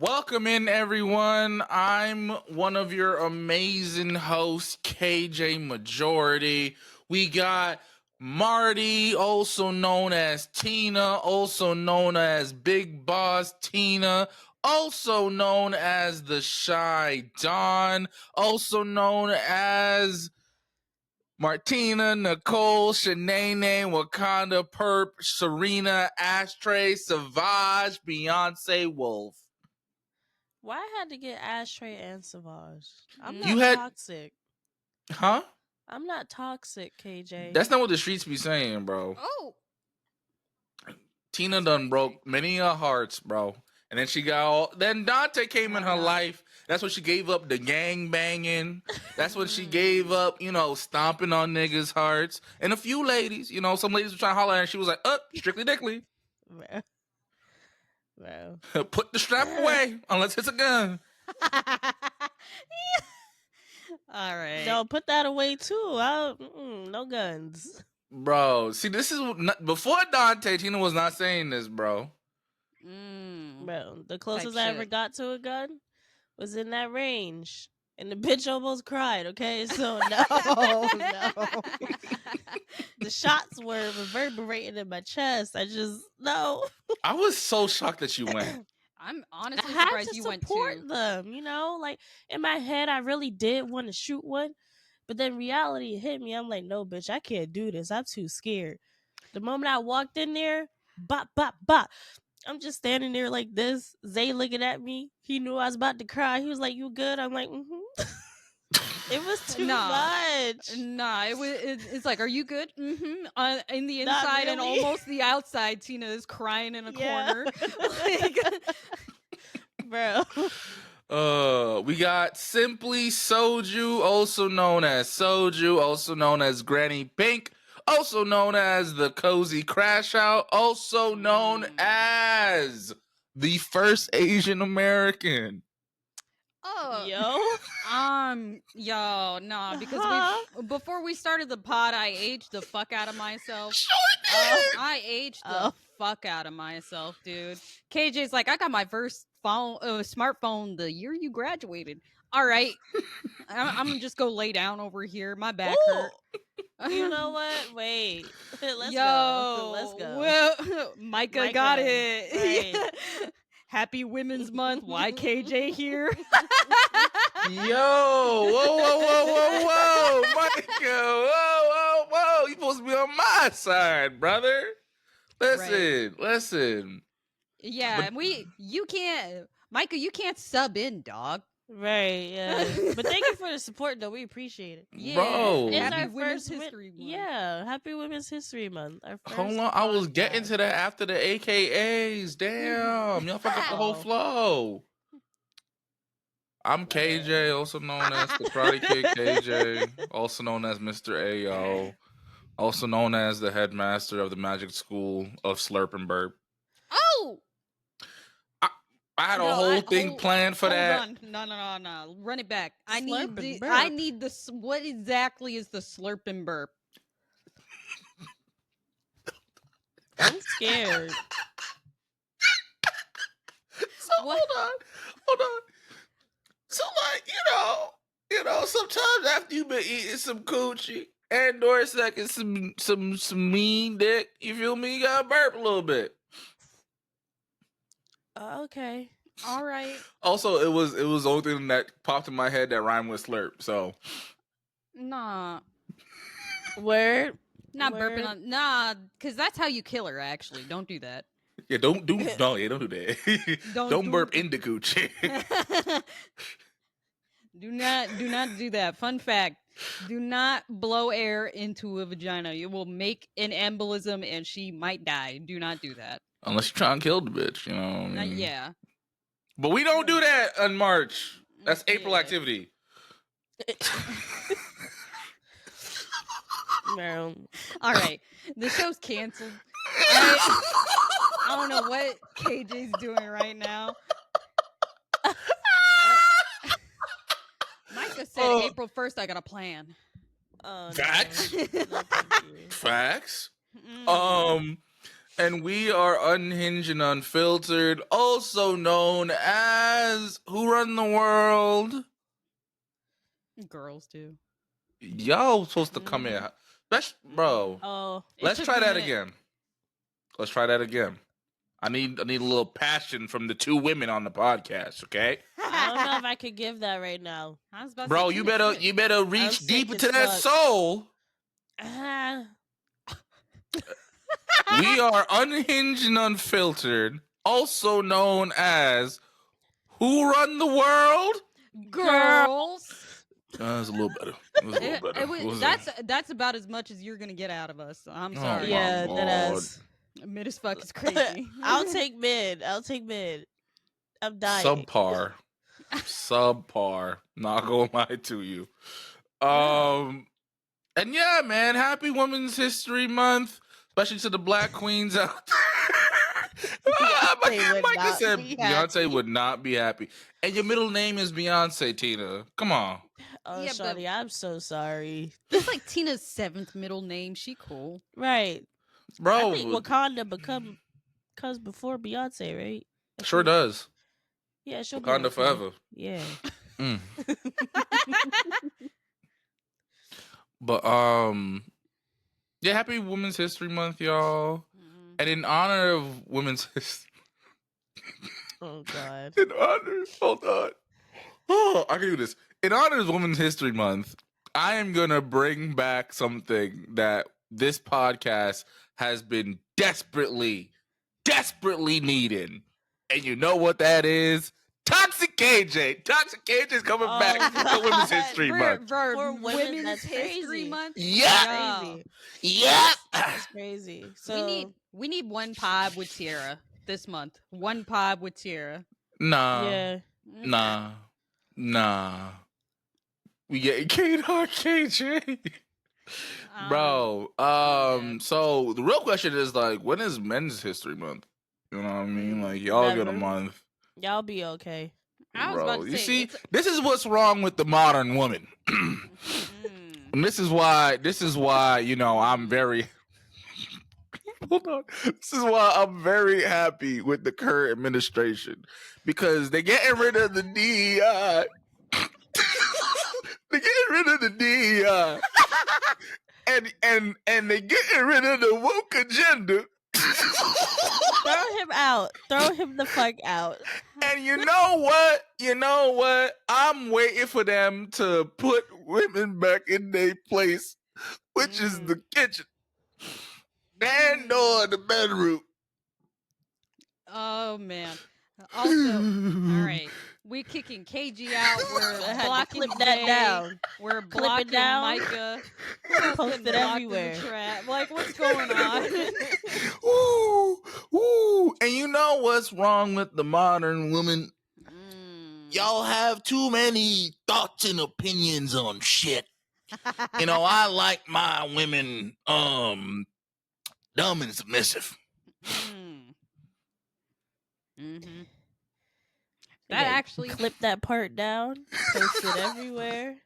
Welcome in, everyone. I'm one of your amazing hosts, KJ Majority. We got Marty, also known as Tina, also known as Big Boss Tina, also known as the Shy Don, also known as Martina, Nicole, Shenanigans, Wakanda, Perp, Serena, Ashtray, Savage, Beyonce, Wolf. Why I had to get Ashtray and Savage? I'm You not had, toxic. huh? I'm not toxic, KJ. That's not what the streets be saying, bro. Oh, Tina done broke many a hearts, bro. And then she got all. Then Dante came in her life. That's when she gave up the gang banging. That's when she gave up, stomping on niggas' hearts. And a few ladies, some ladies were trying to holler at her, and she was like, strictly dickly. Bro. Put the strap away, unless it's a gun. all right. No, put that away too. No guns. Bro, see, this is before Dante. Tina was not saying this, bro. Bro, the closest Type I ever shit. got to a gun was in that range. And the bitch almost cried, okay? So no. The shots were reverberating in my chest. No. I was so shocked that you went. I'm I honestly had surprised to you went support too. them, like in my head I really did want to shoot one, but then reality hit me. I'm like, no, bitch, I can't do this. I'm too scared. The moment I walked in there, bop, bop, bop. I'm just standing there like this. Zay looking at me. He knew I was about to cry. He was like, "You good?" I'm like, "Mm-hmm." It was too much. Nah, it's like, are you good? In the Not inside and really. almost the outside, Tina is crying in a Yeah. corner. Like, Bro. We got Simply Soju, also known as Soju, also known as Granny Pink, also known as the Cozy Crash Out, also known as the first Asian American. nah, because before we started the pod, I aged the fuck out of myself. I aged the fuck out of myself, dude. KJ's like, I got my first smartphone the year you graduated. All right, I'm gonna just go lay down over here. My back hurt. You know what? Wait. Let's Yo, go. Let's go. Well, Micah got Micah, it. right. Happy Women's Month. Why KJ here? Yo, whoa, Michael, whoa. You supposed to be on my side, brother. Listen. Yeah, you can't, Micah, you can't sub in, dog. Right, yeah. But thank you for the support, though. We appreciate it. Yeah. Bro. It's Happy our Women's first History Month. Yeah, Happy Women's History Month. Our first Hold on, I was getting podcast. to that after the AKAs. Damn, y'all fucked up the whole flow. I'm KJ, also known as the Karate Kid KJ, also known as Mr. Ayo, also known as the headmaster of the Magic School of Slurp and Burp. Oh! I had a whole thing planned for that. On. No. Run it back. I Slurp need and burp. I need this. What exactly is the slurp and burp? I'm scared. So hold on. So like, sometimes after you've been eating some coochie and or sucking some mean dick, you feel me? You gotta burp a little bit. Okay. All right. Also, it was the only thing that popped in my head that rhymed with slurp. So Nah. Word. Not burping on. Nah, because that's how you kill her. Actually, don't do that. yeah, don't do that. Don't burp into coochie. Do not do that. Fun fact: do not blow air into a vagina. You will make an embolism, and she might die. Do not do that. Unless you're trying to kill the bitch, you know. What I mean? Yeah. But we don't do that in March. That's April activity. No. All right, the show's canceled. I don't know what KJ's doing right now. Micah said April 1st, I got a plan. Facts. No, Facts. And we are Unhinged and Unfiltered, also known as Who Run the World? Girls do. Y'all supposed to come in. Bro, Oh, let's try that again. Let's try that again. I need a little passion from the two women on the podcast, okay? I don't know if I could give that right now. I was about to Bro, say you Tina better sick. reach sick deep as into that fuck. soul. We are Unhinged and Unfiltered, also known as Who Run the World? Girls. That was a little better. It was a little better. What was That's about as much as you're gonna get out of us. I'm Oh sorry. my Yeah, God. that is. Mid as fuck is crazy. I'll take mid. I'm dying. Subpar. Not gonna lie to you. And yeah, man, happy Women's History Month, especially to the Black queens out there. Micah said Beyonce would not be happy. And your middle name is Beyonce, Tina. Come on. Oh, Yeah, Shawty, I'm so sorry. It's like Tina's 7th middle name. She cool. Right. Bro. I think Wakanda comes before Beyonce, right? Sure does. Yeah, she'll Wakanda be okay. forever. Yeah. But yeah, happy Women's History Month, y'all. And in honor of Women's History. Oh God. Hold on. Oh, I can do this. In honor of Women's History Month, I am gonna bring back something that this podcast has been desperately needing. And you know what that is? Toxic KJ. Toxic KJ is coming back for Women's History Month. For women, that's History crazy. Month? Yeah. Crazy. Yep. That's crazy. So we need one pod with Tiara this month. One pod with Tiara. Nah. yeah. Nah. We getting K-Dog KJ. Bro. So the real question is like, when is Men's History Month? You know what I mean? Like y'all get a Never. month. Y'all be okay. I was about to You say, see, this is what's wrong with the modern woman. And this is why, you know, I'm very hold on. This is why I'm very happy with the current administration. Because they're getting rid of the DEI. They're getting rid of the DEI. And they're getting rid of the woke agenda. Throw him out. Throw him the fuck out. And you know what? I'm waiting for them to put women back in their place, which is the kitchen and or the bedroom. Oh man. Also, all right. We're kicking KG out. We're blocking clip that Jay. down. We're Clip it blocking down. Micah. Post it everywhere. Like, what's going on? Ooh. And you know what's wrong with the modern woman? Y'all have too many thoughts and opinions on shit. You know, I like my women dumb and submissive. That actually clip that part down, post it everywhere.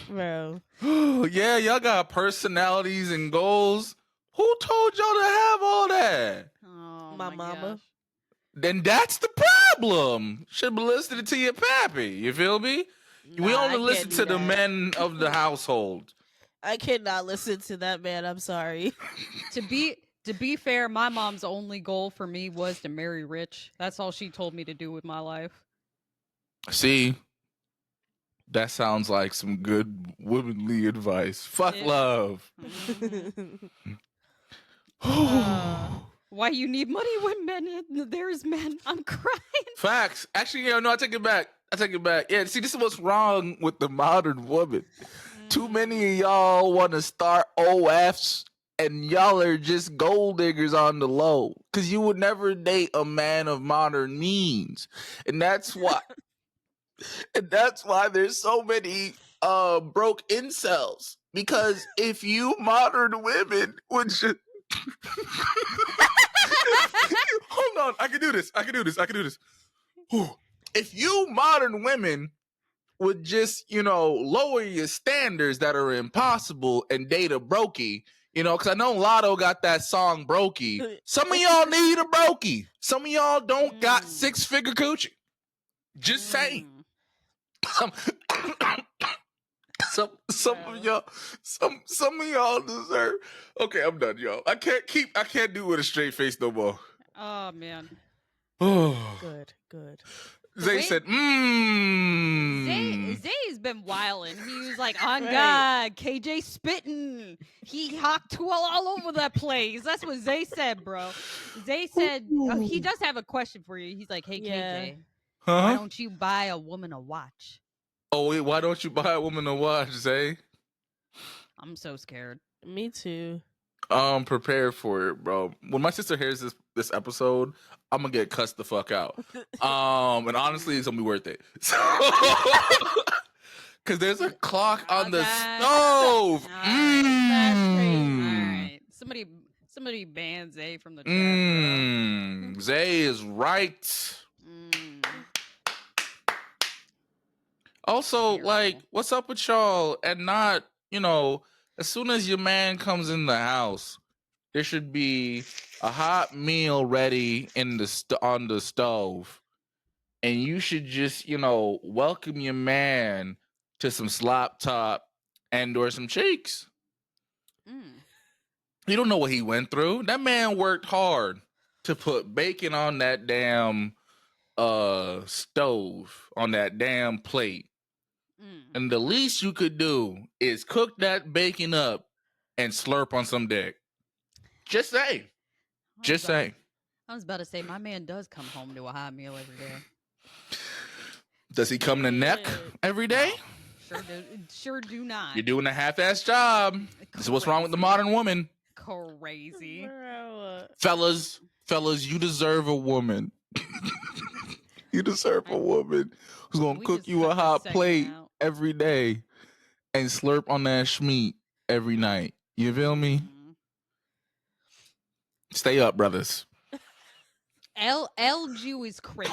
Bro. Yeah, y'all got personalities and goals. Who told y'all to have all that? Oh, my mama. gosh. Then that's the problem. Should be listening to your pappy. You feel me? We only listen to the men of the household. I cannot listen to that man. I'm sorry. To be fair, my mom's only goal for me was to marry rich. That's all she told me to do with my life. See, that sounds like some good womanly advice. Fuck love. Why you need money when there's men? I'm crying. Facts. Actually, no, I take it back. Yeah, see, this is what's wrong with the modern woman. Too many of y'all want to start OFs, and y'all are just gold diggers on the low. Because you would never date a man of modern means. And that's why... And that's why there's so many broke incels. Because if you modern women would just... Hold on, I can do this. If you modern women would just, lower your standards that are impossible and date a brokey, You know, because I know Lotto got that song Brokey. Some of y'all need a Brokey. Some of y'all don't got 6-figure coochie. Just saying. Some of y'all, some of y'all deserve. Okay, I'm done, y'all. I can't do it with a straight face no more. Oh man. Good. Zay said, Zay's been wilding. He was like, on Right. God, KJ spitting. He hawked all over that place. That's what Zay said, bro. Zay said, he does have a question for you. He's like, hey, Yeah. KJ, huh? why don't you buy a woman a watch? Oh, wait, why don't you buy a woman a watch, Zay? I'm so scared. Me too. Prepare for it, bro. When my sister hears this episode, I'm gonna get cussed the fuck out. And honestly, it's gonna be worth it. So, because there's a clock on the stove. That's crazy. All right. Somebody ban Zay from the chat, bro. Zay is right. Also, Terrible. like, what's up with y'all? And not, as soon as your man comes in the house, there should be a hot meal ready on the stove, and you should just, welcome your man to some slop top and/or some cheeks. You don't know what he went through. That man worked hard to put bacon on that damn stove, on that damn plate. And the least you could do is cook that bacon up and slurp on some dick. Just say. Just say. I was about to say, my man does come home to a hot meal every day. Does he come to neck every day? Sure do not. You're doing a half-ass job. This is what's wrong with the modern woman. Crazy. Fellas, you deserve a woman. You deserve a woman who's going to cook you a hot plate every day and slurp on that schmeat every night. You feel me? Low up, brothers. L-Jew is crazy.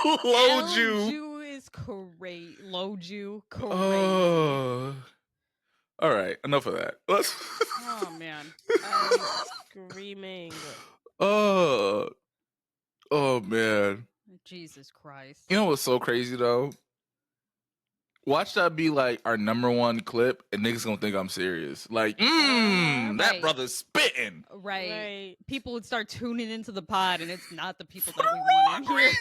L-Jew is crazy. Low-Jew, crazy. All right, enough of that. Let's. Oh man, screaming. Oh man. Jesus Christ. You know what's so crazy though? Watch that be like our number one clip, and niggas gonna think I'm serious. Like, that brother's spitting. Right. People would start tuning into the pod, and it's not the people that we want in here.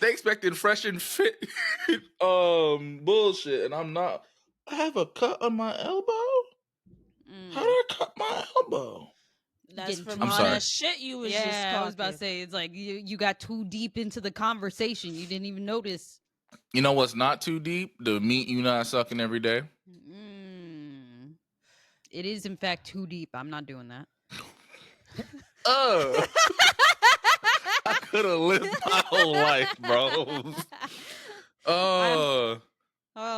They expected fresh and fit bullshit, and I'm not. I have a cut on my elbow? How did I cut my elbow? That's from all that shit you was just talking. I was about to say, it's like you got too deep into the conversation. You didn't even notice. You know what's not too deep? The meat you not sucking every day. It is, in fact, too deep. I'm not doing that. I could have lived my whole life, bro. Oh,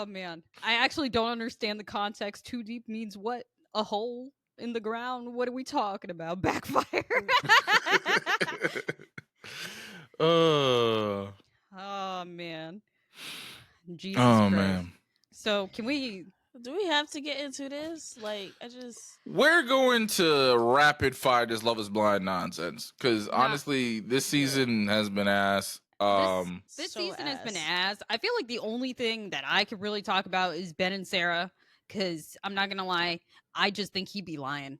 man. I actually don't understand the context. Too deep means what? A hole in the ground? What are we talking about? Backfire? Oh, man. Jesus Christ. Man. So, do we have to get into this? Like, we're going to rapid fire this Love is Blind nonsense. Because honestly, this season has been ass. This season has been ass. I feel like the only thing that I could really talk about is Ben and Sarah. Because I'm not going to lie, I just think he'd be lying.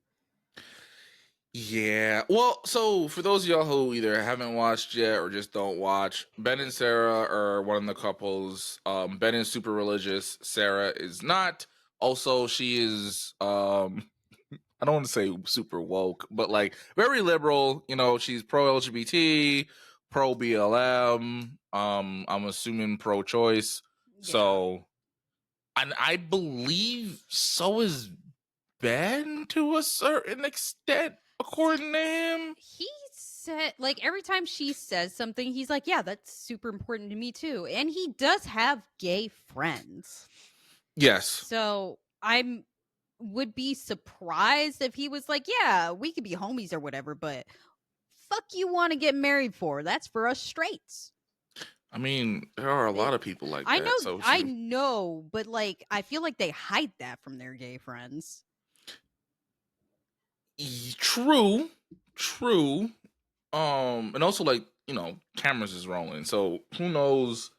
Yeah. Well, so for those of y'all who either haven't watched yet or just don't watch, Ben and Sarah are one of the couples. Ben is super religious. Sarah is not. Also, she is, I don't want to say super woke, but like very liberal. She's pro-LGBT, pro-BLM. I'm assuming pro-choice. Yeah. So, and I believe so is Ben to a certain extent. According to him, he said, like, every time she says something, he's like, yeah, that's super important to me too. And he does have gay friends. Yes. So I would be surprised if he was like, yeah, we could be homies or whatever, but fuck you want to get married for? That's for us straights. I mean, there are a lot of people like that. I know, but like, I feel like they hide that from their gay friends. True, true. And also like cameras is rolling, so who knows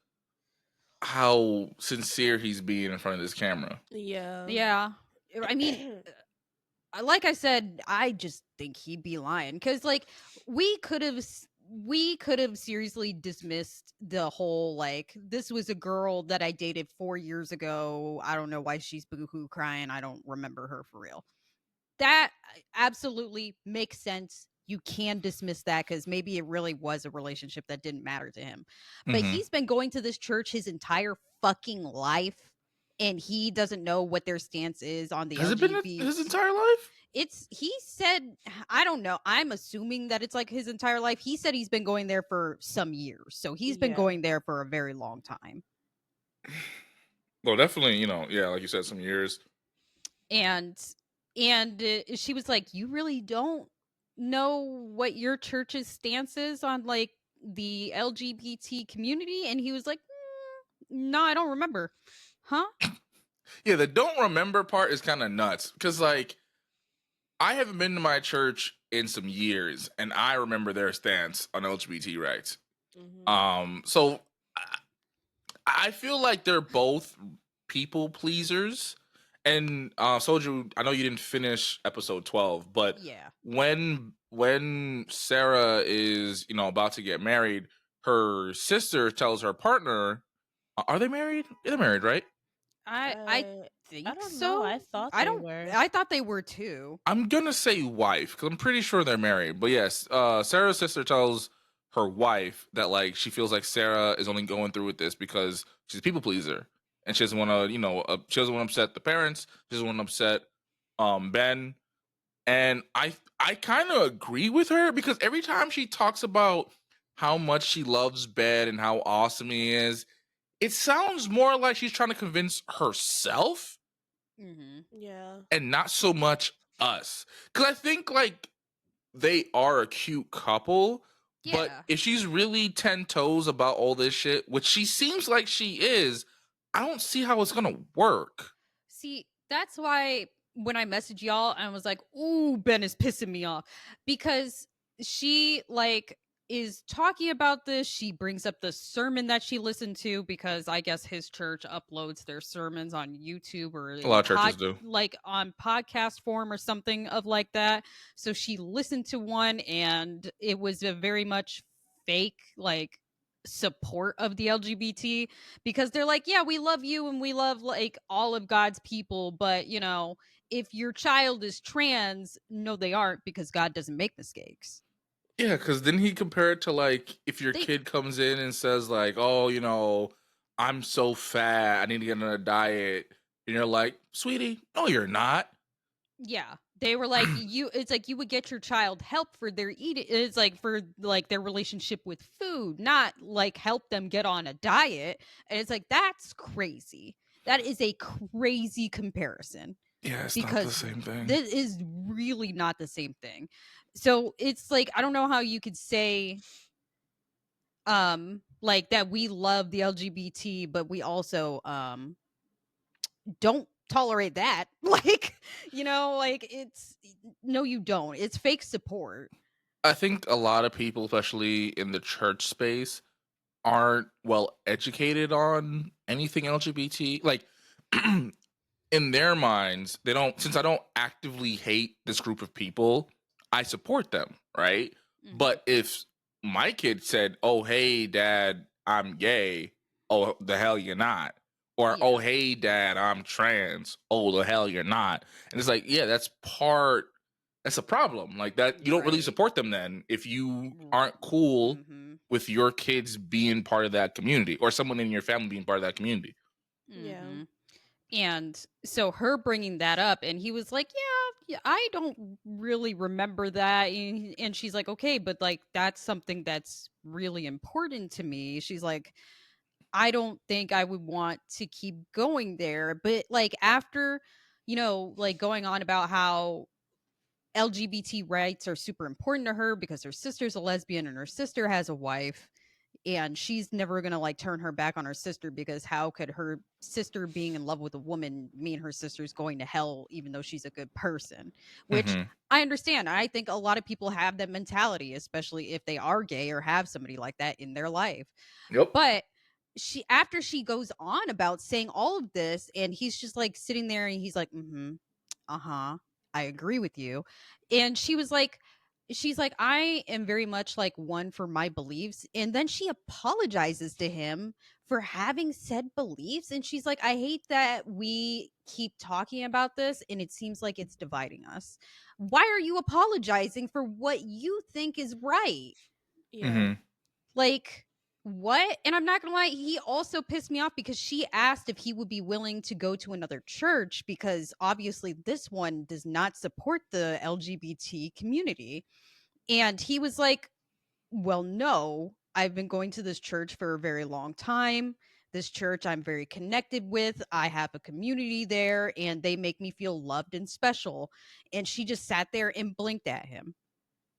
how sincere he's being in front of this camera. Yeah. Yeah. I mean, like I said, I just think he'd be lying because, like, we could have seriously dismissed the whole, like, this was a girl that I dated 4 years ago. I don't know why she's boohoo crying. I don't remember her for real. That absolutely makes sense. You can dismiss that because maybe it really was a relationship that didn't matter to him. But Mm-hmm. he's been going to this church his entire fucking life, and he doesn't know what their stance is on the Has it been LGBT. his entire life? He said, I don't know. I'm assuming that it's like his entire life. He said he's been going there for some years. So he's been Yeah. going there for a very long time. Well, definitely, yeah, like you said, some years. And she was like, "You really don't know what your church's stance is on, like, the LGBT community?" And he was like, "No, I don't remember." Huh? Yeah, the don't remember part is kind of nuts because, like, I haven't been to my church in some years, and I remember their stance on LGBT rights. So I feel like they're both people pleasers. And Soju, I know you didn't finish episode 12, but Yeah. when Sarah is about to get married, her sister tells her partner, "Are they married? They're married, right?" I think I don't so. know. I thought they were. I thought they were too. I'm gonna say wife because I'm pretty sure they're married. But yes, Sarah's sister tells her wife that like she feels like Sarah is only going through with this because she's a people pleaser and she doesn't want to, she doesn't want to upset the parents. She doesn't want to upset Ben. And I kind of agree with her because every time she talks about how much she loves Ben and how awesome he is, it sounds more like she's trying to convince herself Yeah. and not so much us. Because I think like they are a cute couple, but Yeah. if she's really 10 toes about all this shit, which she seems like she is, I don't see how it's gonna work. See, that's why when I messaged y'all, I was like, "Ooh, Ben is pissing me off," because she, like, is talking about this. She brings up the sermon that she listened to because I guess his church uploads their sermons on YouTube or A lot in of churches do. like on podcast form or something of like that. So she listened to one, and it was a very much fake, like, support of the LGBT, because they're like, "Yeah, we love you and we love, like, all of God's people, but, if your child is trans, no they aren't, because God doesn't make mistakes." Yeah, because then he compared to like if your They kid comes in and says like, "Oh, I'm so fat, I need to get on a diet," and you're like, "Sweetie, no, you're not." Yeah. They were like, it's like you would get your child help for their eating. It's like for, like, their relationship with food, not like help them get on a diet. And it's like, that's crazy. That is a crazy comparison, Yeah, it's not the because same thing. this is really not the same thing. So it's like, I don't know how you could say like that we love the LGBT, but we also don't tolerate that. Like, like, it's, no you don't. It's fake support. I think a lot of people, especially in the church space, aren't well educated on anything LGBT. Like in their minds, they don't since I don't actively hate this group of people, I support them, right? Mhm. But if my kid said, "Oh, hey dad, I'm gay." "Oh, the hell you're not." Or, "Oh, Yeah. hey dad, I'm trans." "Oh, the hell you're not." And it's like, yeah, that's a problem. Like that you don't really Right. support them then if you aren't cool Mhm. with your kids being part of that community or someone in your family being part of that community. Yeah. Mhm. And so her bringing that up, and he was like, "Yeah, I don't really remember that." And she's like, "Okay, but, like, that's something that's really important to me." She's like, "I don't think I would want to keep going there." But, like, after, like, going on about how LGBT rights are super important to her because her sister's a lesbian and her sister has a wife, and she's never gonna like turn her back on her sister, because how could her sister being in love with a woman mean her sister's going to hell even though she's a good person? Which Mm-hmm. I understand. I think a lot of people have that mentality, especially if they are gay or have somebody like that in their life. Yep. But after she goes on about saying all of this, and he's just like sitting there and he's like, uh-huh, I agree with you. And she's like, I am very much like one for my beliefs. And then she apologizes to him for having said beliefs. And she's like, I hate that we keep talking about this and it seems like it's dividing us. Why are you apologizing for what you think is right? Yeah. Mm-hmm. Like, what? And I'm not gonna lie, he also pissed me off because she asked if he would be willing to go to another church, because obviously this one does not support the LGBT community. And he was like, well, no, I've been going to this church for a very long time. This church I'm very connected with. I have a community there and they make me feel loved and special. And she just sat there and blinked at him,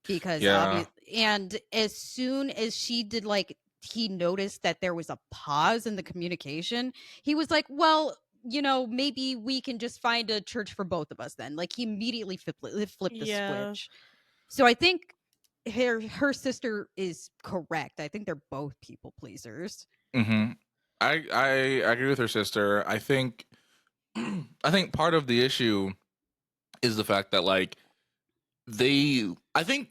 because Yeah. and as soon as she did, like, he noticed that there was a pause in the communication, he was like, well, maybe we can just find a church for both of us then. Like, he immediately flipped the Yeah. switch. So I think her sister is correct. I think they're both people pleasers. Mm-hmm. I agree with her sister. I think I think part of the issue is the fact that like I think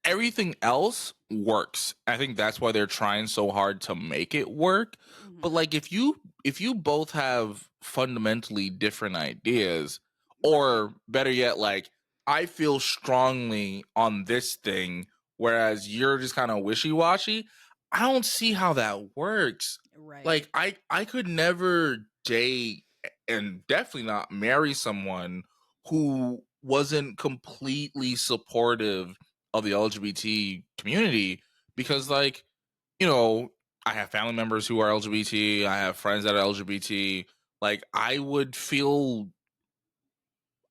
everything else works. I think that's why they're trying so hard to make it work. But like if you both have fundamentally different ideas, or better yet, like I feel strongly on this thing whereas you're just kind of wishy-washy, I don't see how that works. Right. Like I could never date and definitely not marry someone who wasn't completely supportive of the LGBT community, because like, you know, I have family members who are LGBT, I have friends that are LGBT. Like I would feel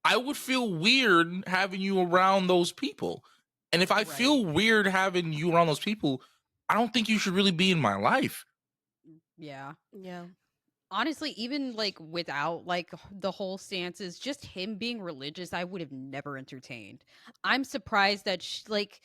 weird having you around those people. And if I feel weird having you around those people, I don't think you should really be in my life. Yeah. Yeah. Honestly, even like without like the whole stances, just him being religious, I would have never entertained. I'm surprised that like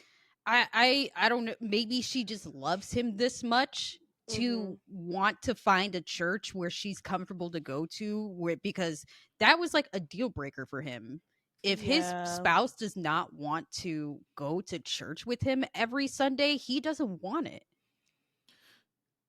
I don't know, maybe she just loves him this much to want to find a church where she's comfortable to go to, where, because that was like a deal breaker for him. If his Yeah. spouse does not want to go to church with him every Sunday, he doesn't want it.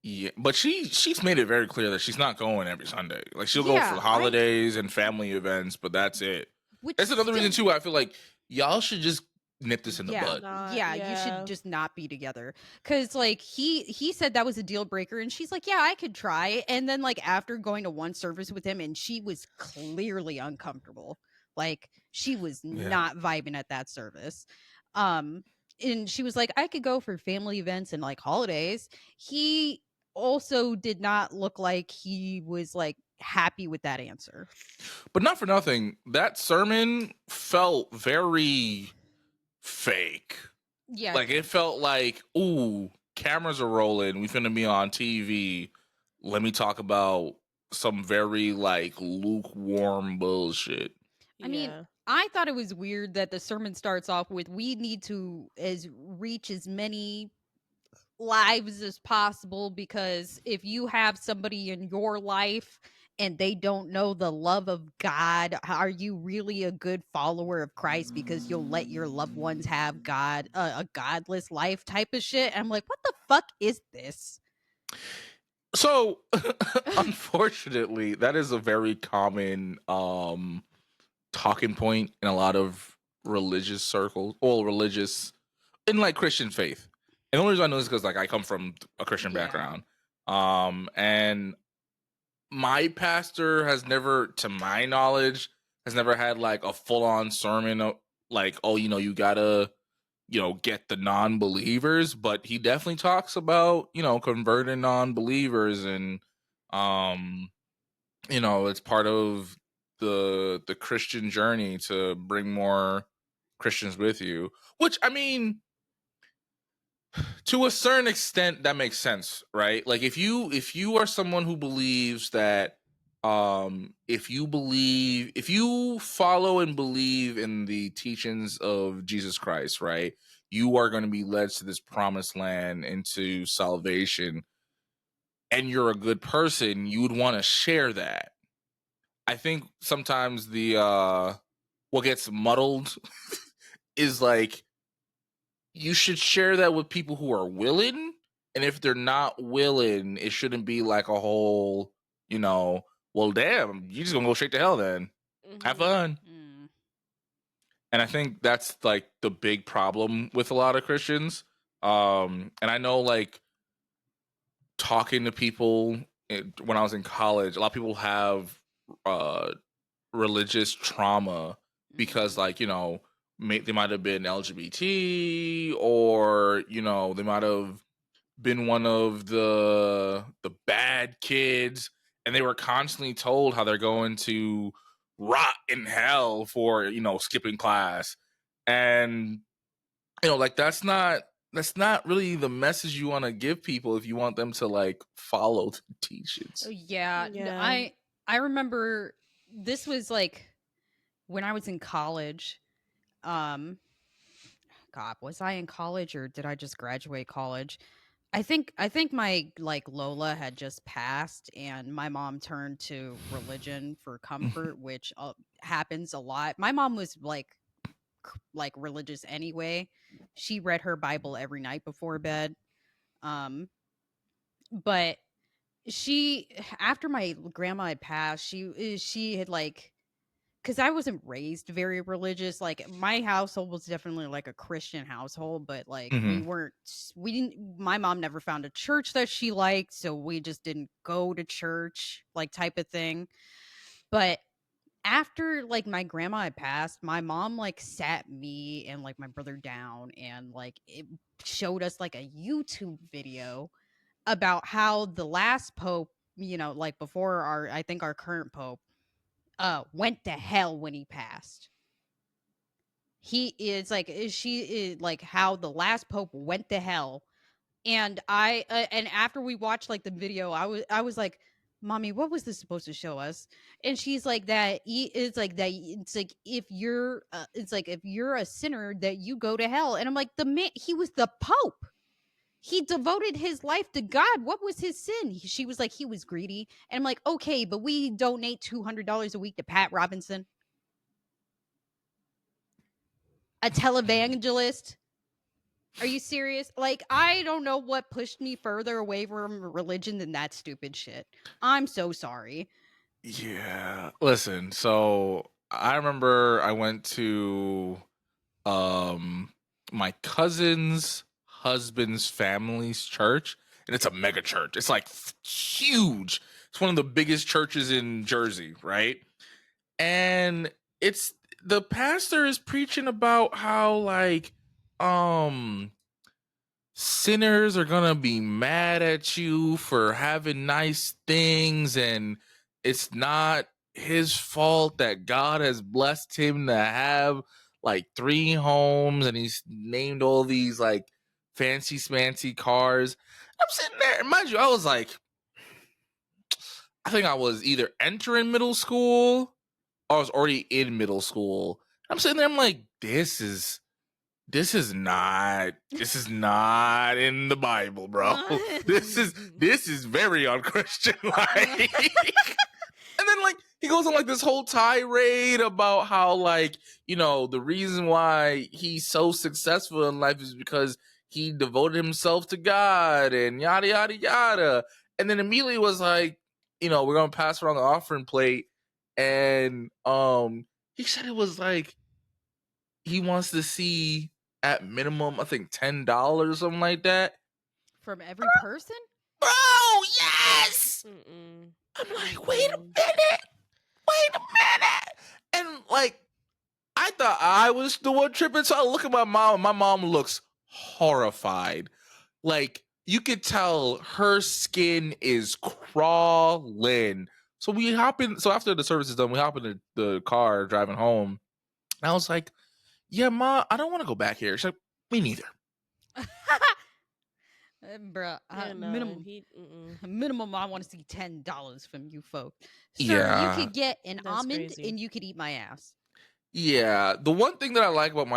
Yeah, but she's made it very clear that she's not going every Sunday. Like she'll go for Yeah, holidays and family events, but that's it. which That's another reason still, too. I feel like y'all should just nip this in the bud. yeah, you should just not be together, because like he said that was a deal breaker, and she's like, yeah, I could try. And then like after going to one service with him, and she was clearly uncomfortable, like she was Yeah. not vibing at that service. And she was like, I could go for family events and like holidays. He also did not look like he was like happy with that answer. But not for nothing, that sermon felt very fake. Yeah, Like it felt like, ooh, cameras are rolling. We finna be on TV. Let me talk about some very like lukewarm bullshit. I mean, I thought it was weird that the sermon starts off with, we need to reach as many lives as possible, because if you have somebody in your life and they don't know the love of God, are you really a good follower of Christ because you'll let your loved ones have a godless life type of shit? And I'm like, what the fuck is this? So, unfortunately, that is a very common talking point in a lot of religious circles, or religious in like Christian faith. And the only reason I know this is because like I come from a Christian background. And my pastor has never, to my knowledge, has never had like a full on sermon of, like, oh, you know, you gotta, you know, get the non-believers, but he definitely talks about, you know, converting non-believers, and you know, it's part of the Christian journey to bring more Christians with you. Which, I mean, To a certain extent, that makes sense, right? Like if you are someone who believes that if you follow and believe in the teachings of Jesus Christ, right, you are going to be led to this promised land into salvation, and you're a good person, you would want to share that. I think sometimes the what gets muddled is like you should share that with people who are willing, and if they're not willing, it shouldn't be like a whole, well, damn, you just gonna go straight to hell then. Have fun. And I think that's like the big problem with a lot of Christians. And I know, like, talking to people when I was in college, a lot of people have religious trauma because, like, they might have been LGBT, or they might have been one of the bad kids, and they were constantly told how they're going to rot in hell for skipping class. And like, that's not really the message you want to give people if you want them to like follow the teachings. Yeah. I remember this was like when I was in college. God, was I in college or did I just graduate college? I think my like Lola had just passed, and my mom turned to religion for comfort, which happens a lot. My mom was like religious anyway. She read her Bible every night before bed. But she, after my grandma had passed, she had like, because I wasn't raised very religious. Like my household was definitely like a Christian household, but like we didn't. My mom never found a church that she liked, so we just didn't go to church, like type of thing. But after like my grandma had passed, my mom like sat me and like my brother down, and like it showed us like a YouTube video about how the last pope, like before I think our current pope, went to hell when he passed. He is like she is like how the last pope went to hell. And and after we watched like the video, I was like, "Mommy, what was this supposed to show us?" And she's like, it's like if you're it's like if you're a sinner that you go to hell. And I'm like, the man, he was the pope. He devoted his life to God. What was his sin? She was like, he was greedy. And I'm like, okay, but we donate $200 a week to Pat Robinson, a televangelist. Are you serious? Like, I don't know what pushed me further away from religion than that stupid shit. I'm so sorry. Yeah. Listen, so I remember I went to my cousin's husband's family's church, and it's a mega church. It's like huge. It's one of the biggest churches in Jersey, right? And it's the pastor is preaching about how like sinners are gonna be mad at you for having nice things, and it's not his fault that God has blessed him to have like 3 homes, and he's named all these like fancy smancy cars. I'm sitting there, and mind you, I was like, I think I was either entering middle school or I was already in middle school. I'm sitting there, I'm like, this is not in the Bible, bro. This is very unchristian like. And then like he goes on like this whole tirade about how like, the reason why he's so successful in life is because he devoted himself to God and yada yada yada. And then immediately was like, we're gonna pass around the offering plate, and he said it was like he wants to see at minimum, I think $10 or something like that From every person? bro. Yes. I'm like, wait a minute, and like I thought I was the one tripping, so I look at my mom. My mom looks horrified. Like you could tell her skin is crawling. So we hop in. So after the service is done, we hop in the car driving home. And I was like, yeah, Ma, I don't want to go back here. She's like, me neither. Bruh, Yeah, no, minimum he. minimum. I want to see $10 from you folk, sir. You Yeah. could get an That's almond crazy. and you could eat my ass. Yeah, the one thing that I like about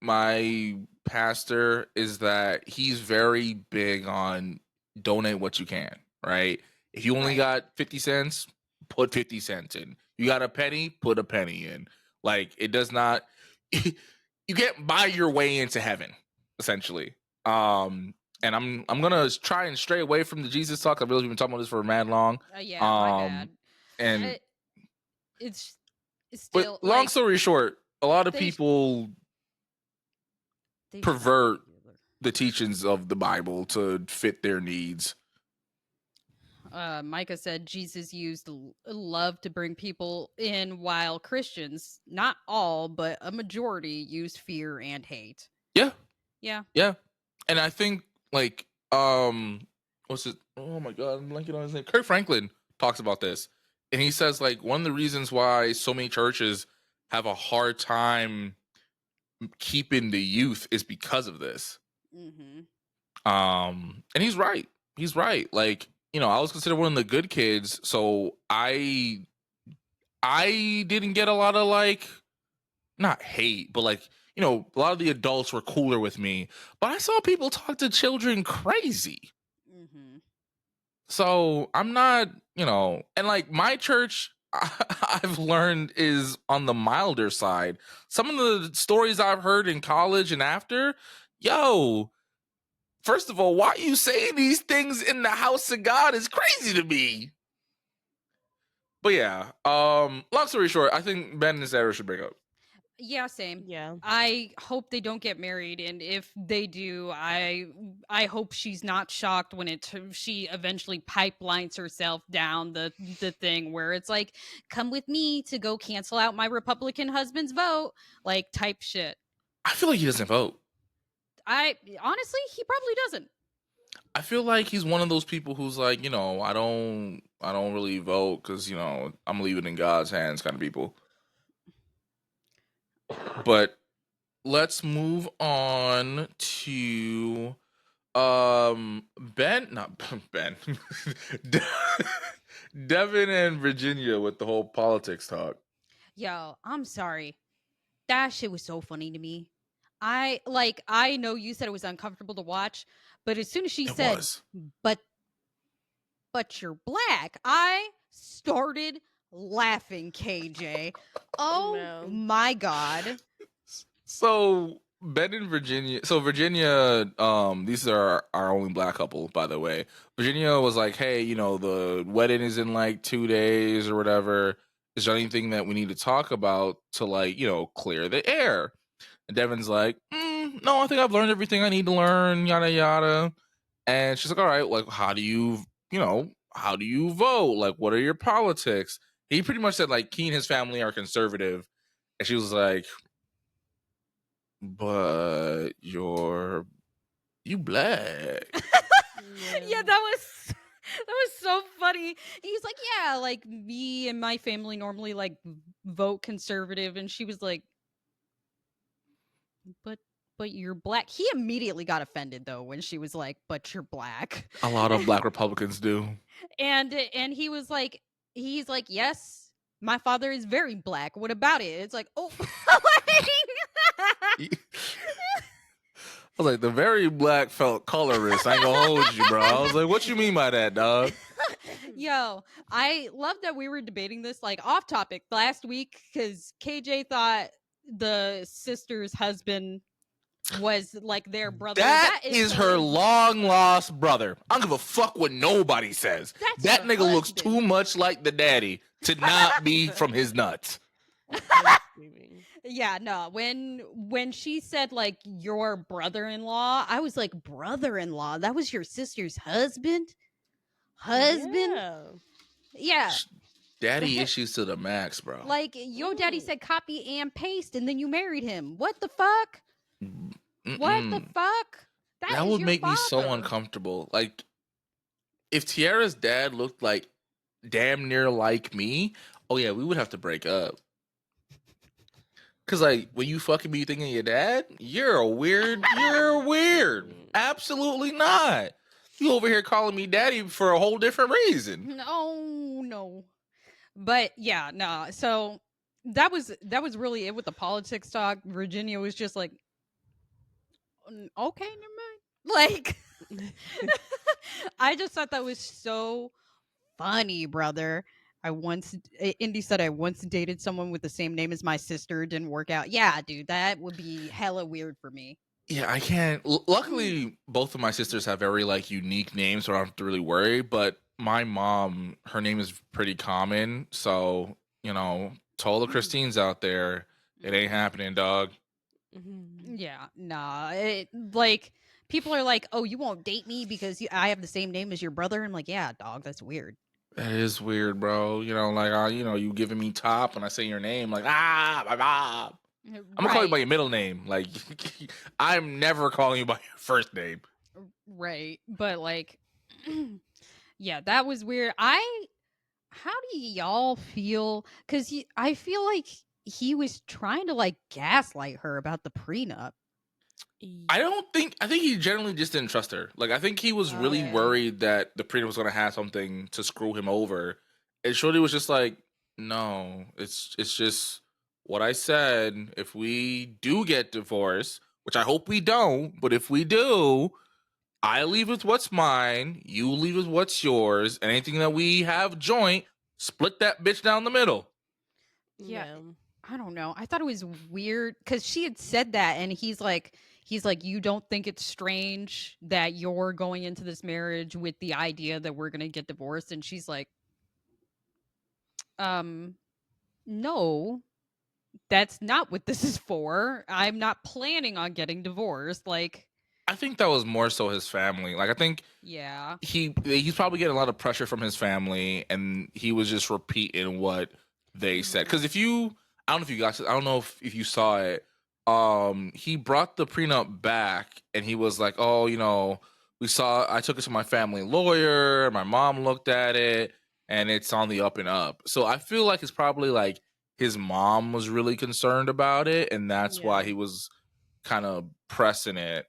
my pastor is that he's very big on donate what you can, right? If you only Right. got 50 cents, put 50 cents in. You got a penny, put a penny in. Like it does not you can't buy your way into heaven, essentially. And I'm gonna try and stray away from the Jesus talk. I've really been talking about this for mad long. Yeah, my bad. And It, it's but still long like story short, a lot of they people they should pervert be able to- the teachings of the Bible to fit their needs. Micah said Jesus used love to bring people in, while Christians, not all, but a majority, used fear and hate. Yeah, Yeah. yeah. And I think like what's it? Oh my god, I'm blanking on his name. Kurt Franklin talks about this. And he says like one of the reasons why so many churches have a hard time keeping the youth is because of this. Mm-hmm. And he's right. He's right. Like, you know, I was considered one of the good kids, so I didn't get a lot of like not hate, but like, you know, a lot of the adults were cooler with me. But I saw people talk to children crazy. Mm-hmm. So I'm not, you know, and like my church I've learned is on the milder side. Some of the stories I've heard in college and after, yo, first of all, why are you saying these things in the house of God is crazy to me. But yeah, long story short, I think Ben and Sarah should break up. Yeah, same. Yeah. I hope they don't get married, and if they do, I hope she's not shocked when she eventually pipelines herself down the thing where it's like, come with me to go cancel out my Republican husband's vote, like type shit. I feel like he doesn't vote. I honestly, he probably doesn't. I feel like he's one of those people who's like, you know, I don't really vote because, you know, I'm leaving it in God's hands kind of people. But let's move on to Ben, not Ben, Devin and Virginia with the whole politics talk. Yo, I'm sorry. That shit was so funny to me. I know you said it was uncomfortable to watch, but as soon as she It said, was. but you're black, I started laughing, KJ. Oh No. my god. So Ben and Virginia. So Virginia, these are our only black couple, by the way. Virginia was like, "Hey, you know, the wedding is in like 2 days or whatever. Is there anything that we need to talk about to like, you know, clear the air?" And Devin's like, "No, I think I've learned everything I need to learn, yada yada." And she's like, "All right, like, how do you vote? Like, what are your politics?" He pretty much said like, he and his family are conservative, and she was like, but you black. Yeah, that was so funny. He's like, yeah, like me and my family normally like vote conservative, and she was like, but you're black. He immediately got offended though when she was like, but you're black. A lot of black Republicans do. And he was like, he's like, yes, my father is very black. What about it? It's like, oh. I was like, the very black felt colorist. I ain't gonna hold you, bro. I was like, what you mean by that, dog? Yo, I love that we were debating this like off topic last week because KJ thought the sister's husband was like their brother. That is her long lost brother. I don't give a fuck what nobody says. That's that nigga looks too much like the daddy to not be from his nuts. Yeah, no. When she said like your brother-in-law, I was like, brother-in-law? That was your sister's husband? Yeah. Daddy issues to the max, bro. Like your daddy said copy and paste and then you married him. What the fuck? What the fuck? That would make me so uncomfortable. Like, if Tiara's dad looked like damn near like me, oh yeah, we would have to break up. Cause like when you fucking be thinking your dad, you're weird. Absolutely not. You over here calling me daddy for a whole different reason. No. But yeah, nah. So that was really it with the politics talk. Virginia was just like, okay, never mind. Like, I just thought that was so funny, brother. Indy said I once dated someone with the same name as my sister. It didn't work out. Yeah, dude, that would be hella weird for me. Yeah, I can't. Luckily, both of my sisters have very like unique names, so I don't have to really worry. But my mom, her name is pretty common, so to all the Christines out there, it ain't happening, dog. Yeah, nah. Like, people are like, "Oh, you won't date me because I have the same name as your brother." I'm like, "Yeah, dog, that's weird." That is weird, bro. Like, you giving me top when I say your name, like, my mom. I'm gonna call you by your middle name. Like, I'm never calling you by your first name. Right. But like, yeah, that was weird. How do y'all feel? Because I feel like he was trying to like gaslight her about the prenup. I think he generally just didn't trust her. Like, I think he was really Okay. worried that the prenup was gonna have something to screw him over. And Shorty was just like, no, it's just what I said. If we do get divorced, which I hope we don't, but if we do, I leave with what's mine, you leave with what's yours, and anything that we have joint, split that bitch down the middle. Yeah. I don't know. I thought it was weird because she had said that, and he's like, you don't think it's strange that you're going into this marriage with the idea that we're gonna get divorced? And she's like, no, that's not what this is for. I'm not planning on getting divorced. Like, I think that was more so his family. Like, I think yeah, he's probably getting a lot of pressure from his family, and he was just repeating what they said. Because I don't know if you guys, I don't know if you saw it. He brought the prenup back, and he was like, "Oh, I took it to my family lawyer. My mom looked at it, and it's on the up and up." So I feel like it's probably like his mom was really concerned about it, and that's why he was kind of pressing it.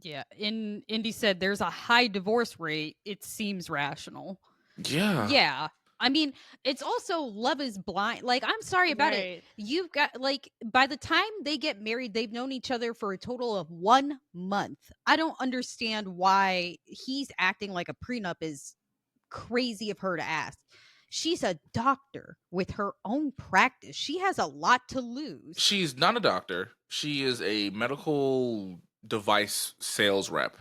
yeah. Indy said there's a high divorce rate. It seems rational. Yeah. Yeah. I mean, it's also love is blind. Like, I'm sorry about it. You've got, like, by the time they get married, they've known each other for a total of 1 month. I don't understand why he's acting like a prenup is crazy of her to ask. She's a doctor with her own practice. She has a lot to lose. She's not a doctor. She is a medical device sales rep.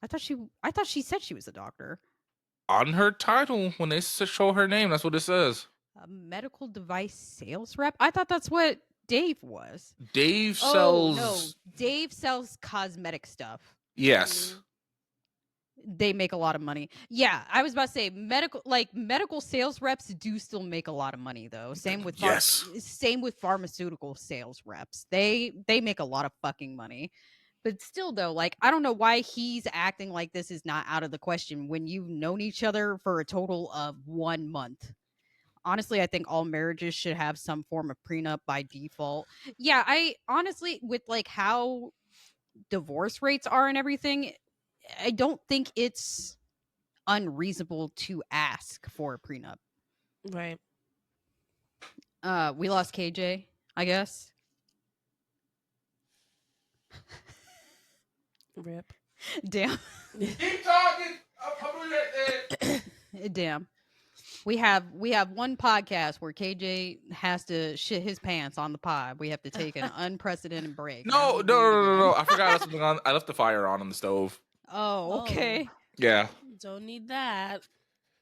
I thought she said she was a doctor. On her title, when they show her name, that's what it says. A medical device sales rep? I thought that's what Dave was. Dave sells. No, Dave sells cosmetic stuff. Yes. They make a lot of money. Yeah, I was about to say medical sales reps do still make a lot of money though. Same with pharmaceutical sales reps. They make a lot of fucking money. But still though, like, I don't know why he's acting like this is not out of the question when you've known each other for a total of 1 month. Honestly, I think all marriages should have some form of prenup by default. Yeah, I honestly, with like how divorce rates are and everything, I don't think it's unreasonable to ask for a prenup. Right. We lost KJ, I guess. Rip. Damn. Keep talking. I'll be right there. Damn. We have one podcast where KJ has to shit his pants on the pod. We have to take an unprecedented break. No. I forgot something on. I left the fire on the stove. Oh, okay. Yeah. Don't need that.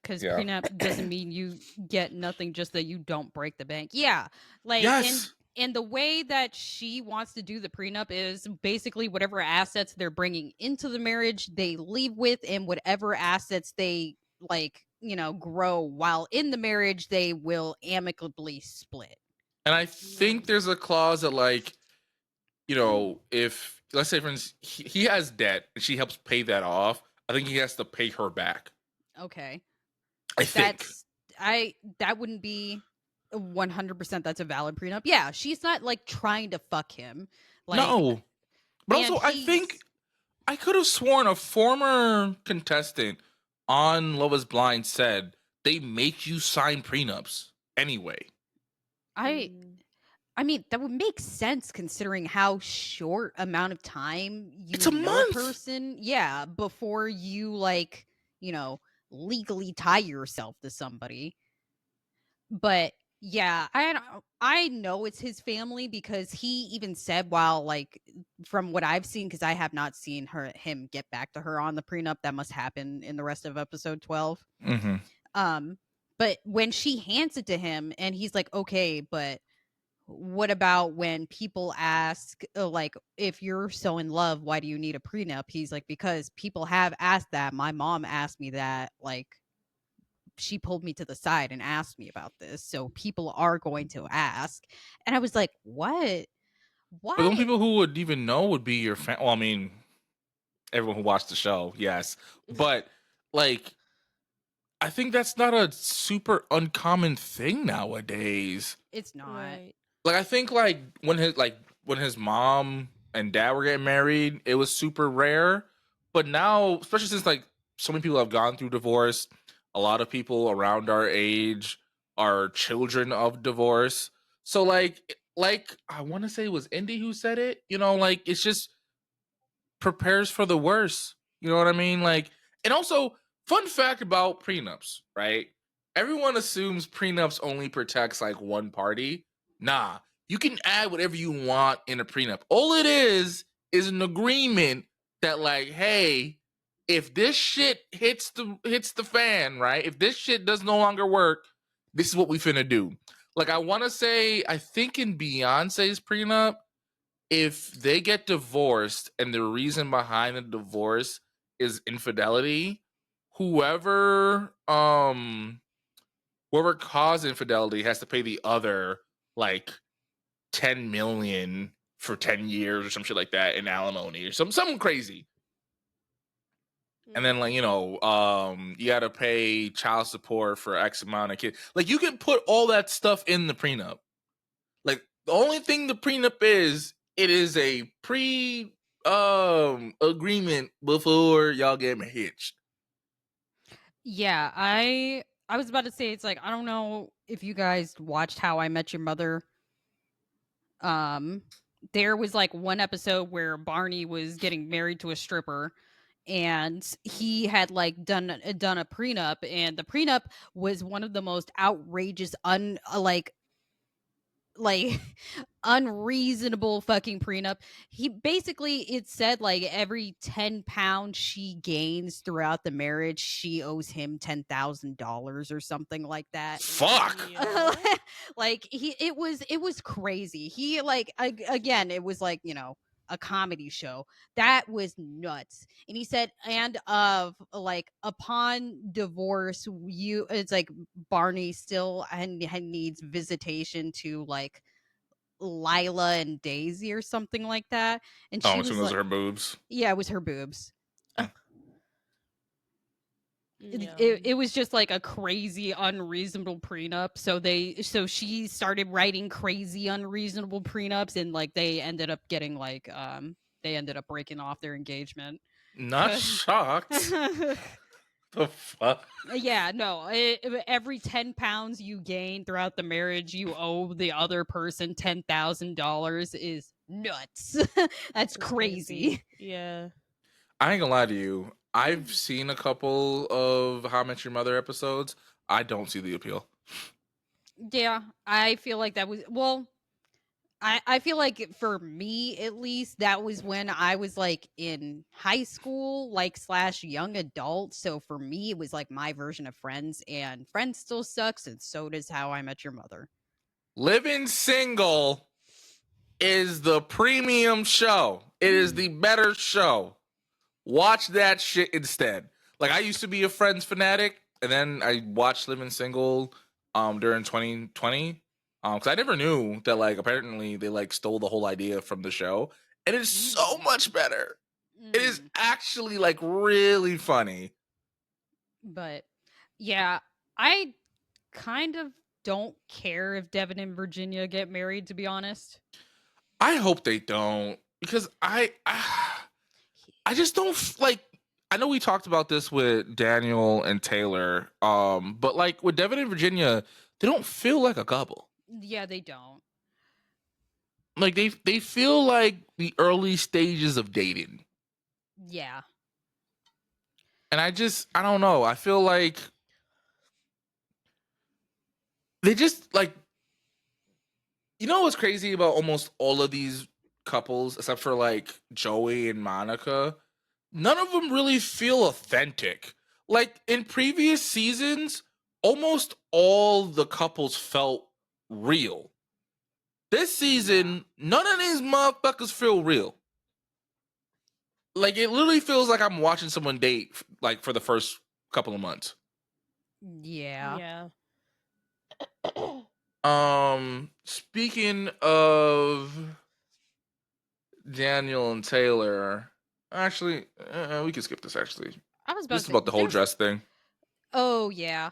Because prenup doesn't mean you get nothing, just that you don't break the bank. Yeah. Like, yes. And the way that she wants to do the prenup is basically whatever assets they're bringing into the marriage, they leave with, and whatever assets they grow while in the marriage, they will amicably split. And I think there's a clause that, like, if, let's say, for instance, he has debt and she helps pay that off, I think he has to pay her back. Okay. I think. That wouldn't be 100%. That's a valid prenup. Yeah, she's not like trying to fuck him. Like, no. But also, I think I could have sworn a former contestant on Love Is Blind said they make you sign prenups anyway. I mean, that would make sense considering how short amount of time you It's a know a month. person. Yeah, before you like, legally tie yourself to somebody. But yeah, I know it's his family because he even said while like from what I've seen, because I have not seen him get back to her on the prenup. That must happen in the rest of episode 12. Mm-hmm. But when she hands it to him and he's like, okay, but what about when people ask, like, if you're so in love, why do you need a prenup? He's like, because people have asked that. My mom asked me that. Like, she pulled me to the side and asked me about this. So people are going to ask. And I was like, what? But the only What? people who would even know would be your fan. Well, I mean, everyone who watched the show, yes. But, like, I think that's not a super uncommon thing nowadays. It's not. Right. Like, I think, when his mom and dad were getting married, it was super rare. But now, especially since, like, so many people have gone through divorce, a lot of people around our age are children of divorce. So, like I want to say it was Indy who said it. Like, it's just prepares for the worst. You know what I mean? Like, and also, fun fact about prenups, right? Everyone assumes prenups only protects like one party. Nah, you can add whatever you want in a prenup. All it is an agreement that, like, hey, if this shit hits the fan, right? If this shit does no longer work, this is what we finna do. Like, I want to say, I think in Beyonce's prenup, if they get divorced and the reason behind the divorce is infidelity, whoever caused infidelity has to pay the other like 10 million for 10 years or some shit like that in alimony or something crazy. And then, like, you gotta pay child support for X amount of kids. Like, you can put all that stuff in the prenup. Like, the only thing the prenup is, it is a agreement before y'all get hitched. Yeah, I was about to say, it's like, I don't know if you guys watched How I Met Your Mother. There was like one episode where Barney was getting married to a stripper, and he had like done a prenup, and the prenup was one of the most outrageous like unreasonable fucking prenup. He basically, it said like every 10 pounds she gains throughout the marriage, she owes him $10,000 or something like that. Fuck. Yeah. Like it was crazy. He like again, it was like, a comedy show. That was nuts. And he said, and of like upon divorce, it's like Barney still and needs visitation to like Lila and Daisy or something like that. And Oh, she so was those like, are her boobs. yeah, it was her boobs. Yeah. It was just like a crazy unreasonable prenup. So she started writing crazy unreasonable prenups, and like they ended up getting like they ended up breaking off their engagement. Not shocked. The fuck? Yeah, no. Every 10 pounds you gain throughout the marriage, you owe the other person $10,000 is nuts. That's crazy. Yeah. I ain't gonna lie to you. I've seen a couple of How I Met Your Mother episodes. I don't see the appeal. Yeah, I feel like that was, well, I feel like for me at least, that was when I was like in high school, like slash young adult. So for me, it was like my version of Friends, and Friends still sucks, and so does How I Met Your Mother. Living Single is the premium show. It is the better show. Watch that shit instead. Like, I used to be a Friends fanatic, and then I watched Living Single during 2020. Because I never knew that, like, apparently they like stole the whole idea from the show. And it's so much better. It is actually like really funny. But yeah, I kind of don't care if Devin and Virginia get married, to be honest. I hope they don't, because I just don't like. I know we talked about this with Daniel and Taylor, but like with Devin and Virginia, they don't feel like a couple. Yeah, they don't. Like they feel like the early stages of dating. Yeah. And I don't know. I feel like they just like, you know what's crazy about almost all of these couples, except for like Joey and Monica? None of them really feel authentic. Like in previous seasons, almost all the couples felt real. This season, none of these motherfuckers feel real. Like it literally feels like I'm watching someone date like for the first couple of months. Yeah. Speaking of Daniel and Taylor, actually, we can skip this. Actually, I was about just to say, about the whole dress thing. Oh yeah.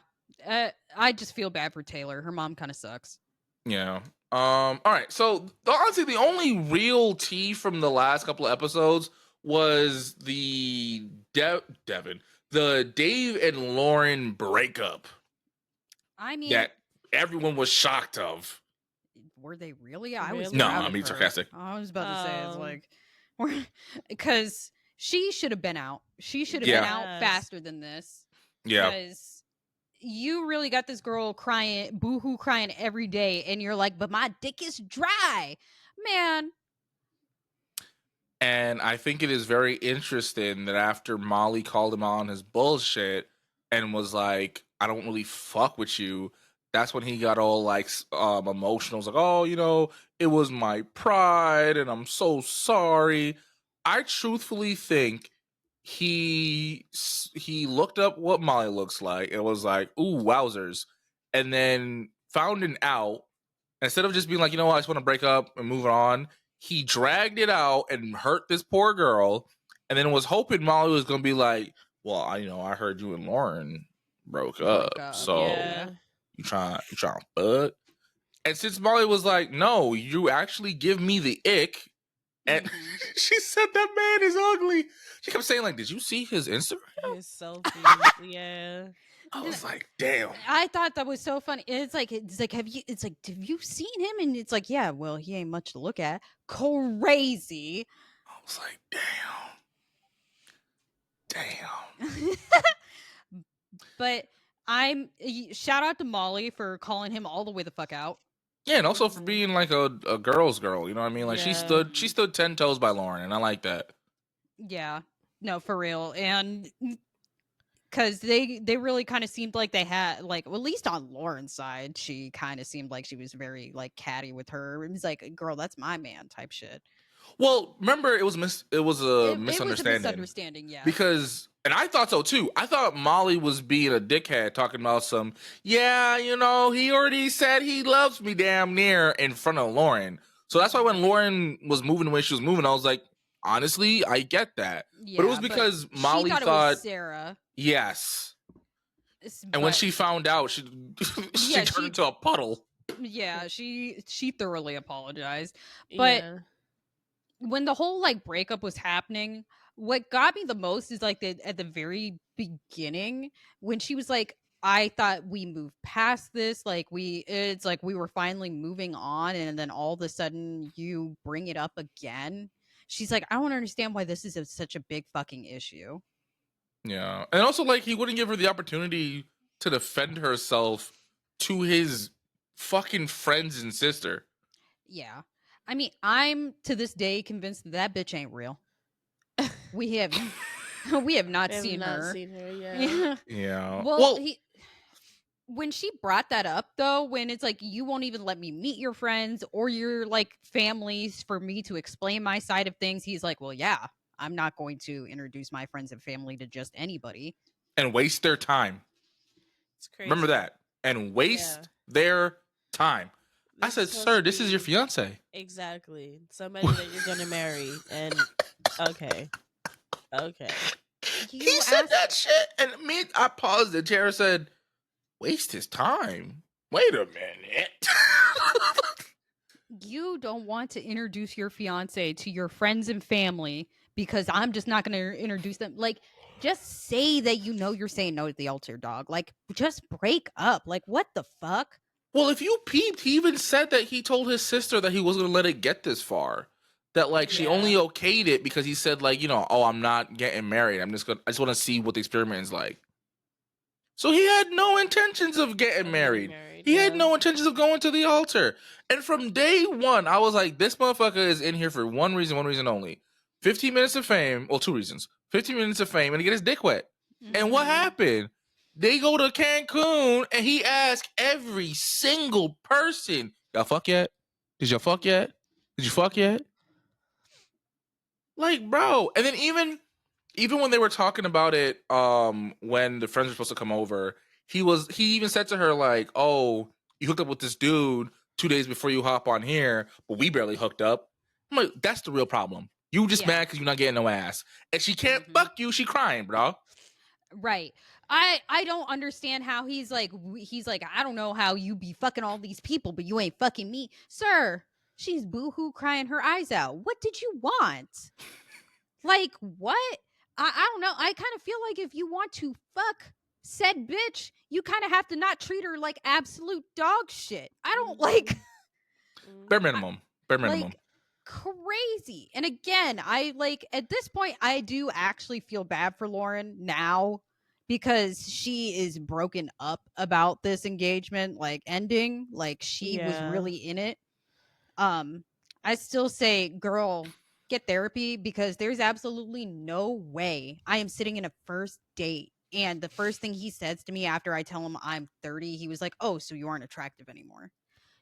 I just feel bad for Taylor. Her mom kind of sucks. Yeah. All right. So honestly, the only real tea from the last couple of episodes was the the Dave and Lauren breakup I mean, that everyone was shocked of. were they really? I was Really? No, proud I'm of being her. sarcastic. I was about to say, it's Oh. like, because she should have been out. She should have Yeah. been out Yes. faster than this. Yeah. Because you really got this girl crying, boohoo crying every day, and you're like, but my dick is dry, man. And I think it is very interesting that after Molly called him on his bullshit and was like, I don't really fuck with you, that's when he got all like emotional. It was like, oh, you know, it was my pride and I'm so sorry. I truthfully think he looked up what Molly looks like and was like, ooh, wowzers. And then found an out. Instead of just being like, you know what, I just want to break up and move on, he dragged it out and hurt this poor girl, and then was hoping Molly was gonna be like, "Well, I heard you and Lauren broke up, so Yeah. you trying to fuck." And since Molly was like, "No, you actually give me the ick," and she said that man is ugly. She kept saying like, "Did you see his Instagram?" His selfies. Yeah. I was like, "Damn." I thought that was so funny. It's like have you seen him? And it's like, yeah, well, he ain't much to look at. Crazy. I was like, damn. But shout out to Molly for calling him all the way the fuck out. Yeah, and also for being like a girl's girl, you know what I mean? Like she Yeah. stood 10 toes by Lauren, and I like that. Yeah, no, for real. And because they really kind of seemed like they had, like, well, at least on Lauren's side, she kind of seemed like she was very like catty with her. It was like, girl, that's my man type shit. Well, remember it was a It was a misunderstanding. misunderstanding, yeah. Because, and I thought so too. I thought Molly was being a dickhead, talking about some, yeah, you know, he already said he loves me damn near in front of Lauren. So that's why when Lauren was moving the way she was moving, I was like, honestly, I get that. Yeah, but it was because Molly she thought it was Sarah. Yes. And when she found out, she turned into a puddle. Yeah, she thoroughly apologized. But when the whole like breakup was happening, what got me the most is like at the very beginning when she was like, I thought we moved past this, like it's like we were finally moving on, and then all of a sudden you bring it up again. She's like, I don't understand why this is such a big fucking issue. Yeah. And also, like, he wouldn't give her the opportunity to defend herself to his fucking friends and sister. Yeah. I mean, I'm to this day convinced that bitch ain't real. We have not seen her. Yeah. Yeah. Well, when she brought that up though, when it's like, you won't even let me meet your friends or your like families for me to explain my side of things, he's like, well, yeah, I'm not going to introduce my friends and family to just anybody and waste their time. It's crazy. Remember that. And waste their time. I said, sir, this is your fiance. Exactly. Somebody that you're gonna marry. And okay. He said that shit, and I paused and Tara said, waste his time. Wait a minute. You don't want to introduce your fiance to your friends and family because I'm just not going to introduce them. Like, just say that you're saying no to the altar, dog. Like, just break up. Like, what the fuck? Well, if you peeped, he even said that he told his sister that he wasn't gonna let it get this far. That like she only okayed it because he said like, oh, I'm not getting married. I just want to see what the experiment is like. So he had no intentions of getting married. He had no intentions of going to the altar. And from day one, I was like, this motherfucker is in here for one reason only. 15 minutes of fame. Well, 2 reasons. 15 minutes of fame and to get his dick wet. And what happened? They go to Cancun and he asked every single person, y'all fuck yet? Did y'all fuck yet? Did you fuck yet? Like, bro. And then even when they were talking about it, when the friends were supposed to come over, he even said to her like, "Oh, you hooked up with this dude 2 days before you hop on here, but we barely hooked up." I'm like, that's the real problem. You just mad because you're not getting no ass, and she can't fuck you. She crying, bro. Right. I don't understand how he's like, I don't know how you be fucking all these people, but you ain't fucking me. Sir, she's boohoo crying her eyes out. What did you want? Like, what? I don't know. I kind of feel like if you want to fuck said bitch, you kind of have to not treat her like absolute dog shit. I don't like... Bare minimum. Like, crazy. And again, I like at this point I do actually feel bad for Lauren now because she is broken up about this engagement like ending. Like she was really in it. I still say, girl, get therapy because there's absolutely no way I am sitting in a first date and the first thing he says to me after I tell him I'm 30, he was like, "Oh, so you aren't attractive anymore."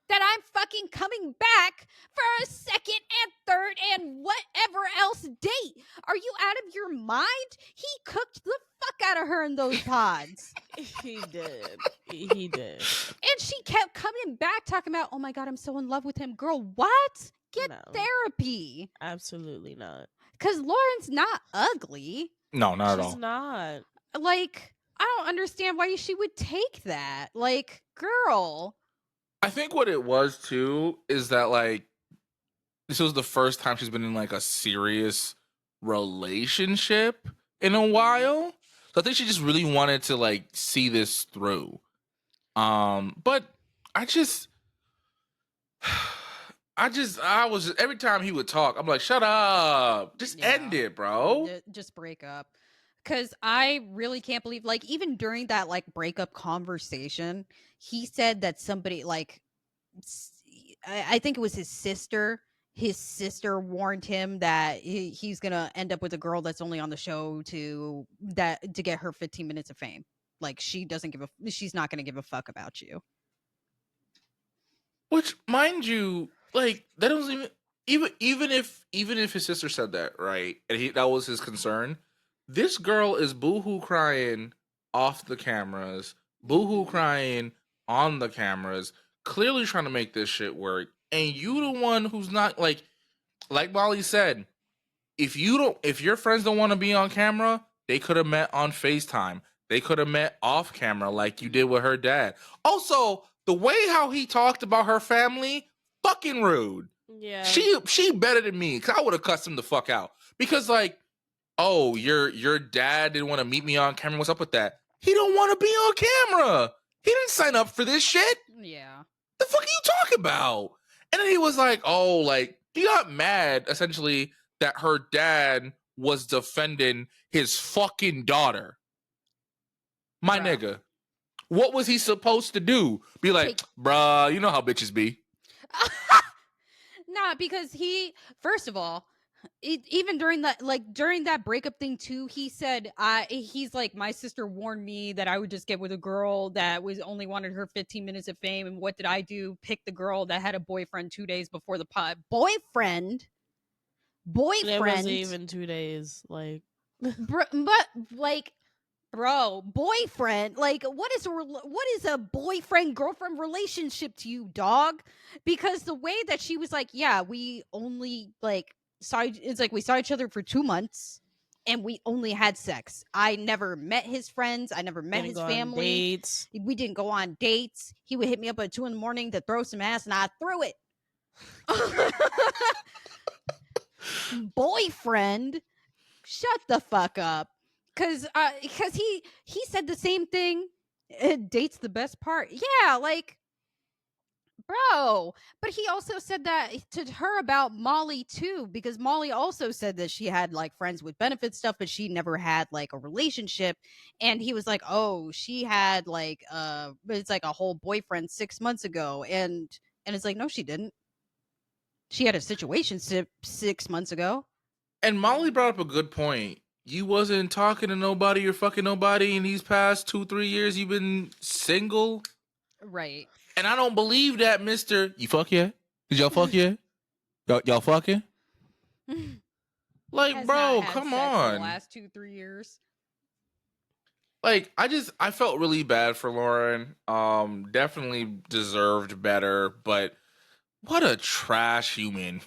That I'm fucking coming back for a second and third and whatever else date. Are you out of your mind? He cooked the fuck out of her in those pods. He did. He did. And she kept coming back talking about, "Oh my God, I'm so in love with him." Girl, what? Get therapy. Absolutely not. Because Lauren's not ugly. No, not at all. She's not. Like, I don't understand why she would take that. Like, girl... I think what it was too is that like this was the first time she's been in like a serious relationship in a while. So I think she just really wanted to like see this through. But I was just, every time he would talk, I'm like, shut up. Just end it, bro. Just break up. Because I really can't believe, like, even during that, like, breakup conversation, he said that somebody, like, I think it was his sister. His sister warned him that he's going to end up with a girl that's only on the show to get her 15 minutes of fame. Like, she's not going to give a fuck about you. Which, mind you, like, that doesn't even if his sister said that, right, and that was his concern, this girl is boohoo crying off the cameras, boohoo crying on the cameras, clearly trying to make this shit work, and you the one who's not like Molly said, if your friends don't want to be on camera, they could have met on FaceTime. They could have met off camera like you did with her dad. Also, the way how he talked about her family, fucking rude. Yeah. She better than me, because I would have cussed him the fuck out. Because like, oh, your dad didn't want to meet me on camera. What's up with that? He don't want to be on camera. He didn't sign up for this shit. Yeah. The fuck are you talking about? And then he was like, oh, like, he got mad, essentially, that her dad was defending his fucking daughter. My nigga. What was he supposed to do? Be like, bruh, you know how bitches be. Nah, because first of all, even during that breakup thing too, he said, he's like, my sister warned me that I would just get with a girl that only wanted her 15 minutes of fame. And what did I do? Pick the girl that had a boyfriend 2 days before the pod. Boyfriend. It wasn't even 2 days. Like, but like, bro, boyfriend. Like, what is a boyfriend girlfriend relationship to you, dog? Because the way that she was like, yeah, we only like we saw each other for 2 months and we only had sex. I never met his friends. I never met his family. Dates. We didn't go on dates. He would hit me up at 2 a.m. to throw some ass and I threw it. Boyfriend. shut the fuck up. Because he said the same thing. Date's the best part. Yeah, like, bro. But he also said that to her about Molly too, because Molly also said that she had like friends with benefit stuff, but she never had like a relationship. And he was like, oh, she had like it's like a whole boyfriend 6 months ago. And it's like, no, she didn't. She had a situation 6 months ago. And Molly brought up a good point. You wasn't talking to nobody or fucking nobody in these past 2-3 years. You've been single. Right. And I don't believe that, mister. You fuck yet? Did y'all fuck yet? Y'all fucking? Like, Has bro, not had come sex in the on. last 2-3 years. Like, I felt really bad for Lauren. Definitely deserved better, but what a trash human.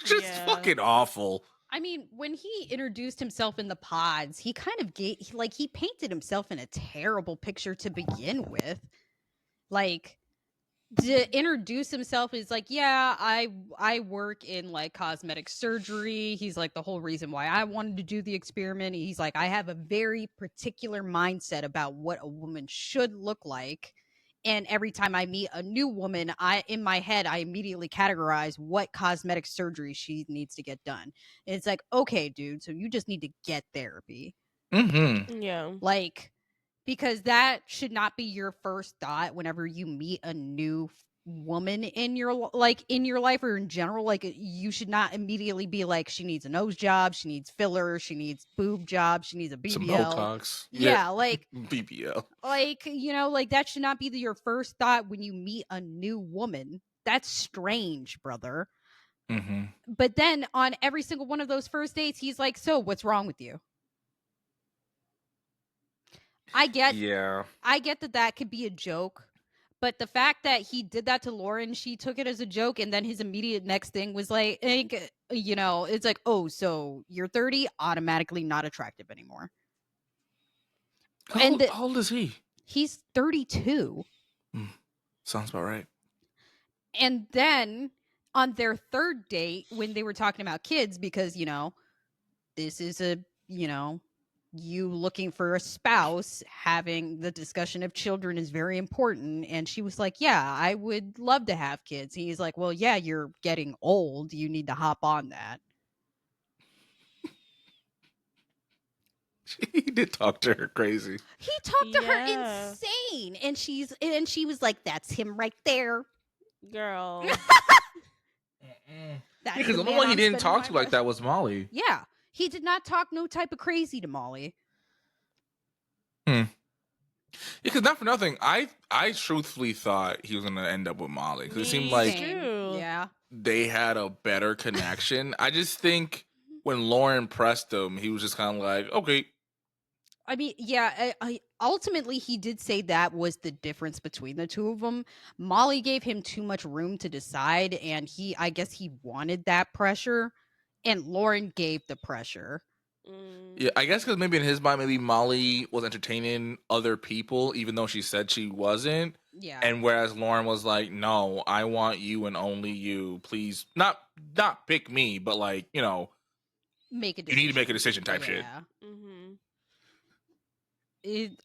Just Yeah. fucking awful. I mean, when he introduced himself in the pods, he kind of he painted himself in a terrible picture to begin with. Like, to introduce himself is like, yeah, I work in like cosmetic surgery. He's like, the whole reason why I wanted to do the experiment. He's like, I have a very particular mindset about what a woman should look like. And every time I meet a new woman, in my head I immediately categorize what cosmetic surgery she needs to get done. And it's like, okay, dude, so you just need to get therapy. Mm-hmm. Yeah. Like, because that should not be your first thought whenever you meet a new woman in your in your life or in general. Like, you should not immediately be like, she needs a nose job, she needs filler, she needs boob job, she needs a BBL. Some Botox. Yeah, like BBL. like, you know, like that should not be your first thought when you meet a new woman. That's strange, brother. Mm-hmm. But then on every single one of those first dates, he's like, so what's wrong with you? I get that could be a joke, but the fact that he did that to Lauren, she took it as a joke, and then his immediate next thing was like, you know, it's like, oh, so you're 30, automatically not attractive anymore. How old is he? He's 32. Sounds about right. And then on their third date, when they were talking about kids, because, you know, this is you looking for a spouse, having the discussion of children is very important. And she was like, yeah, I would love to have kids. And he's like, well, yeah, you're getting old. You need to hop on that. He did talk to her crazy. He talked to her insane. And she was like, that's him right there. Girl. Because the only one he didn't talk to like that was Molly. Yeah. He did not talk no type of crazy to Molly. Because not for nothing, I truthfully thought he was going to end up with Molly. Because it seemed like they had a better connection. I just think when Lauren pressed him, he was just kind of like, okay. I mean, yeah, ultimately he did say that was the difference between the two of them. Molly gave him too much room to decide, and I guess he wanted that pressure, and Lauren gave the pressure. Yeah, I guess because maybe in his mind, maybe Molly was entertaining other people, even though she said she wasn't. Yeah. And whereas Lauren was like, no, I want you and only you. Please, not pick me, but like, you know, make a decision. You need to make a decision type shit.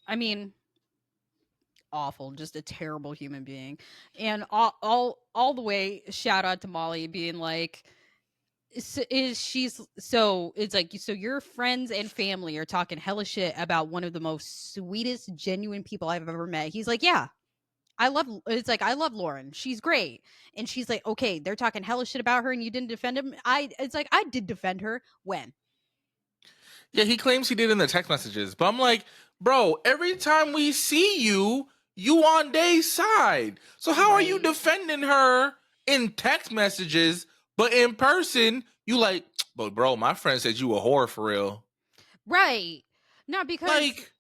I mean, awful, just a terrible human being. And all the way, shout out to Molly being like, so it's like, so your friends and family are talking hella shit about one of the most sweetest, genuine people I've ever met. He's like, yeah, I love Lauren. She's great. And she's like, okay, they're talking hella shit about her and you didn't defend him. It's like, I did defend her. When? Yeah, he claims he did in the text messages, but I'm like, bro, every time we see you, you on Day's side. So how are you defending her in text messages, but in person, you like, but bro, my friend said you a whore for real. Right. No, because like,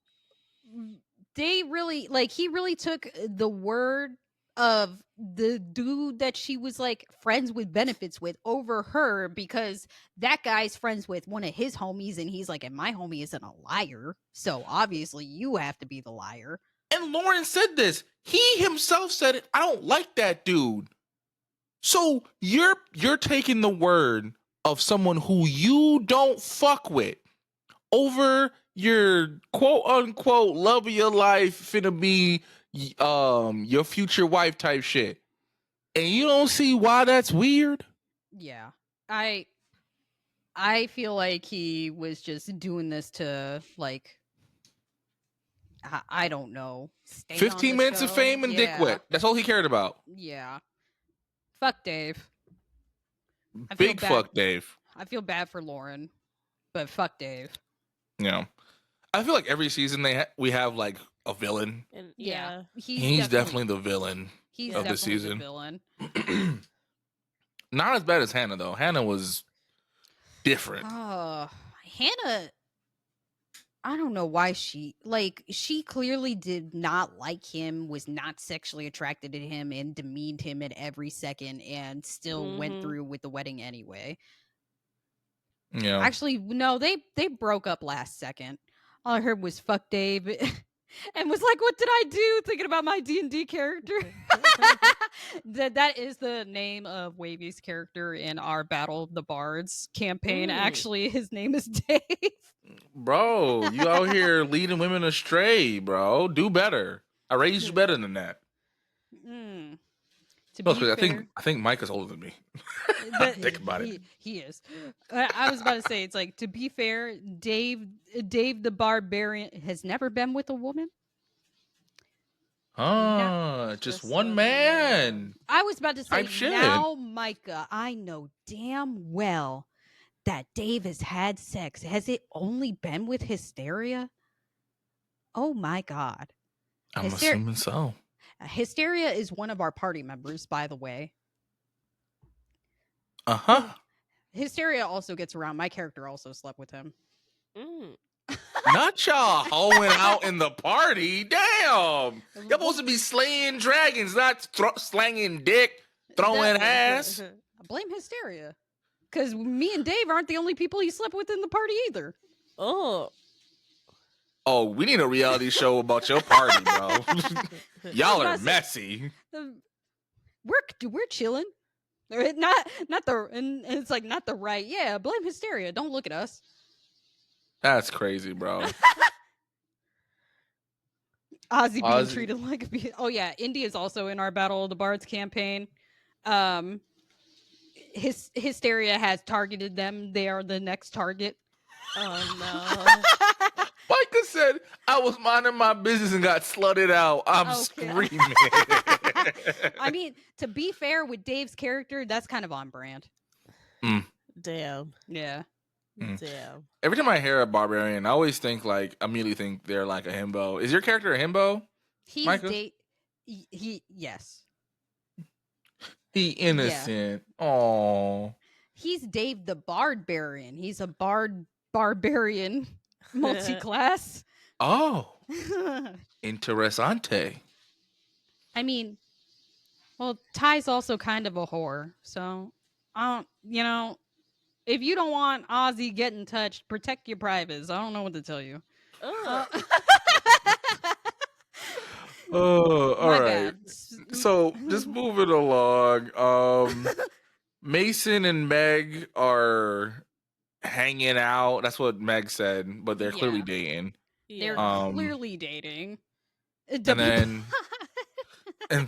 they really, like, he really took the word of the dude that she was like friends with benefits with over her, because that guy's friends with one of his homies and he's like, and my homie isn't a liar, so obviously you have to be the liar. And Lauren said this. He himself said it. I don't like that dude. So you're taking the word of someone who you don't fuck with, over your quote unquote love of your life finna be your future wife type shit. And you don't see why that's weird? Yeah. I feel like he was just doing this to, like, I don't know, stay on 15 the minutes of show. fame and dick wet. That's all he cared about. Yeah. Fuck Dave. I feel Big bad. fuck Dave. I feel bad for Lauren, but fuck Dave. Yeah. I feel like every season we have like a villain. And Yeah. He's definitely the villain of the season. The villain. Not as bad as Hannah though. Hannah was different. Hannah, I don't know why she clearly did not like him, was not sexually attracted to him, and demeaned him at every second, and still went through with the wedding anyway. Yeah. Actually, no, they broke up last second. All I heard was "fuck Dave," and was like, "What did I do?" Thinking about my D&D character. That is the name of Wavy's character in our Battle of the Bards campaign. Actually, his name is Dave. Bro, you out here leading women astray, bro. Do better. I raised you better than that. To be fair, fair, I think Mike is older than me. Think about it. He is. I was about to say, it's like, to be fair, Dave the Barbarian has never been with a woman. Just one man. I was about to say, Type now, Micah, I know damn well that Dave has had sex. Has it only been with Hysteria? Oh my God. I'm assuming so. Hysteria is one of our party members, by the way. Hysteria also gets around. My character also slept with him. Not y'all hoeing out in the party. Damn. Y'all supposed to be slaying dragons, not slanging dick, throwing ass. I blame Hysteria. Because me and Dave aren't the only people he slept with in the party either. Oh, we need a reality show about your party, bro. Y'all are messy. We're chilling. Not the, and it's like, not the right. Yeah, blame Hysteria. Don't look at us. That's crazy, bro. Ozzy being treated like a... Oh yeah, Indy is also in our Battle of the Bards campaign. Hysteria has targeted them. They are the next target. Oh no. Micah said, I was minding my business and got slutted out. I'm screaming. I mean, to be fair with Dave's character, that's kind of on brand. Damn. Yeah. Damn. Every time I hear a barbarian, I immediately think they're like a himbo. Is your character a himbo? He's yes. He innocent. Oh. He's Dave the Barbarian. He's a barbarian multi-class. Oh. Interessante. I mean, well, Ty's also kind of a whore, so if you don't want Ozzy getting touched, protect your privates. I don't know what to tell you. Oh, all right. Bad. So just moving along. Mason and Meg are hanging out. That's what Meg said, but they're clearly dating. They're clearly dating. And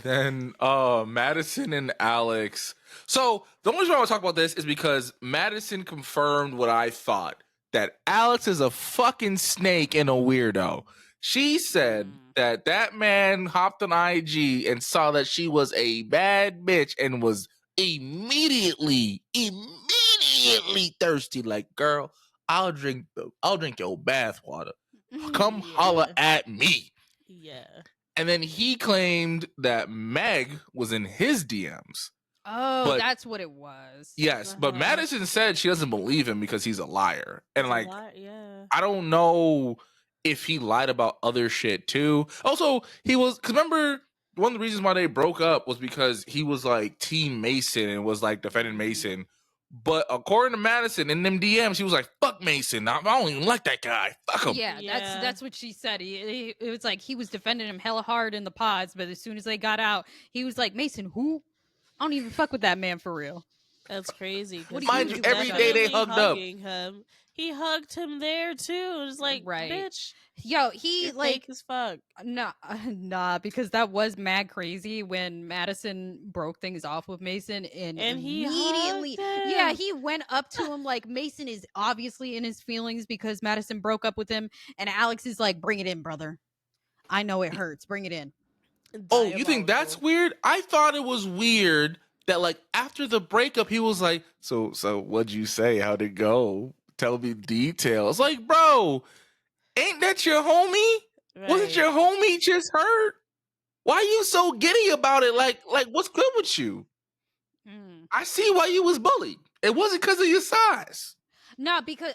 then Madison and Alex. So the only reason I want to talk about this is because Madison confirmed what I thought, that Alex is a fucking snake and a weirdo. She said that man hopped on IG and saw that she was a bad bitch and was immediately thirsty. Like, girl, I'll drink your bath water. Come holler at me. Yeah. And then he claimed that Meg was in his DMs. Oh, that's what it was. Yes, but Madison said she doesn't believe him because he's a liar. And I don't know if he lied about other shit too. Also, because remember, one of the reasons why they broke up was because he was like Team Mason and was like defending Mason. But according to Madison in them DMs, he was like, fuck Mason. I don't even like that guy. Fuck him. Yeah, that's what she said. It was like he was defending him hella hard in the pods, but as soon as they got out, he was like, Mason, who? I don't even fuck with that man for real. That's crazy. Mind you, every day they hugged up. Him. He hugged him there too. It's like, Right. bitch, Yo, he you're like fake as fuck. nah, because that was mad crazy when Madison broke things off with Mason and He immediately, hugged yeah, him. he went up to him like Mason is obviously in his feelings because Madison broke up with him, and Alex is like, "Bring it in, brother. I know it hurts. Bring it in." Oh, you think that's Diabolical. weird? I thought it was weird that like after the breakup, he was like, "So what'd you say? How'd it go? Tell me details." Like, bro, ain't that your homie? Wasn't Right. your homie just hurt? Why you so giddy about it? Like what's good with you? Mm. I see why you was bullied. It wasn't because of your size. No, because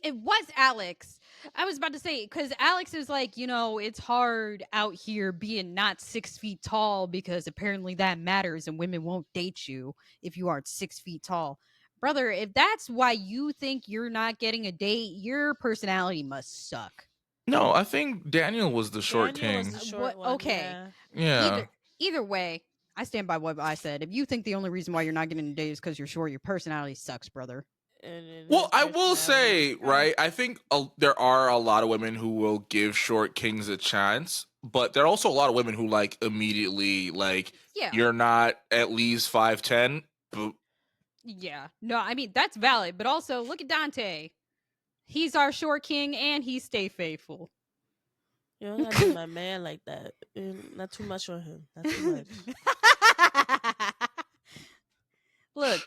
it was Alex. I was about to say because Alex is like, it's hard out here being not 6 feet tall because apparently that matters and women won't date you if you aren't 6 feet tall. Brother, if that's why you think you're not getting a date, your personality must suck. No, I think Daniel was the short Daniel was king. the short What? one. Okay. Yeah. Either way, I stand by what I said. If you think the only reason why you're not getting a date is because you're short, your personality sucks, brother. And Well, his I will personality say, is right, I think there are a lot of women who will give short kings a chance, but there are also a lot of women who like immediately like Yeah. you're not at least 5'10", but Yeah. No, I mean, that's valid, but also look at Dante. He's our short king and he stay faithful. You don't gotta do my man like that. Not too much on him. Not too much. Look,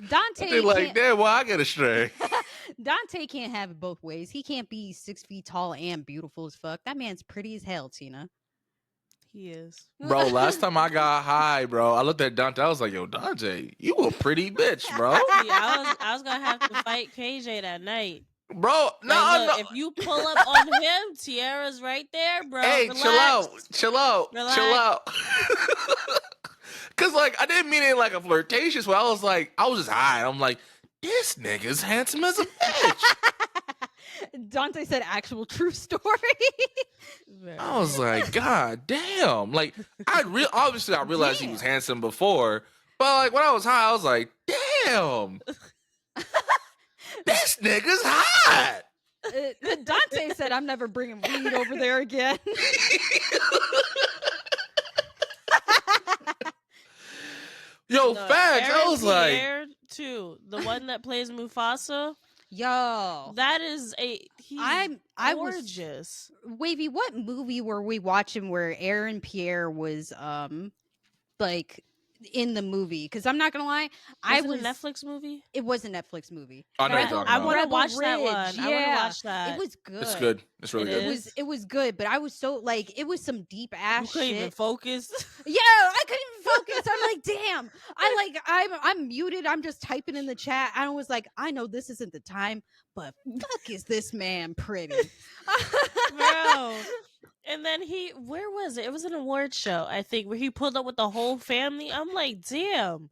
Dante they like, can't. damn, well, I get a stray. Dante can't have it both ways. He can't be 6 feet tall and beautiful as fuck. That man's pretty as hell, Tina. He is. Bro, last time I got high, bro, I looked at Dante. I was like, yo, Dante, you a pretty bitch, bro. See, I was gonna have to fight KJ that night. Bro, Like, no, look, no. if you pull up on him, Tiara's right there, bro. Hey, Relax. chill out. Relax. Cause like I didn't mean it like a flirtatious way. I was just high. I'm like, this nigga's handsome as a bitch. Dante said actual true story. I was like, God damn. Like obviously I realized he was handsome before, but like when I was high, I was like, damn. This nigga's hot. Dante said, I'm never bringing weed over there again. Yo, facts. I was Pierre, too. The one that plays Mufasa. Yo, that is I gorgeous. Wavy, what movie were we watching where Aaron Pierre was like in the movie? Because I'm not gonna lie, Was it a Netflix movie? It was a Netflix movie. I want to watch that one. Yeah. I want to watch that. It was good. It's good. It's really good. It was good, but I was so like it was some deep ass you couldn't shit. even focus. Yeah, I couldn't even focus. I'm like, damn. I'm muted. I'm just typing in the chat. I was like, I know this isn't the time, but fuck is this man pretty. Bro. And then where was it? It was an award show, I think, where he pulled up with the whole family. I'm like, damn,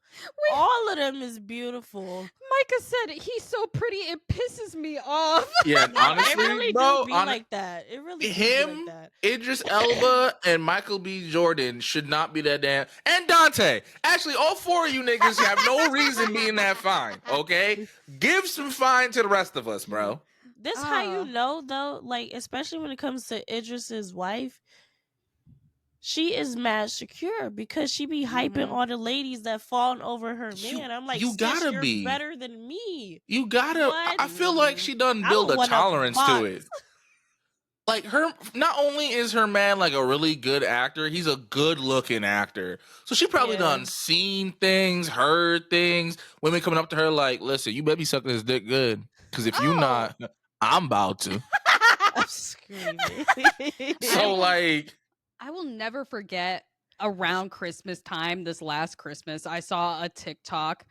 all of them is beautiful. Micah said he's so pretty, it pisses me off. Yeah, honestly, it really bro, do be like that. It really him, do be like that. Idris Elba, and Michael B. Jordan should not be that damn. And Dante. Actually, all four of you niggas have no reason being that fine. Okay, give some fine to the rest of us, bro. This how you know though, like especially when it comes to Idris's wife, she is mad secure because she be hyping all the ladies that falling over her man. I'm like, you gotta you're be better than me. You gotta. What? I feel like she done build a tolerance to it. Like her, not only is her man like a really good actor, he's a good looking actor. So she probably done seen things, heard things. Women coming up to her like, "Listen, you better be sucking his dick good, because if you not, I'm about to." I'm screaming. So like, I will never forget around Christmas time, this last Christmas, I saw a TikTok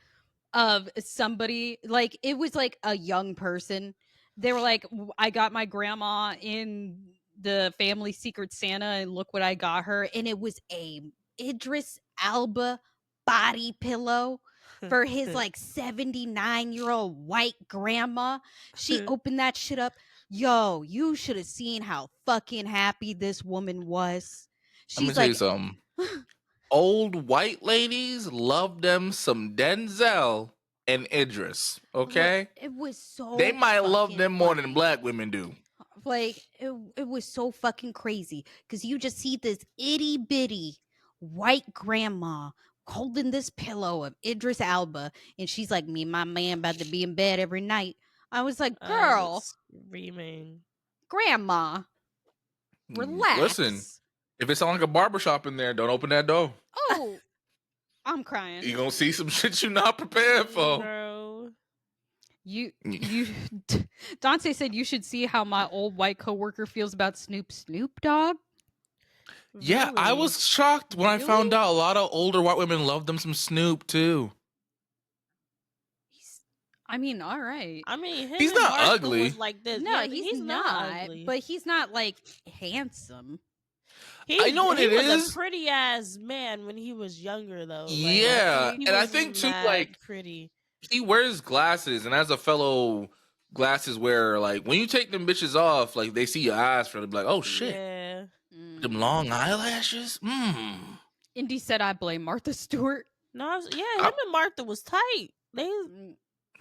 of somebody, like, it was like a young person. They were like, I got my grandma in the family secret Santa and look what I got her. And it was a Idris Elba body pillow for his like 79-year-old white grandma. She opened that shit up. Yo, you should have seen how fucking happy this woman was. She's let me tell you something. Old white ladies love them some Denzel. and Idris. Okay, It was so. they might love fucking them more funny. than black women do. Like it was so fucking crazy because you just see this itty bitty white grandma holding this pillow of Idris Alba, and she's like, "Me and my man about to be in bed every night." I was like, I "Girl, was screaming. grandma, relax." Listen, if it's like a barbershop in there, don't open that door. Oh, I'm crying. You're gonna see some shit you're not prepared for. Bro. You Dante said you should see how my old white coworker feels about Snoop Dogg. Yeah, I Really? was shocked when I found Really? out a lot of older white women love them some Snoop too. I mean, all right. I mean, him He's and not Martha ugly. was like this. No, Yeah, he's not. ugly. But he's not like handsome. I know what he it was is. a pretty ass man when he was younger, though. Like, Yeah, he and I was think too, mad like pretty. he wears glasses, and as a fellow glasses wearer, like when you take them bitches off, like they see your eyes for them, like, oh shit, Yeah. them long eyelashes. Indy said I blame Martha Stewart. No, him and Martha was tight. They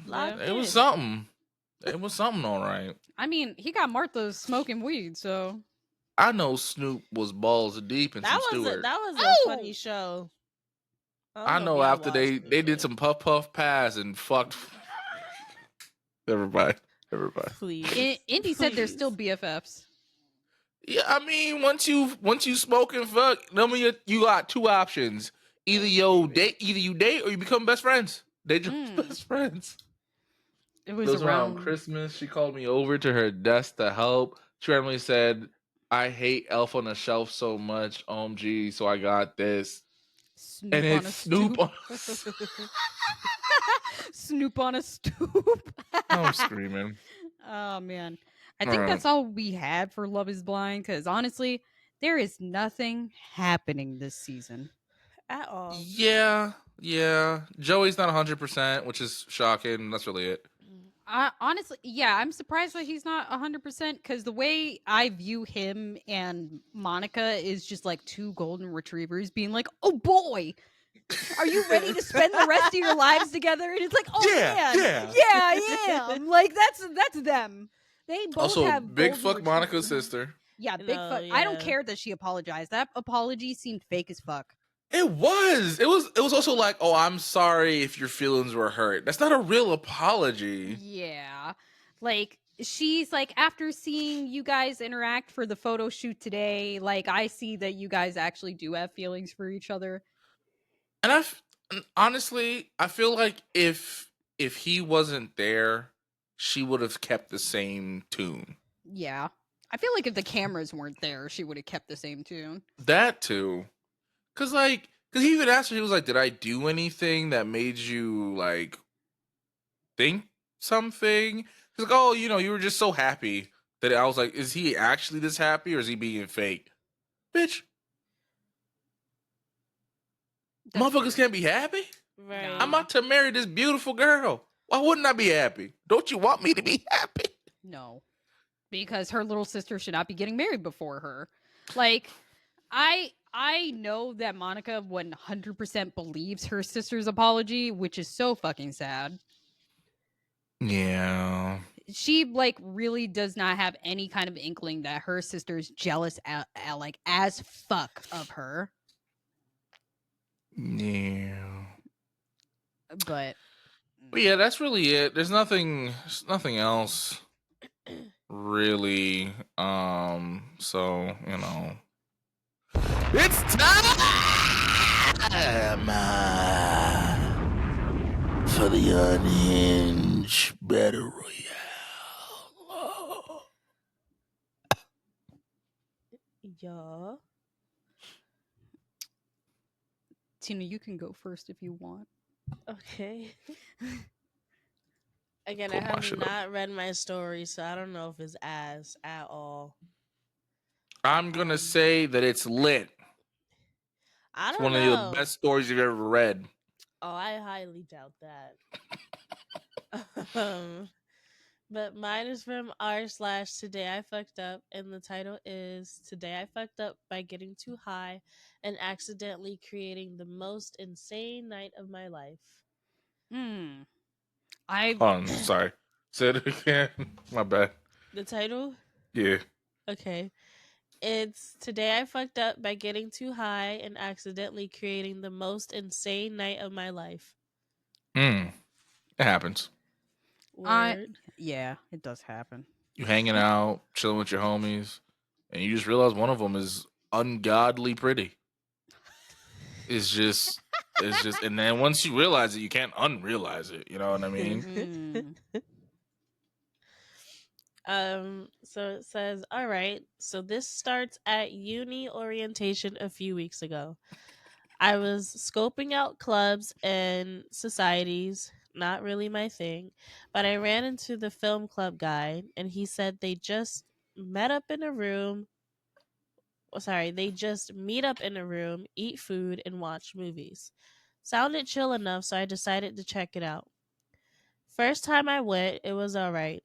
locked It was in. something. It was something, all right. I mean, he got Martha smoking weed, so I know Snoop was balls deep in some Stewart. That was a funny show. I know if y'all after they watched it, did some puff pass and fucked everybody. Please. Indy said they're still BFFs. Yeah, I mean, once you smoke and fuck, you got two options: either you date or you become best friends. They just best friends. It was Those around around Christmas. She called me over to her desk to help. She randomly said, "I hate Elf on the Shelf so much, OMG, so I got this." Snoop And on it's a Snoop. Snoop on a stoop. I'm screaming. Oh man, I think that's all we had for Love Is Blind. Because honestly, there is nothing happening this season at all. Yeah. Joey's not 100%, which is shocking. That's really it. Honestly, yeah, I'm surprised that he's not 100% because the way I view him and Monica is just like two golden retrievers being like, "Oh boy, are you ready to spend the rest of your lives together?" And it's like, "Oh man, yeah, I am." Like that's them. They both Also, have big golden fuck Monica's retrievers. sister. Yeah, big fuck. I don't care that she apologized. That apology seemed fake as fuck. It was. It was also like, oh, I'm sorry if your feelings were hurt. That's not a real apology. Yeah. Like she's like, after seeing you guys interact for the photo shoot today, like I see that you guys actually do have feelings for each other. And honestly, I feel like if he wasn't there, she would have kept the same tune. Yeah. I feel like if the cameras weren't there, she would have kept the same tune. That too. Cause he even asked her, he was like, "Did I do anything that made you like think something?" He's like, "Oh, you were just so happy." That I was like, "Is he actually this happy or is he being fake?" Bitch, motherfuckers can't be happy. Right. I'm about to marry this beautiful girl. Why wouldn't I be happy? Don't you want me to be happy? No. Because her little sister should not be getting married before her. Like, I know that Monica 100% believes her sister's apology, which is so fucking sad. Yeah. She like really does not have any kind of inkling that her sister's jealous like as fuck of her. Yeah. But yeah, that's really it. There's nothing else really. So, it's time for the Unhinged Battle Royale. Yeah. Tina, you can go first if you want. Okay. Again, I have not read my story, so I don't know if it's ass at all. I'm gonna say that it's lit. It's one of the best stories you've ever read. Oh, I highly doubt that. But mine is from r/Today I Fucked Up, and the title is Today I Fucked Up by Getting Too High and Accidentally Creating the Most Insane Night of My Life. I Sorry. Say it again. My bad. The title? Yeah. Okay. It's Today I Fucked Up by Getting Too High and Accidentally Creating the Most Insane Night of My Life. It happens. Word. yeah, it does happen. You hanging out, chilling with your homies, and you just realize one of them is ungodly pretty. It's just, and then once you realize it, you can't unrealize it. You know what I mean? Mm. So it says, all right, so this starts at uni orientation a few weeks ago. I was scoping out clubs and societies, not really my thing, but I ran into the film club guy and he said they just met up in a room. They just meet up in a room, eat food, and watch movies. Sounded chill enough, so I decided to check it out. First time I went, it was alright.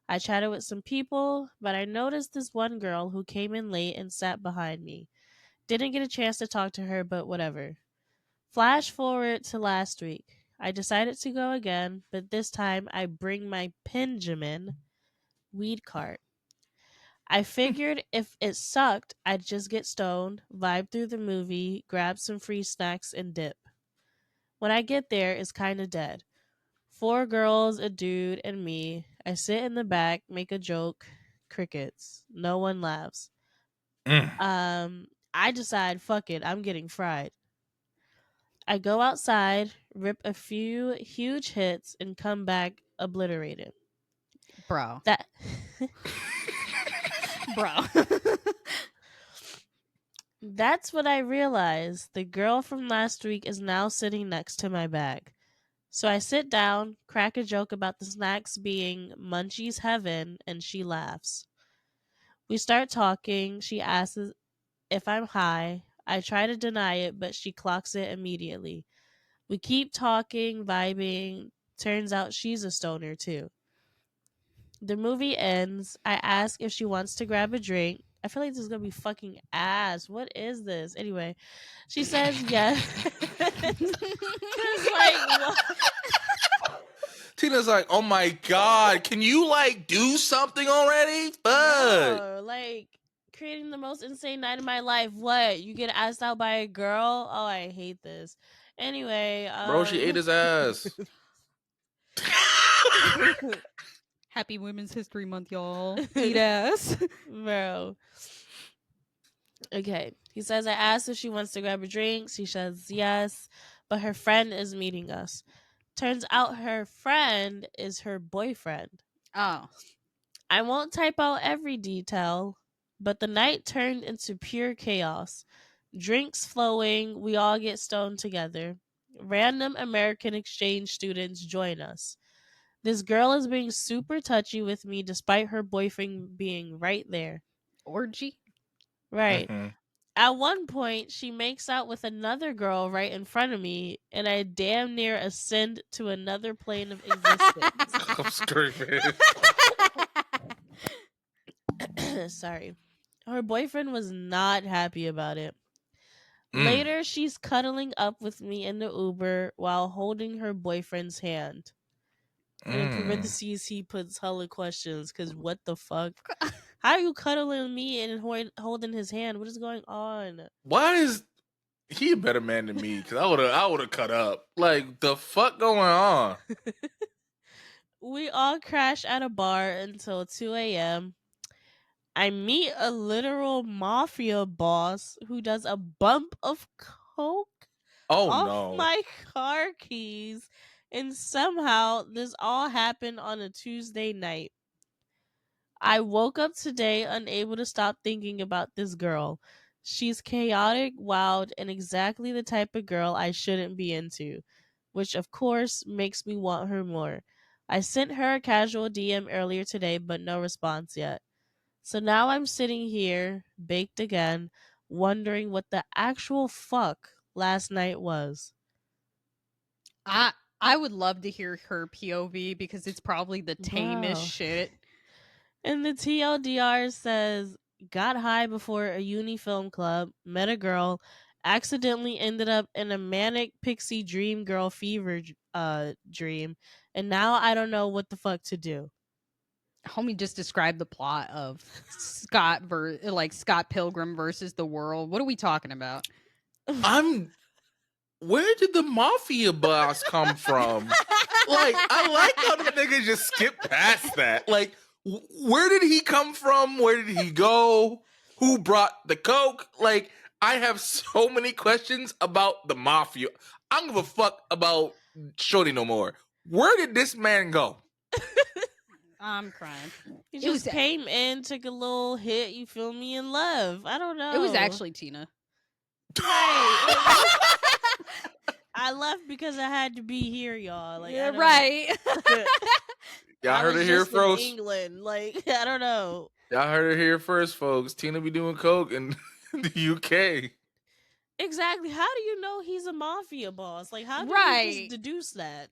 I chatted with some people, but I noticed this one girl who came in late and sat behind me. Didn't get a chance to talk to her, but whatever. Flash forward to last week. I decided to go again, but this time I bring my Benjamin weed cart. I figured if it sucked, I'd just get stoned, vibe through the movie, grab some free snacks, and dip. When I get there, it's kinda dead. 4 girls, a dude, and me. I sit in the back, make a joke. Crickets. No one laughs. I decide, fuck it, I'm getting fried. I go outside, rip a few huge hits, and come back obliterated. Bro. That Bro. That's what I realized. The girl from last week is now sitting next to my bag. So I sit down, crack a joke about the snacks being Munchie's heaven, and she laughs. We start talking. She asks if I'm high. I try to deny it, but she clocks it immediately. We keep talking, vibing. Turns out she's a stoner too. The movie ends. I ask if she wants to grab a drink. I feel like this is gonna be fucking ass. What is this? Anyway, she says yes. Cause like what? Tina's like, oh my god, can you like do something already? Fuck. No, like creating the most insane night of my life. What? You get asked out by a girl? Oh, I hate this. Anyway, Bro, she ate his ass. Happy Women's History Month, y'all. Eat ass. Bro. Okay. He says I asked if she wants to grab a drink. She says yes, but her friend is meeting us. Turns out her friend is her boyfriend. Oh. I won't type out every detail, but the night turned into pure chaos. Drinks flowing, we all get stoned together. Random American exchange students join us. This girl is being super touchy with me despite her boyfriend being right there. Orgy? Right. Mm-hmm. At one point, she makes out with another girl right in front of me, and I damn near ascend to another plane of existence. I'm screaming. Sorry. Her boyfriend was not happy about it. Mm. Later, she's cuddling up with me in the Uber while holding her boyfriend's hand. And in parentheses, he puts hella questions because what the fuck? How are you cuddling me and holding his hand? What is going on? Why is he a better man than me? Because I would have cut up. Like the fuck going on? We all crash at a bar until 2 a.m. I meet a literal mafia boss who does a bump of coke Oh off no. my car keys, and somehow this all happened on a Tuesday night. I woke up today unable to stop thinking about this girl. She's chaotic, wild, and exactly the type of girl I shouldn't be into, which of course makes me want her more. I sent her a casual DM earlier today, but no response yet. So now I'm sitting here, baked again, wondering what the actual fuck last night was. I would love to hear her POV because it's probably the tamest Bro. shit. And the TLDR says, got high before a uni film club, met a girl, accidentally ended up in a manic pixie dream girl fever dream, and now I don't know what the fuck to do. Homie just described the plot of Scott Scott Pilgrim versus the world. What are we talking about? Where did the mafia boss come from? Like, I like how the nigga just skipped past that. Like, where did he come from? Where did he go? Who brought the coke? Like, I have so many questions about the mafia. I don't give a fuck about Shorty no more. Where did this man go? I'm crying. He just came in, took a little hit, you feel me, and left. I don't know. It was actually Tina. Right. I left because I had to be here, y'all. Like, yeah, right. Y'all heard it here first. England, like, I don't know. Y'all heard it here first, folks. Tina be doing coke in the UK. Exactly. How do you know he's a mafia boss? Like, how do you just deduce that?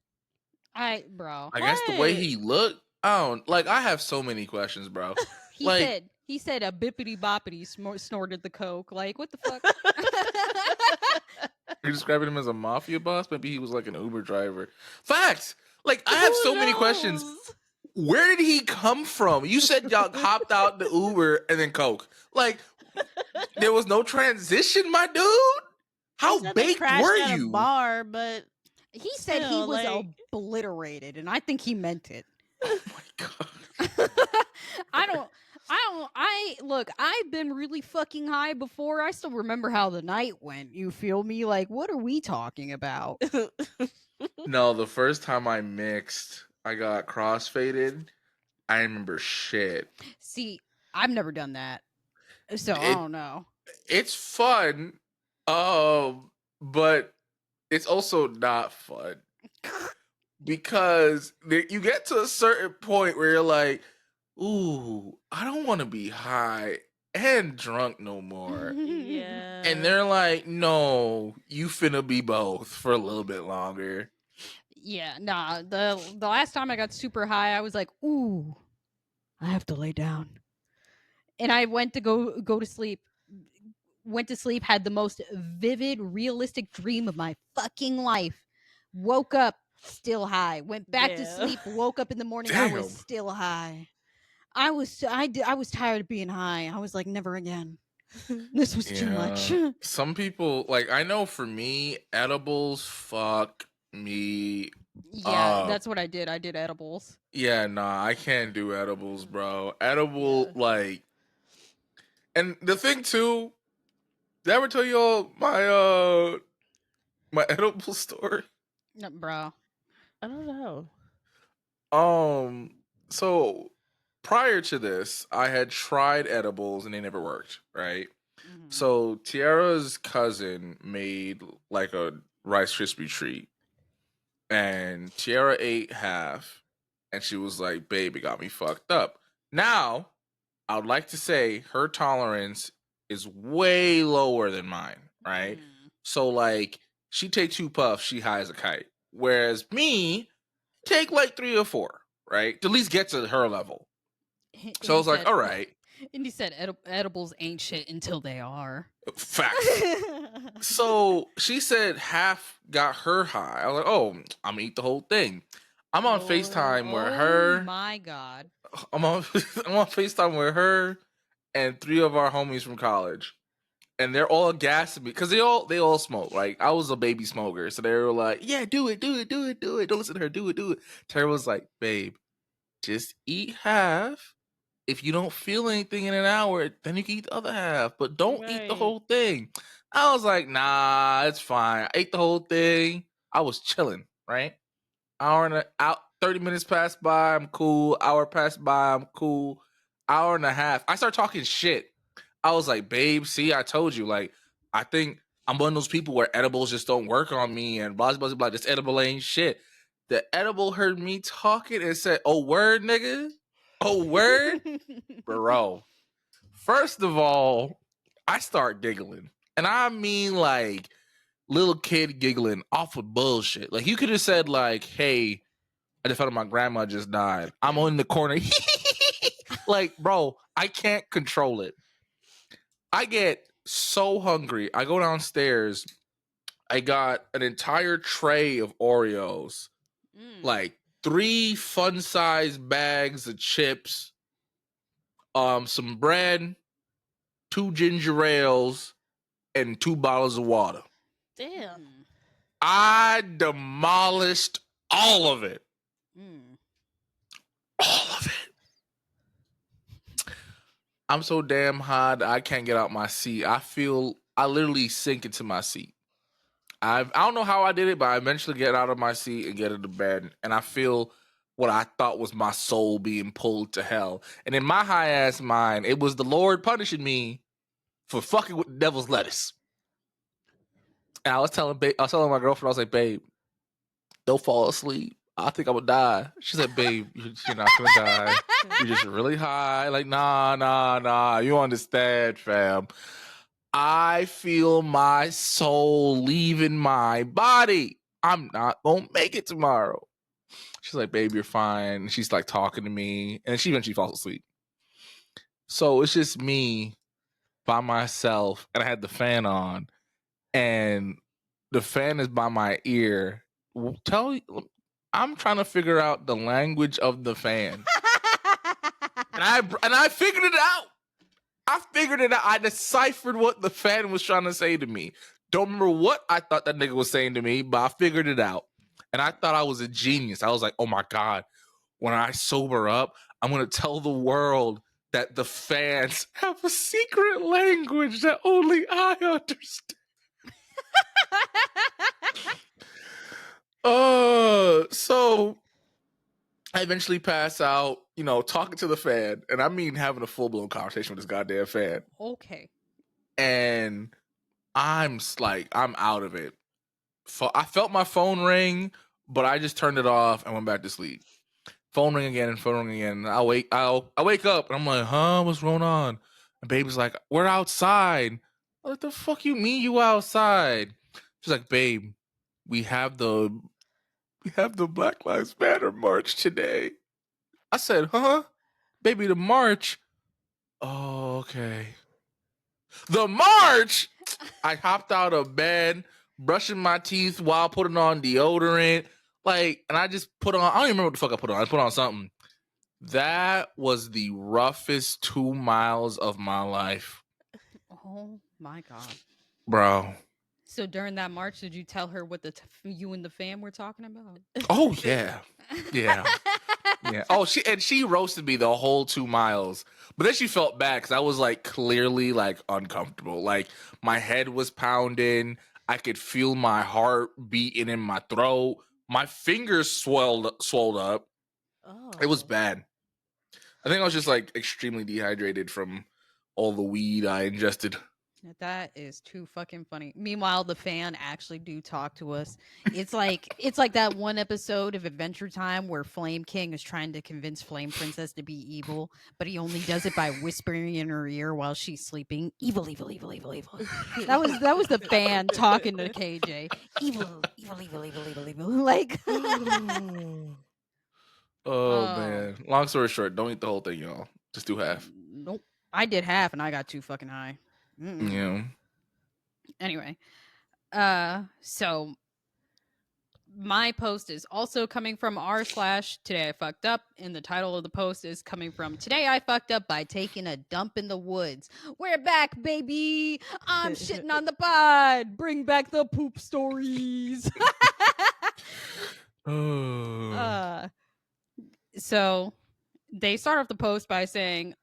Bro. I guess the way he looked. I have so many questions, bro. He said a bippity boppity snorted the coke. Like, what the fuck? You're describing him as a mafia boss? Maybe he was like an Uber driver. Facts! Like, I have so many questions. Where did he come from? You said y'all hopped out the Uber and then coke. Like, there was no transition, my dude? How baked were you? Bar, but he said he was obliterated, and I think he meant it. Oh my god. Look, I've been really fucking high before. I still remember how the night went. You feel me? Like, what are we talking about? No, the first time I mixed, I got crossfaded. I remember shit. See, I've never done that. So I don't know. It's fun. But it's also not fun. Because you get to a certain point where you're like, ooh, I don't want to be high and drunk no more. Yeah. And they're like, no, you finna be both for a little bit longer. Yeah, nah. The last time I got super high, I was like, ooh, I have to lay down. And I went to go to sleep. Went to sleep, had the most vivid, realistic dream of my fucking life. Woke up still high. Went back to sleep. Woke up in the morning. Damn. I was still high. I was tired of being high. I was like, never again. This was too much. Some people, like, I know for me, edibles fuck me. Yeah, that's what I did. I did edibles. Yeah, nah, I can't do edibles, bro. Like, and the thing too, did I ever tell y'all my edible story? No, bro. I don't know. So prior to this, I had tried edibles and they never worked, right? Mm-hmm. So Tiara's cousin made like a Rice Krispie treat, and Tiara ate half, and she was like, "Babe, it got me fucked up." Now, I would like to say her tolerance is way lower than mine, right? Mm. So like, she take 2 puffs, she high as a kite, whereas me take like 3 or 4, right? To at least get to her level. So I was like, all right. And he said edibles ain't shit until they are. Facts. So she said half got her high. I was like, oh, I'm gonna eat the whole thing. I'm on FaceTime with her. Oh my god. I'm on FaceTime with her and 3 of our homies from college. And they're all gassing me because they all smoke. Like, I was a baby smoker, so they were like, "Yeah, do it. Don't listen to her. Do it." Tara was like, "Babe, just eat half. If you don't feel anything in an hour, then you can eat the other half, but don't eat the whole thing." I was like, "Nah, it's fine." I ate the whole thing. I was chilling, right? 30 minutes passed by. I'm cool. Hour passed by. I'm cool. Hour and a half. I start talking shit. I was like, "Babe, see, I told you. Like, I think I'm one of those people where edibles just don't work on me and blah, blah, blah. This edible ain't shit." The edible heard me talking and said, "Oh, word, nigga? Oh, word?" Bro, first of all, I start giggling. And I mean, like, little kid giggling off of bullshit. Like, you could have said, like, "Hey, I just found out my grandma just died. I'm on the corner." Like, bro, I can't control it. I get so hungry. I go downstairs. I got an entire tray of Oreos, like 3 fun-sized bags of chips, some bread, 2 ginger ales, and 2 bottles of water. Damn. I demolished all of it. All of it. I'm so damn high that I can't get out my seat. I literally sink into my seat. I don't know how I did it, but I eventually get out of my seat and get into bed, and I feel what I thought was my soul being pulled to hell. And in my high ass mind, it was the Lord punishing me for fucking with the devil's lettuce. And I was telling my girlfriend, I was like, babe, don't fall asleep. I think I'm gonna die. She said, babe, you're not gonna die. You're just really high. Like, nah. You understand, fam. I feel my soul leaving my body. I'm not gonna make it tomorrow. She's like, babe, you're fine. She's like talking to me. And she eventually falls asleep. So it's just me by myself. And I had the fan on. And the fan is by my ear. I'm trying to figure out the language of the fan. and I figured it out. I deciphered what the fan was trying to say to me. Don't remember what I thought that nigga was saying to me, but I figured it out. And I thought I was a genius. I was like, oh my God, when I sober up, I'm going to tell the world that the fans have a secret language that only I understand. So I eventually pass out, talking to the fan, and I mean having a full-blown conversation with this goddamn fan. Okay. And I'm out of it. I felt my phone ring, but I just turned it off and went back to sleep. Phone ring again. And I wake up and I'm like, huh, what's going on? And baby's like, we're outside. What the fuck you mean you outside? She's like, babe, we have the Black Lives Matter march today. I said, huh? Baby, the march? Oh, okay. The march? I hopped out of bed, brushing my teeth while putting on deodorant. And I just put on, I don't even remember what the fuck I put on. I put on something. That was the roughest 2 miles of my life. Oh my God. Bro. So during that march, did you tell her what you and the fam were talking about? Oh, yeah. Yeah. Yeah. Oh, she roasted me the whole 2 miles. But then she felt bad because I was clearly uncomfortable. My head was pounding. I could feel my heart beating in my throat. My fingers swelled up. Oh. It was bad. I think I was just extremely dehydrated from all the weed I ingested. That is too fucking funny. Meanwhile, the fan actually do talk to us. It's like that one episode of Adventure Time where Flame King is trying to convince Flame Princess to be evil, but he only does it by whispering in her ear while she's sleeping. Evil. That was the fan talking to KJ. Evil. Oh man. Long story short, don't eat the whole thing, y'all. Just do half. Nope. I did half and I got too fucking high. Yeah. Anyway, so my post is also coming from r/today I fucked up, and the title of the post is coming from today I fucked up by taking a dump in the woods. We're back, baby. I'm shitting on the pod. Bring back the poop stories. So they start off the post by saying,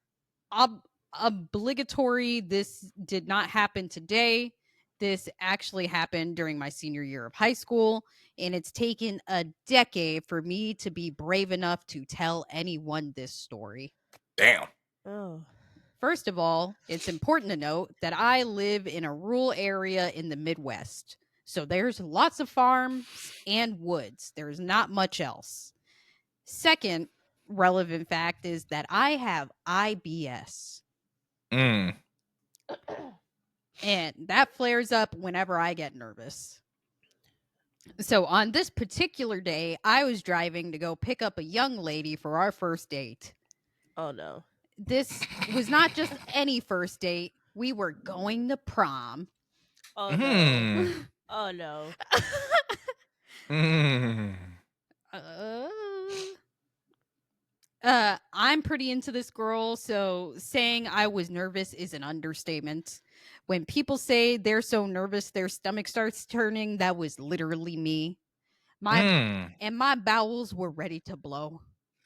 obligatory, this did not happen today. This actually happened during my senior year of high school, and it's taken a decade for me to be brave enough to tell anyone this story. Damn. Oh. First of all, it's important to note that I live in a rural area in the Midwest. So there's lots of farms and woods. There's not much else. Second relevant fact is that I have IBS. And that flares up whenever I get nervous. So on this particular day, I was driving to go pick up a young lady for our first date. Oh no. This was not just any first date. We were going to prom. Oh no. Mm. Oh no. Mm. I'm pretty into this girl, so saying I was nervous is an understatement. When people say they're so nervous their stomach starts turning, that was literally me. My bowels were ready to blow.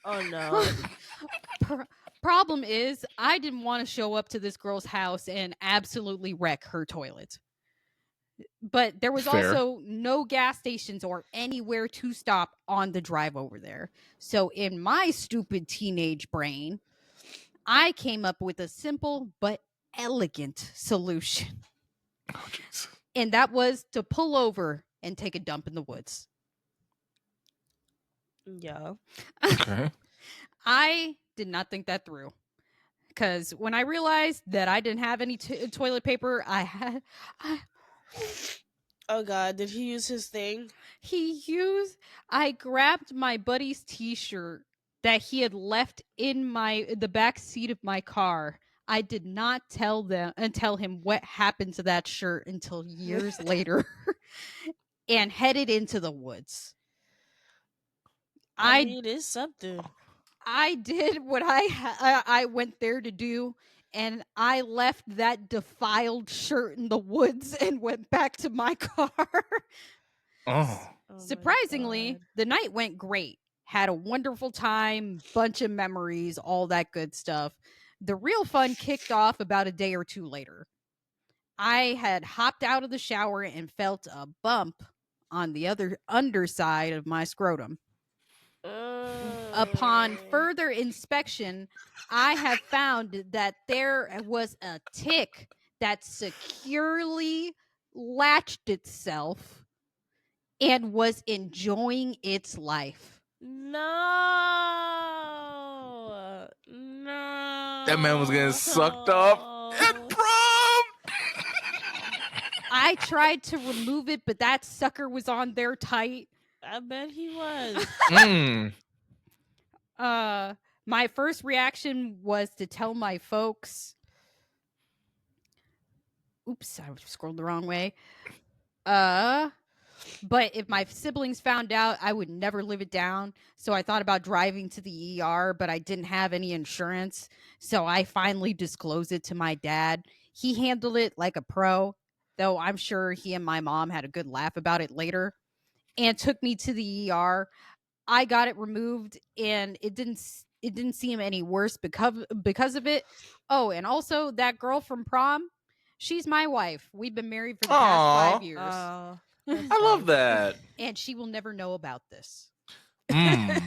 Oh no. Problem is, I didn't want to show up to this girl's house and absolutely wreck her toilet. But there was Fair. also no gas stations or anywhere to stop on the drive over there. So, in my stupid teenage brain, I came up with a simple but elegant solution. Oh, jeez. And that was to pull over and take a dump in the woods. Yeah. Okay. I did not think that through. Because when I realized that I didn't have any toilet paper, Oh god, did he use his thing? I grabbed my buddy's t-shirt that he had left in the back seat of my car. I did not tell him what happened to that shirt until years later, and headed into the woods. I mean, it's something. I did what I went there to do, and I left that defiled shirt in the woods and went back to my car. Oh. Oh my Surprisingly, God. the night went great. Had a wonderful time, bunch of memories, all that good stuff. The real fun kicked off about a day or two later. I had hopped out of the shower and felt a bump on the other underside of my scrotum. Upon further inspection, I have found that there was a tick that securely latched itself and was enjoying its life. No. That man was getting sucked up at prom. I tried to remove it, but that sucker was on there tight. I bet he was. My first reaction was to tell my folks. Oops, I scrolled the wrong way. But if my siblings found out, I would never live it down. So I thought about driving to the ER, but I didn't have any insurance. So I finally disclosed it to my dad. He handled it like a pro, though I'm sure he and my mom had a good laugh about it later, and took me to the ER. I got it removed, and it didn't seem any worse because of it. Oh, and also that girl from prom, she's my wife. We've been married for the past 5 years. Oh, I love that. And she will never know about this. Yeah,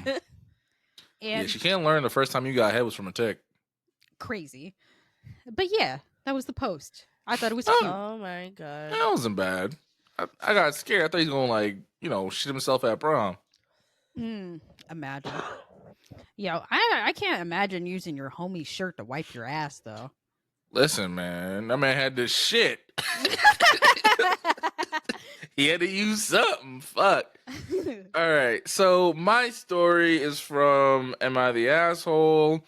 And she can't learn the first time you got hit was from a tick. crazy. But yeah, that was the post. I thought it was cute. oh my god. That wasn't bad. I got scared. I thought he was going to shit himself at prom. Imagine. Yo, I can't imagine using your homie's shirt to wipe your ass though. Listen, man, that man had this shit. He had to use something. Fuck. All right. So my story is from Am I the Asshole?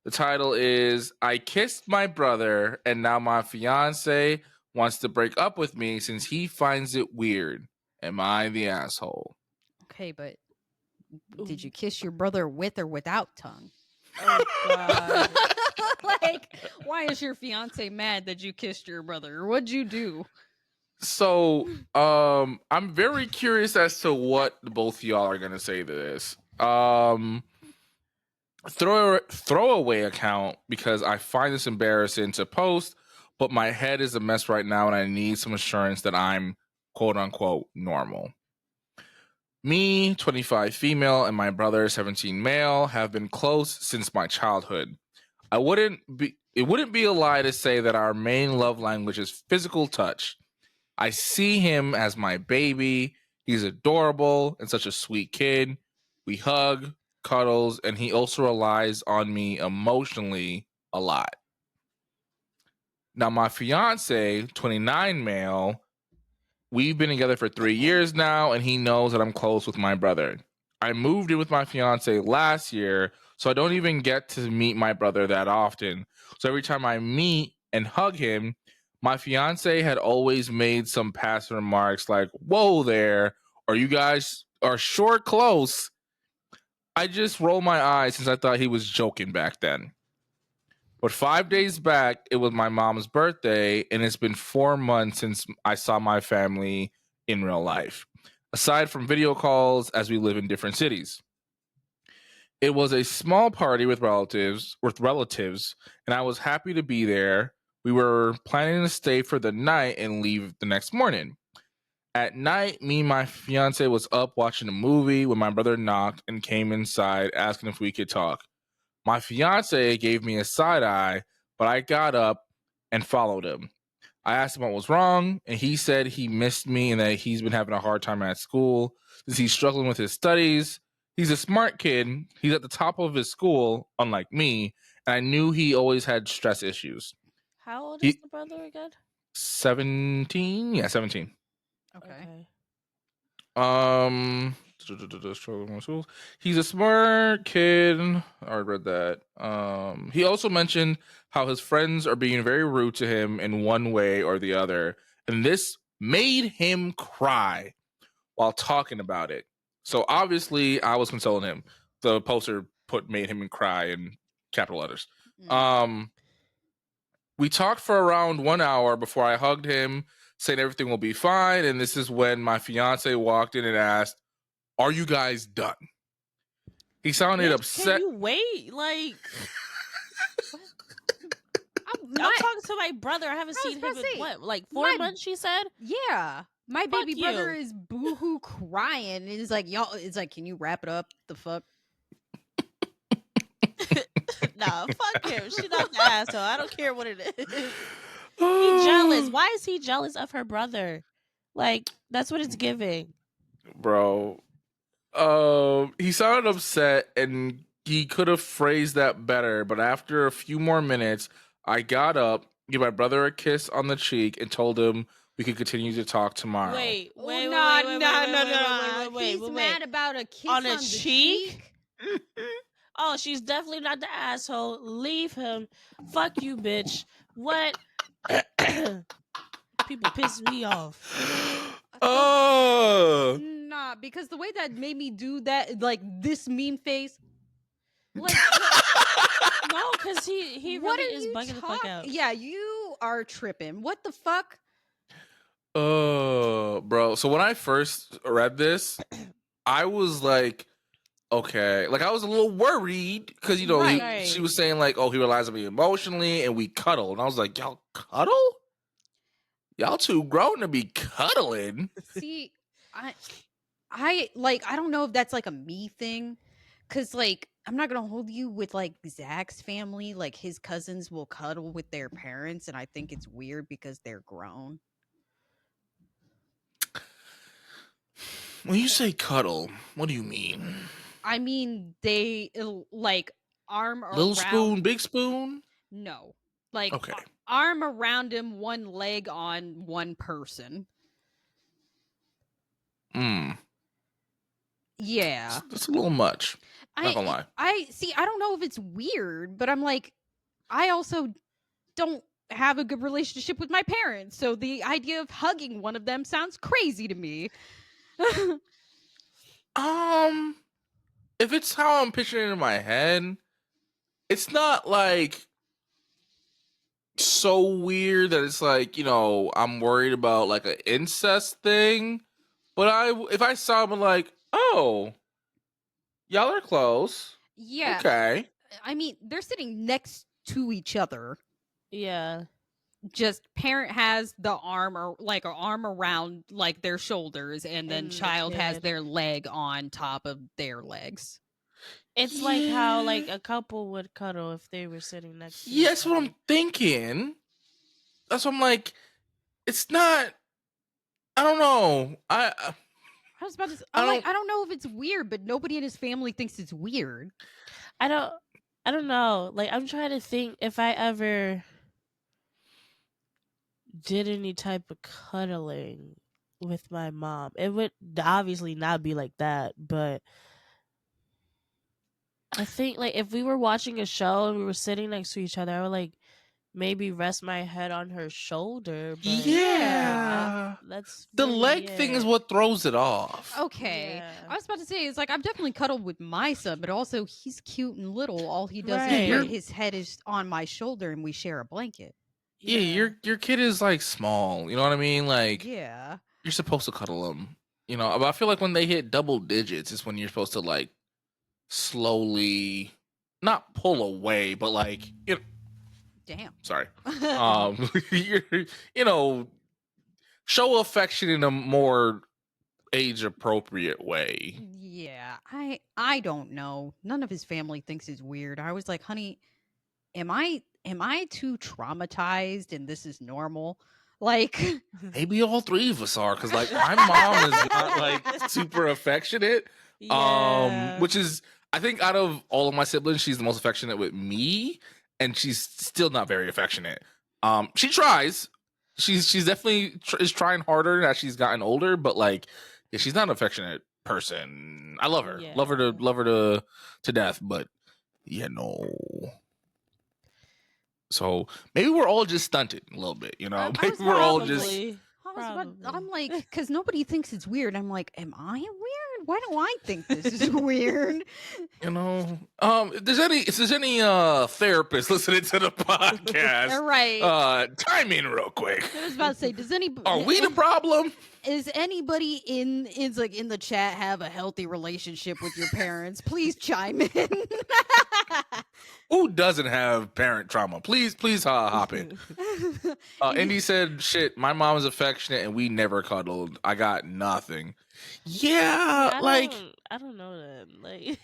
The title is I Kissed My Brother and Now My Fiance Wants to Break Up with Me Since He Finds It Weird. Am I the asshole? Okay, but did you kiss your brother with or without tongue? Oh god. Why is your fiance mad that you kissed your brother? What'd you do? So, I'm very curious as to what both of y'all are gonna say to this. Throwaway account because I find this embarrassing to post, but my head is a mess right now and I need some assurance that I'm quote unquote normal. Me, 25 female, and my brother, 17 male, have been close since my childhood. It wouldn't be a lie to say that our main love language is physical touch. I see him as my baby. He's adorable and such a sweet kid. We hug, cuddles, and he also relies on me emotionally a lot. Now, my fiance, 29 male, we've been together for 3 years now, and he knows that I'm close with my brother. I moved in with my fiance last year, so I don't even get to meet my brother that often. So every time I meet and hug him, my fiance had always made some passive remarks like, "Whoa there," or "You guys are sure close." I just rolled my eyes since I thought he was joking back then. But 5 days back, it was my mom's birthday, and it's been 4 months since I saw my family in real life, aside from video calls as we live in different cities. It was a small party with relatives, and I was happy to be there. We were planning to stay for the night and leave the next morning. At night, me and my fiance was up watching a movie when my brother knocked and came inside asking if we could talk. My fiance gave me a side eye, but I got up and followed him. I asked him what was wrong, and he said he missed me and that he's been having a hard time at school since he's struggling with his studies. He's a smart kid. He's at the top of his school, unlike me, and I knew he always had stress issues. How old is He the brother again? 17? Yeah, 17. Okay. Um, he's a smart kid. I already read that. He also mentioned how his friends are being very rude to him in one way or the other, and this made him cry while talking about it. So obviously, I was consoling him. The poster made him cry in capital letters. We talked for around 1 hour before I hugged him, saying everything will be fine. And this is when my fiance walked in and asked, "Are you guys done?" He sounded Bitch, upset. Can you wait? Like, I'm talking to my brother. I haven't seen him in what, like 4 months? She said. Yeah, my Fuck baby brother you. is boohoo crying. And it's like, y'all. It's like, can you wrap it up? The fuck. Nah, fuck him. She not the asshole. I don't care what it is. He jealous. Why is he jealous of her brother? Like, that's what it's giving. Bro. He sounded upset and he could have phrased that better, but after a few more minutes, I got up, gave my brother a kiss on the cheek, and told him we could continue to talk tomorrow. Wait. He's Wait. mad about a kiss On on, a the cheek? cheek. Oh, she's definitely not the asshole. Leave him. Fuck you, bitch. What? People piss me off. Nah, because the way that made me do that, like this mean face, like No, because he what really are is you bugging the fuck out. Yeah, you are tripping. What the fuck? Bro. So when I first read this, I was like, okay, like I was a little worried because she was saying like, oh, he relies on me emotionally, and we cuddle, and I was like, y'all cuddle? Y'all too grown to be cuddling. See, I like, I don't know if that's like a me thing, because like I'm not gonna hold you with like Zach's family. Like his cousins will cuddle with their parents, and I think it's weird because they're grown. When you say cuddle, what do you mean? I mean, they like arm Little around. spoon, big spoon? No, like Okay. arm around him, one leg on one person. Yeah, That's a little much. Not gonna lie. I see. I don't know if it's weird, but I'm like, I also don't have a good relationship with my parents, so the idea of hugging one of them sounds crazy to me. If it's how I'm picturing it in my head, it's not like so weird that it's like, I'm worried about like an incest thing. But if I saw him like, oh, y'all are close. Yeah. Okay. I mean, they're sitting next to each other. Yeah. Just parent has the arm or like an arm around like their shoulders, and then child has their leg on top of their legs. It's like how like a couple would cuddle if they were sitting next to that's what I'm thinking. That's what I'm like. It's not. I don't know. I was about to. I don't know if it's weird, but nobody in his family thinks it's weird. I don't know. Like, I'm trying to think if I ever did any type of cuddling with my mom. It would obviously not be like that, but I think like if we were watching a show and we were sitting next to each other, I would like maybe rest my head on her shoulder. But Yeah. that's The really leg thing is it. what throws it off. Okay. Yeah. I was about to say, it's like I've definitely cuddled with my son, but also he's cute and little. All he does Right. is You're- put his head is on my shoulder and we share a blanket. Yeah, your kid is like small. You know what I mean? Like Yeah. you're supposed to cuddle them. You know, but I feel like when they hit double digits is when you're supposed to like slowly, not pull away, but like Damn. sorry, you're, you know, show affection in a more age appropriate way. Yeah. I don't know. None of his family thinks it's weird. I was like, honey, am I too traumatized and this is normal? Like Maybe all three of us are, because like my mom is not like super affectionate. Yeah. Which is I think out of all of my siblings, she's the most affectionate with me, and she's still not very affectionate. She tries. She's definitely is trying harder as she's gotten older, but like yeah, she's not an affectionate person. I love her, love her to death, but yeah, no. So maybe we're all just stunted a little bit, you know. I Maybe was we're all Probably. just I'm like, because nobody thinks it's weird. I'm like, am I weird? Why do I think this is weird? you know. If there's any therapist listening to the podcast, Right. chime in real quick. I was about to say, does anybody Are we the problem? is anybody in the chat have a healthy relationship with your parents? Please chime in. Who doesn't have parent trauma? Please hop in. Indy said, "Shit, my mom is affectionate and we never cuddled. I got nothing." Yeah, I don't know that. Like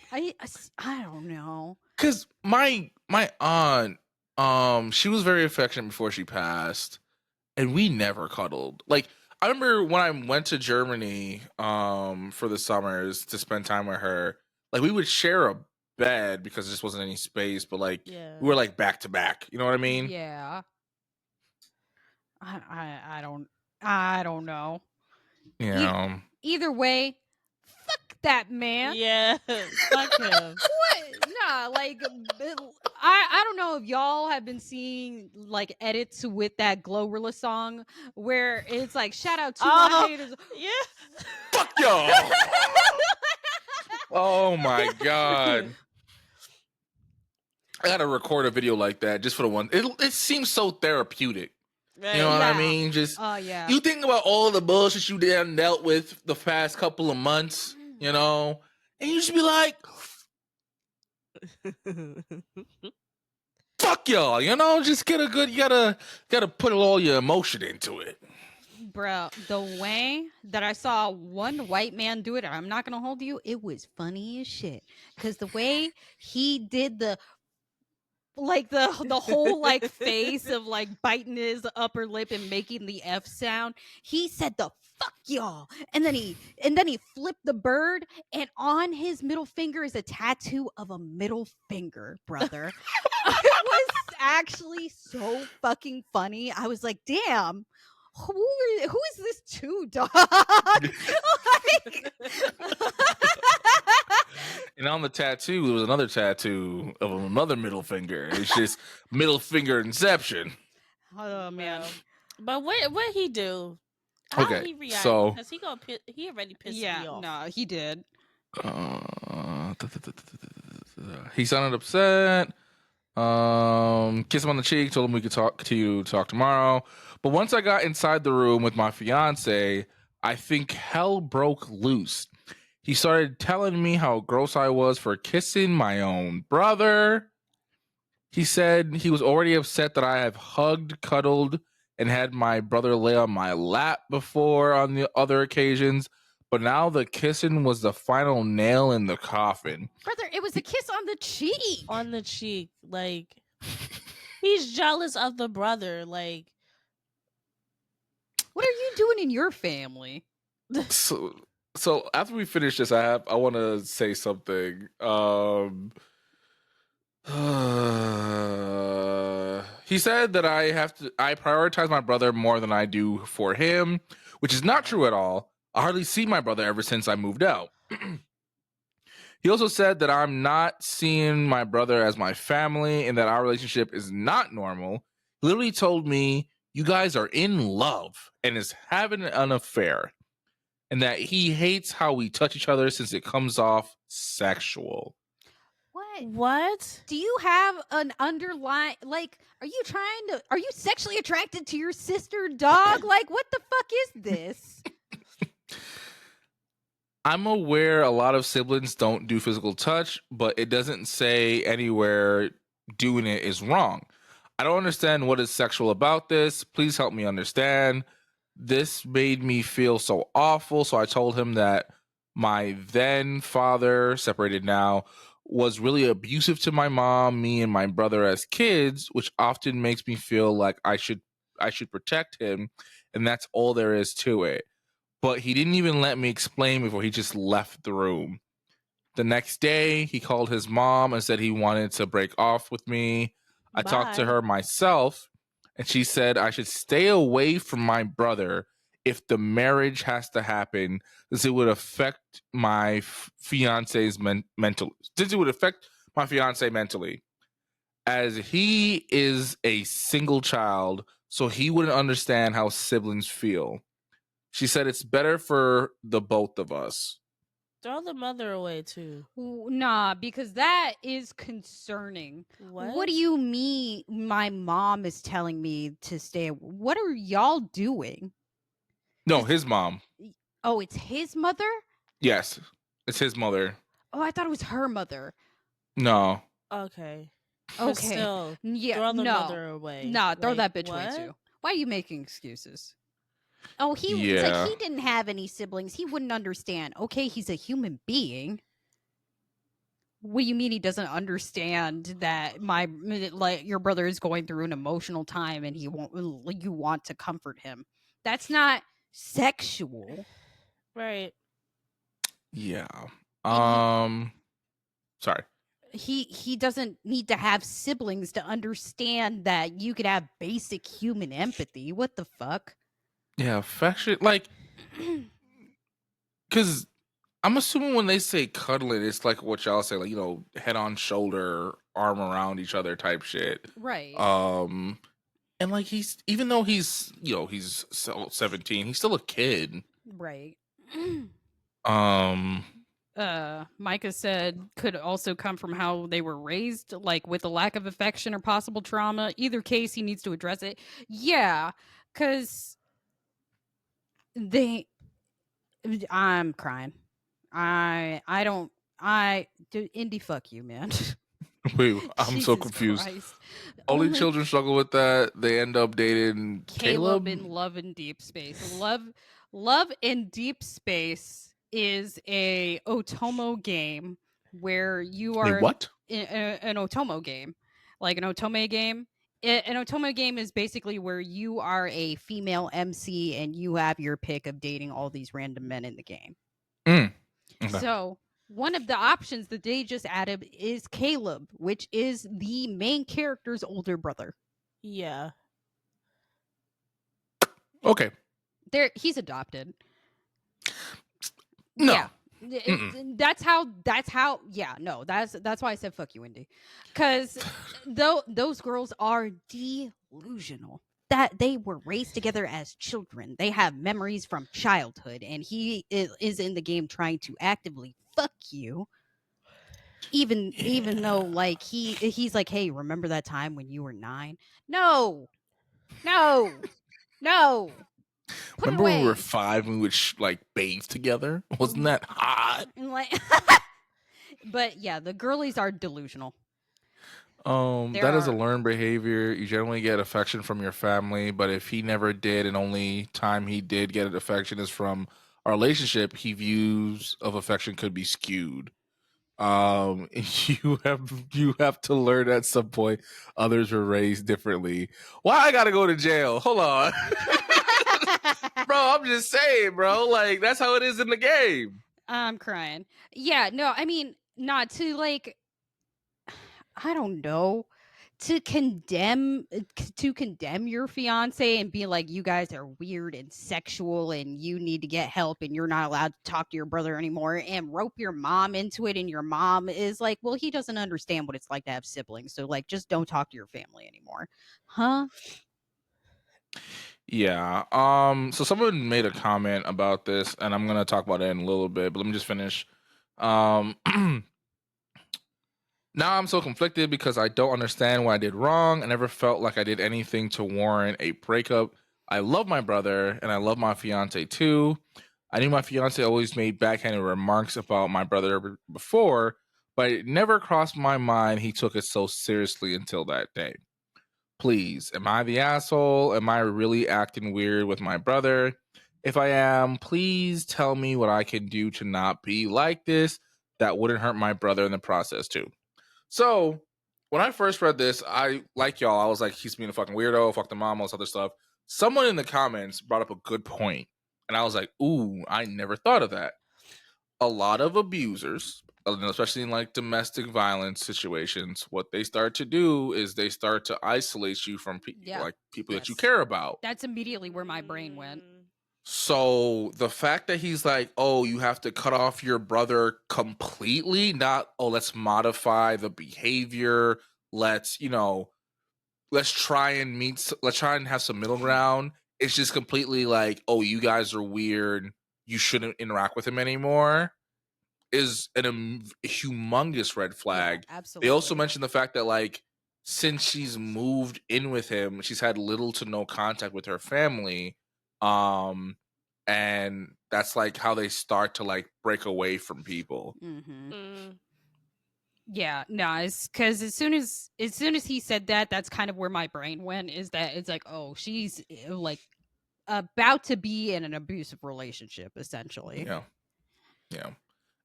I don't know. because my aunt, she was very affectionate before she passed, and we never cuddled. Like I remember when I went to Germany, for the summers to spend time with her. Like we would share a bed because there just wasn't any space, but like yeah. we were like back to back. You know what I mean? Yeah. I don't know. Yeah. Either way, fuck that man. Yeah. Fuck him. What? Nah, like I don't know if y'all have been seeing like edits with that Glorilla song where it's like shout out to my haters. Yeah. Fuck y'all. Oh my god. I gotta record a video like that just for the one. It seems so therapeutic. Right. You know what I Yeah. mean? Just Yeah. you think about all the bullshit you done dealt with the past couple of months, you know, and you just be like, "Fuck y'all," you know. Just get a good. You gotta put all your emotion into it. Bro, the way that I saw one white man do it, I'm not gonna hold you, it was funny as shit. Cause the way he did the whole like face of like biting his upper lip and making the F sound, he said the fuck y'all. And then he flipped the bird, and on his middle finger is a tattoo of a middle finger, brother. It was actually so fucking funny. I was like, damn. Who is this to, dog? Like, And on the tattoo, there was another tattoo of another middle finger. It's just middle finger inception. oh man. No. But what he do? How Okay, he react? so- Because he already pissed me Yeah, off. no, he did. He sounded upset. Kiss him on the cheek, told him we could continue to talk tomorrow. But once I got inside the room with my fiance, I think hell broke loose. He started telling me how gross I was for kissing my own brother. He said he was already upset that I have hugged, cuddled, and had my brother lay on my lap before on the other occasions. But now the kissing was the final nail in the coffin. Brother, it was a kiss on the cheek. On the cheek, like he's jealous of the brother. Like, What are you doing in your family? So after we finish this, I want to say something. He said that I prioritize my brother more than I do for him, which is not true at all. I hardly see my brother ever since I moved out. He also said that I'm not seeing my brother as my family and that our relationship is not normal. literally told me you guys are in love and is having an affair, and that he hates how we touch each other since it comes off sexual. What? Do you have an underlying, like, are you sexually attracted to your sister, dog? Like, what the fuck is this? I'm aware a lot of siblings don't do physical touch, but it doesn't say anywhere doing it is wrong. I don't understand what is sexual about this. Please help me understand. This made me feel so awful. So I told him that my then father, separated now, was really abusive to my mom, me, and my brother as kids, which often makes me feel like I should protect him, and that's all there is to it. But he didn't even let me explain before he just left the room. The next day, he called his mom and said he wanted to break off with me. I talked to Bye. her myself, and she said I should stay away from my brother if the marriage has to happen, since it would affect my fiance's mental. Since it would affect my fiance mentally, as he is a single child, so he wouldn't understand how siblings feel. She said it's better for the both of us. Throw the mother away too. Nah, because that is concerning. What do you mean my mom is telling me to stay? What are y'all doing? No, his mom. Oh, it's his mother? Yes, it's his mother. Oh, I thought it was her mother. No. Okay. But Okay. still, Yeah, throw the no. mother away. Nah, throw Like, that bitch what? away too. Why are you making excuses? Oh, it's like Yeah. he didn't have any siblings. He wouldn't understand. Okay, he's a human being. What do you mean he doesn't understand that your brother is going through an emotional time and you want to comfort him? That's not sexual. Right. Yeah. And Sorry. he doesn't need to have siblings to understand that you could have basic human empathy. What the fuck? Yeah, affection, like, because I'm assuming when they say cuddling, it's like what y'all say, like, you know, head on shoulder, arm around each other type shit. Right. And like he's, even though he's, you know, he's 17, he's still a kid. Right. Micah said could also come from how they were raised, like with a lack of affection or possible trauma. Either case, he needs to address it. Yeah, because I'm crying. Indie, fuck you, man. Wait, I'm so Jesus confused. Christ. Only children struggle with that. They end up dating Caleb Caleb. in Love in Deep Space. Love in Deep Space is a Otomo game where you are what? An Otomo game, like an Otome game. An Otomo game is basically where you are a female MC and you have your pick of dating all these random men in the game. Okay. So one of the options that they just added is Caleb, which is the main character's older brother. Yeah. Okay. He's adopted. No. Yeah. That's how yeah, no, that's why I said fuck you, Indy. Because those girls are delusional. That they were raised together as children. They have memories from childhood, and he is in the game trying to actively fuck you. Even though like he's like, hey, remember that time when you were 9? No. Put Remember it when we were away. 5 and we would like bathe together? Wasn't that hot? And like but yeah, the girlies are delusional. That is a learned behavior. You generally get affection from your family, but if he never did and only time he did get affection is from a relationship, he views of affection could be skewed. You have to learn at some point others were raised differently. Why I gotta go to jail? Hold on. Bro, I'm just saying, bro. Like, that's how it is in the game. I'm crying. Yeah, no, I mean, not to like, I don't know, to condemn your fiance and be like, you guys are weird and sexual and you need to get help and you're not allowed to talk to your brother anymore, and rope your mom into it, and your mom is like, well, he doesn't understand what it's like to have siblings, so like just don't talk to your family anymore. Huh? Yeah. So someone made a comment about this, and I'm gonna talk about it in a little bit, but let me just finish. Um Now I'm so conflicted because I don't understand what I did wrong. I never felt like I did anything to warrant a breakup. I love my brother and I love my fiance too. I knew my fiance always made backhanded remarks about my brother before, but it never crossed my mind he took it so seriously until that day. Please, am I the asshole? Am I really acting weird with my brother? If I am, please tell me what I can do to not be like this that wouldn't hurt my brother in the process too. So when I first read this, I like y'all. I was like, he's being a fucking weirdo. Fuck the mom, all this other stuff. Someone in the comments brought up a good point, and I was like, ooh, I never thought of that. A lot of abusers, especially in like domestic violence situations, what they start to do is they start to isolate you from like people that you care about. That's immediately where my brain went. So the fact that he's like, oh, you have to cut off your brother completely, not, oh, let's modify the behavior. Let's, let's try and have some middle ground. It's just completely like, oh, you guys are weird. You shouldn't interact with him anymore. Is a humongous red flag. Yeah, absolutely. They also mentioned the fact that like, since she's moved in with him, she's had little to no contact with her family. And that's like how they start to like break away from people. Yeah, no, it's because as soon as he said that, that's kind of where my brain went, is that it's like, oh, she's like about to be in an abusive relationship, essentially. Yeah.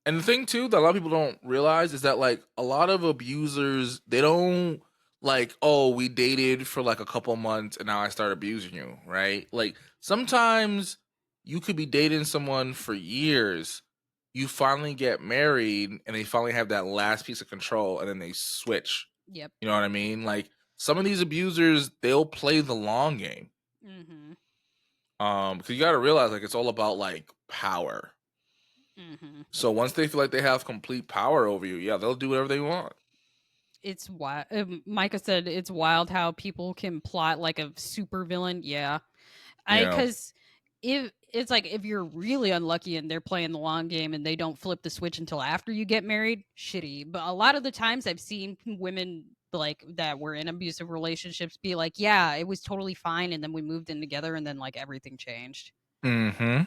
And the thing too that a lot of people don't realize is that like a lot of abusers, they don't like, oh, we dated for like a couple months and now I start abusing you, right? Like sometimes you could be dating someone for years, you finally get married and they finally have that last piece of control and then they switch. Yep. You know what I mean? Like some of these abusers, they'll play the long game. Because you got to realize like it's all about like power. So once they feel like they have complete power over you, yeah, they'll do whatever they want. It's wild. Micah said it's wild how people can plot like a super villain. Yeah. Because if it's like, if you're really unlucky and they're playing the long game and they don't flip the switch until after you get married, shitty. But a lot of the times I've seen women like that were in abusive relationships be like, yeah, it was totally fine, and then we moved in together and then like everything changed. And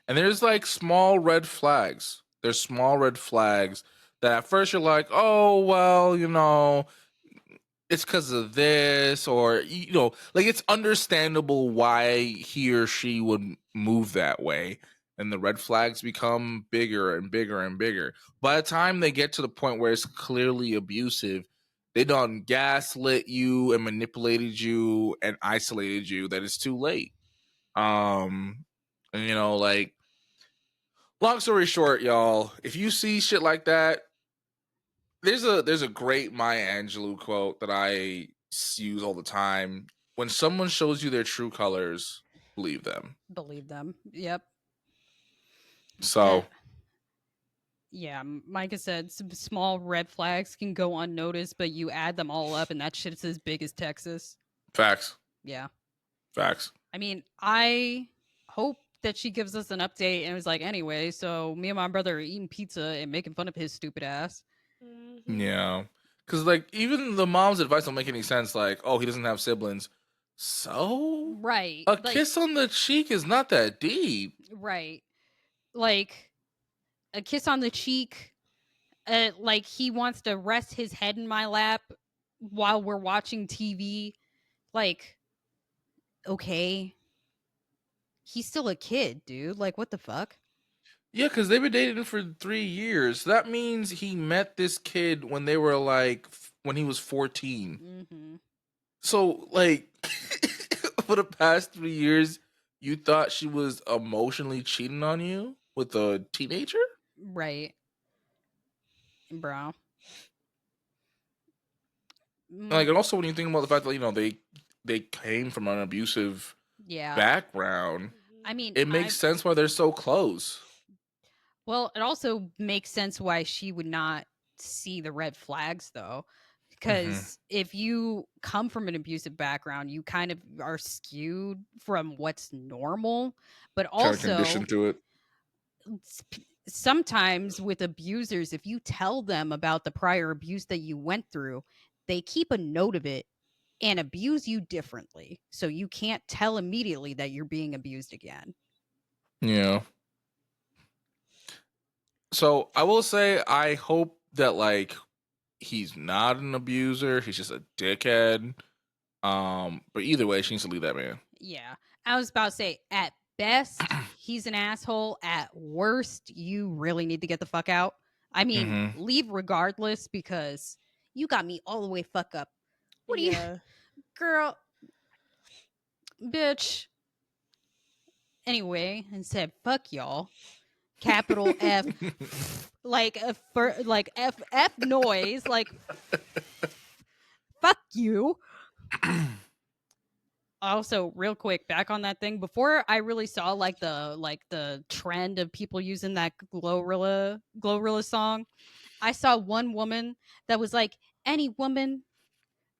there's like small red flags. There's small red flags that at first you're like, oh well, it's because of this, or like it's understandable why he or she would move that way, and the red flags become bigger and bigger and bigger. By the time they get to the point where it's clearly abusive, they done gaslit you and manipulated you and isolated you that it's too late. And like, long story short, y'all, if you see shit like that, there's a great Maya Angelou quote that I use all the time. When someone shows you their true colors, believe them. Believe them. Yep. So yeah, Micah said some small red flags can go unnoticed, but you add them all up and that shit's as big as Texas. Facts. Yeah. Facts. I mean, I hope that she gives us an update and was like, anyway, so me and my brother are eating pizza and making fun of his stupid ass. Yeah. Because, like, even the mom's advice don't make any sense. Like, oh, he doesn't have siblings. So? Right. A kiss on the cheek is not that deep. Right. Like, a kiss on the cheek, like he wants to rest his head in my lap while we're watching TV. Like, okay. He's still a kid, dude. Like, what the fuck? Yeah, because they've been dating for 3 years. That means he met this kid when they were like, when he was 14. So, like, for the past 3 years, you thought she was emotionally cheating on you with a teenager? Right. Bro. Like, and also when you think about the fact that they came from an abusive background, I mean, it makes sense why they're so close. Well, it also makes sense why she would not see the red flags, though. Because if you come from an abusive background, you kind of are skewed from what's normal. But Kind of also, conditioned to it. Sometimes with abusers, if you tell them about the prior abuse that you went through, they keep a note of it and abuse you differently. So you can't tell immediately that you're being abused again. Yeah. So I will say, I hope that like he's not an abuser. He's just a dickhead. But either way, she needs to leave that man. Yeah. I was about to say, at best, he's an asshole. At worst, you really need to get the fuck out. I mean, leave regardless because you got me all the way fuck up. What do you, girl, bitch? Anyway, and said, fuck y'all. Capital F, like F noise, like fuck you. Also, real quick, back on that thing, before I really saw like the trend of people using that Glorilla song, I saw one woman that was like, any woman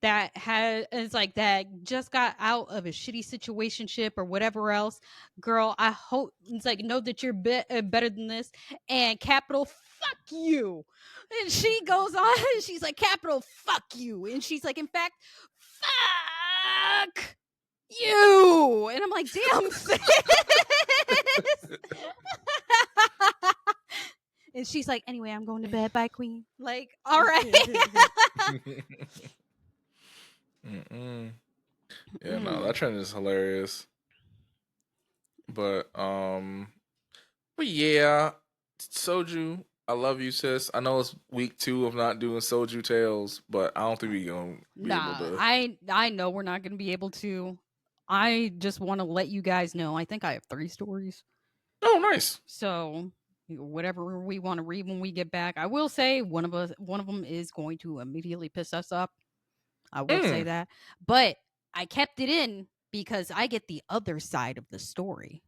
that that just got out of a shitty situationship or whatever else, girl, I hope it's like, know that you're better than this, and capital fuck you. And she goes on and she's like, capital fuck you, and she's like, in fact, fuck you. And I'm like, damn, sis. And she's like, anyway, I'm going to bed. Bye, queen. Like, all right. Yeah, no, that trend is hilarious. But yeah, Soju, I love you, sis. I know it's week 2 of not doing Soju tales, but I don't think we gonna be able to. I know we're not gonna be able to. I just want to let you guys know. I think I have 3 stories. Oh, nice. So whatever we want to read when we get back, I will say one of them is going to immediately piss us up. I will say that, but I kept it in because I get the other side of the story.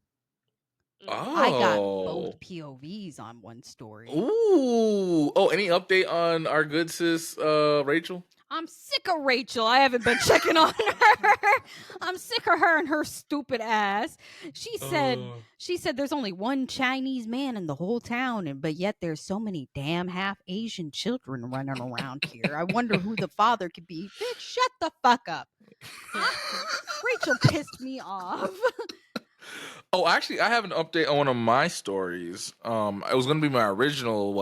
Oh. I got both POVs on one story. Ooh. Oh, any update on our good sis, Rachel? I'm sick of Rachel. I haven't been checking on her. I'm sick of her and her stupid ass. She said there's only one Chinese man in the whole town, but yet there's so many damn half Asian children running around here. I wonder who the father could be. Bitch, shut the fuck up. Rachel pissed me off. Oh, actually, I have an update on one of my stories. It was gonna be my original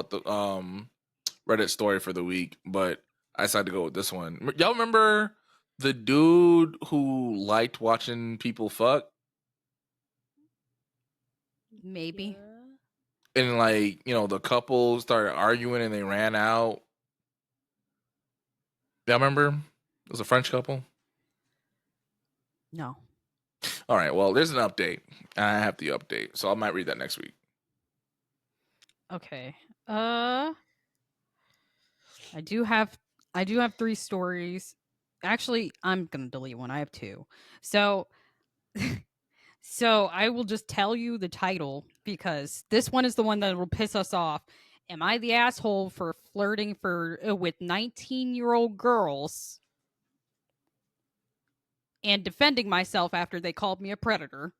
Reddit story for the week, but I decided to go with this one. Y'all remember the dude who liked watching people fuck? Maybe. And like, the couple started arguing and they ran out. Y'all remember? It was a French couple. No. All right, well, there's an update. I have the update, so I might read that next week. Okay. I do have 3 stories. Actually, I'm going to delete one. I have 2. So I will just tell you the title because this one is the one that will piss us off. Am I the asshole for flirting with 19-year-old girls and defending myself after they called me a predator?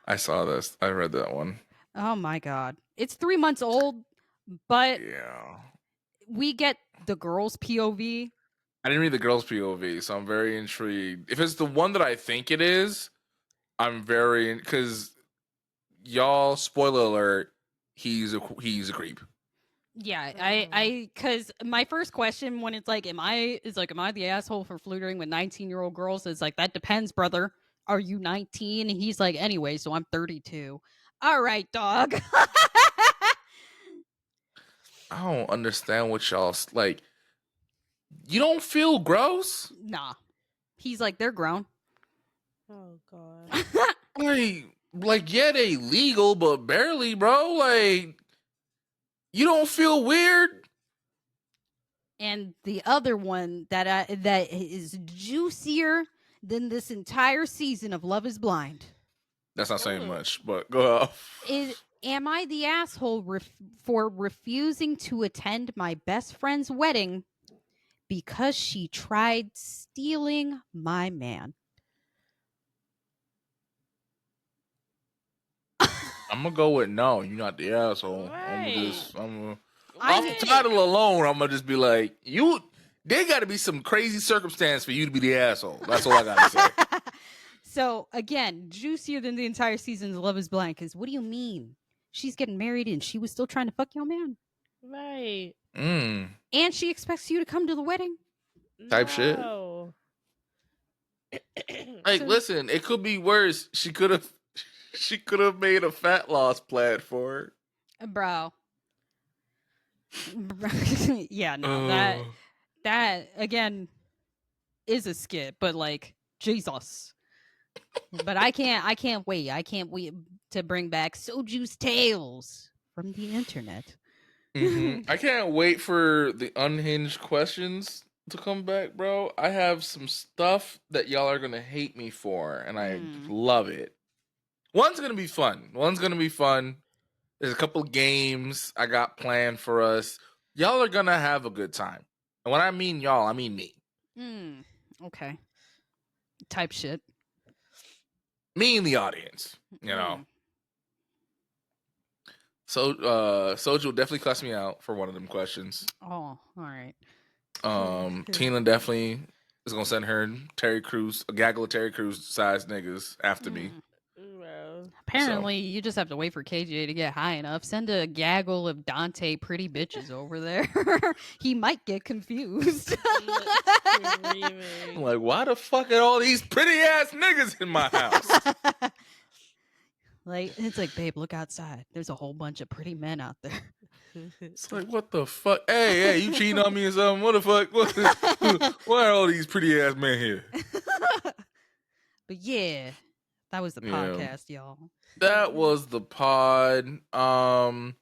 I saw this. I read that one. Oh my god. It's 3 months old, but yeah, we get the girls' POV. I didn't read the girls' POV, so I'm very intrigued. If it's the one that I think it is, I'm very, because y'all, spoiler alert, he's a creep. Yeah, I because my first question when it's like, am I the asshole for flirting with 19-year-old girls? It's like, that depends, brother. Are you 19? And he's like, anyway, so I'm 32. All right, dog. I don't understand what y'all like. You don't feel gross? Nah. He's like, they're grown. Oh god. like yeah, they legal, but barely, bro. Like, you don't feel weird? And the other one that is juicier than this entire season of Love is Blind That's not saying much, but go off. is, am I the asshole for refusing to attend my best friend's wedding because she tried stealing my man? I'm gonna go with no. You're not the asshole. Right. Off the title alone, I'm gonna just be like, you. There got to be some crazy circumstance for you to be the asshole. That's all I gotta say. So again, juicier than the entire season of Love is Blind. Because what do you mean? She's getting married and she was still trying to fuck your man, Right. and she expects you to come to the wedding. Type shit. Like, listen, it could be worse. She could have made a fat loss plan for her. Bro. Yeah, no, that again is a skit, but like Jesus. But I can't wait. I can't wait to bring back Soju's Tales from the internet. I can't wait for the unhinged questions to come back, bro. I have some stuff that y'all are gonna hate me for, and I love it. One's gonna be fun. There's a couple games I got planned for us. Y'all are gonna have a good time. And when I mean y'all, I mean me. Okay. Type shit. Me and the audience, you know. So Soju will definitely cuss me out for one of them questions. Oh, all right. Tina definitely is gonna send her Terry Crews, a gaggle of Terry Crews sized niggas after me. Apparently, you just have to wait for KJ to get high enough. Send a gaggle of Dante pretty bitches over there. He might get confused. I'm like, why the fuck are all these pretty ass niggas in my house? Like, it's like, babe, look outside. There's a whole bunch of pretty men out there. It's like, what the fuck? Hey, you cheating on me or something? What the fuck? Why are all these pretty ass men here? But yeah, that was the podcast, y'all. That was the pod. Oh,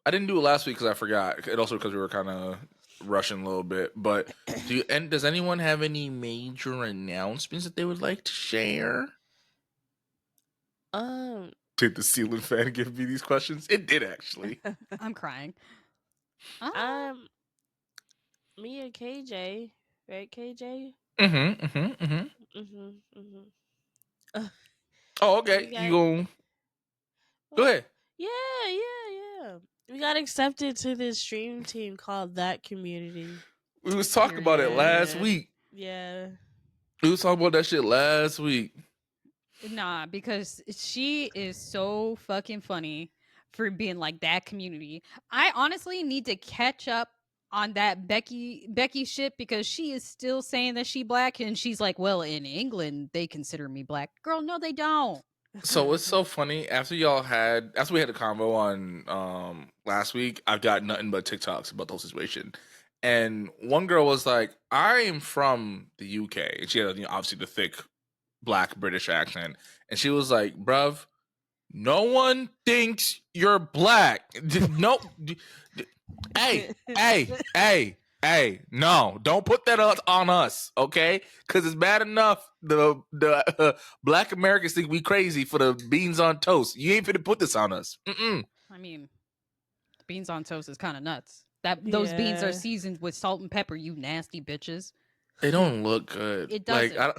I didn't do it last week because I forgot. And also because we were kind of rushing a little bit. But does anyone have any major announcements that they would like to share? Did the ceiling fan give me these questions? It did, actually. I'm crying. Me and KJ, right? KJ. Oh, okay. You go ahead. Yeah. We got accepted to this stream team called That Community. We was talking about it last week. Yeah. We was talking about that shit last week. Nah, because she is so fucking funny for being like That Community. I honestly need to catch up on that Becky shit because she is still saying that she black and she's like, well, in England they consider me black. Girl, no, they don't. So it's so funny. After we had a convo on last week, I've got nothing but TikToks about the whole situation. And one girl was like, I am from the UK. And she had, obviously the thick black British accent. And she was like, bruv, no one thinks you're black. No. Hey, no, don't put that on us, okay? Because it's bad enough the black Americans think we crazy for the beans on toast. You ain't finna put this on us. I mean, the beans on toast is kind of nuts. Those beans are seasoned with salt and pepper, you nasty bitches. They don't look good. It doesn't. I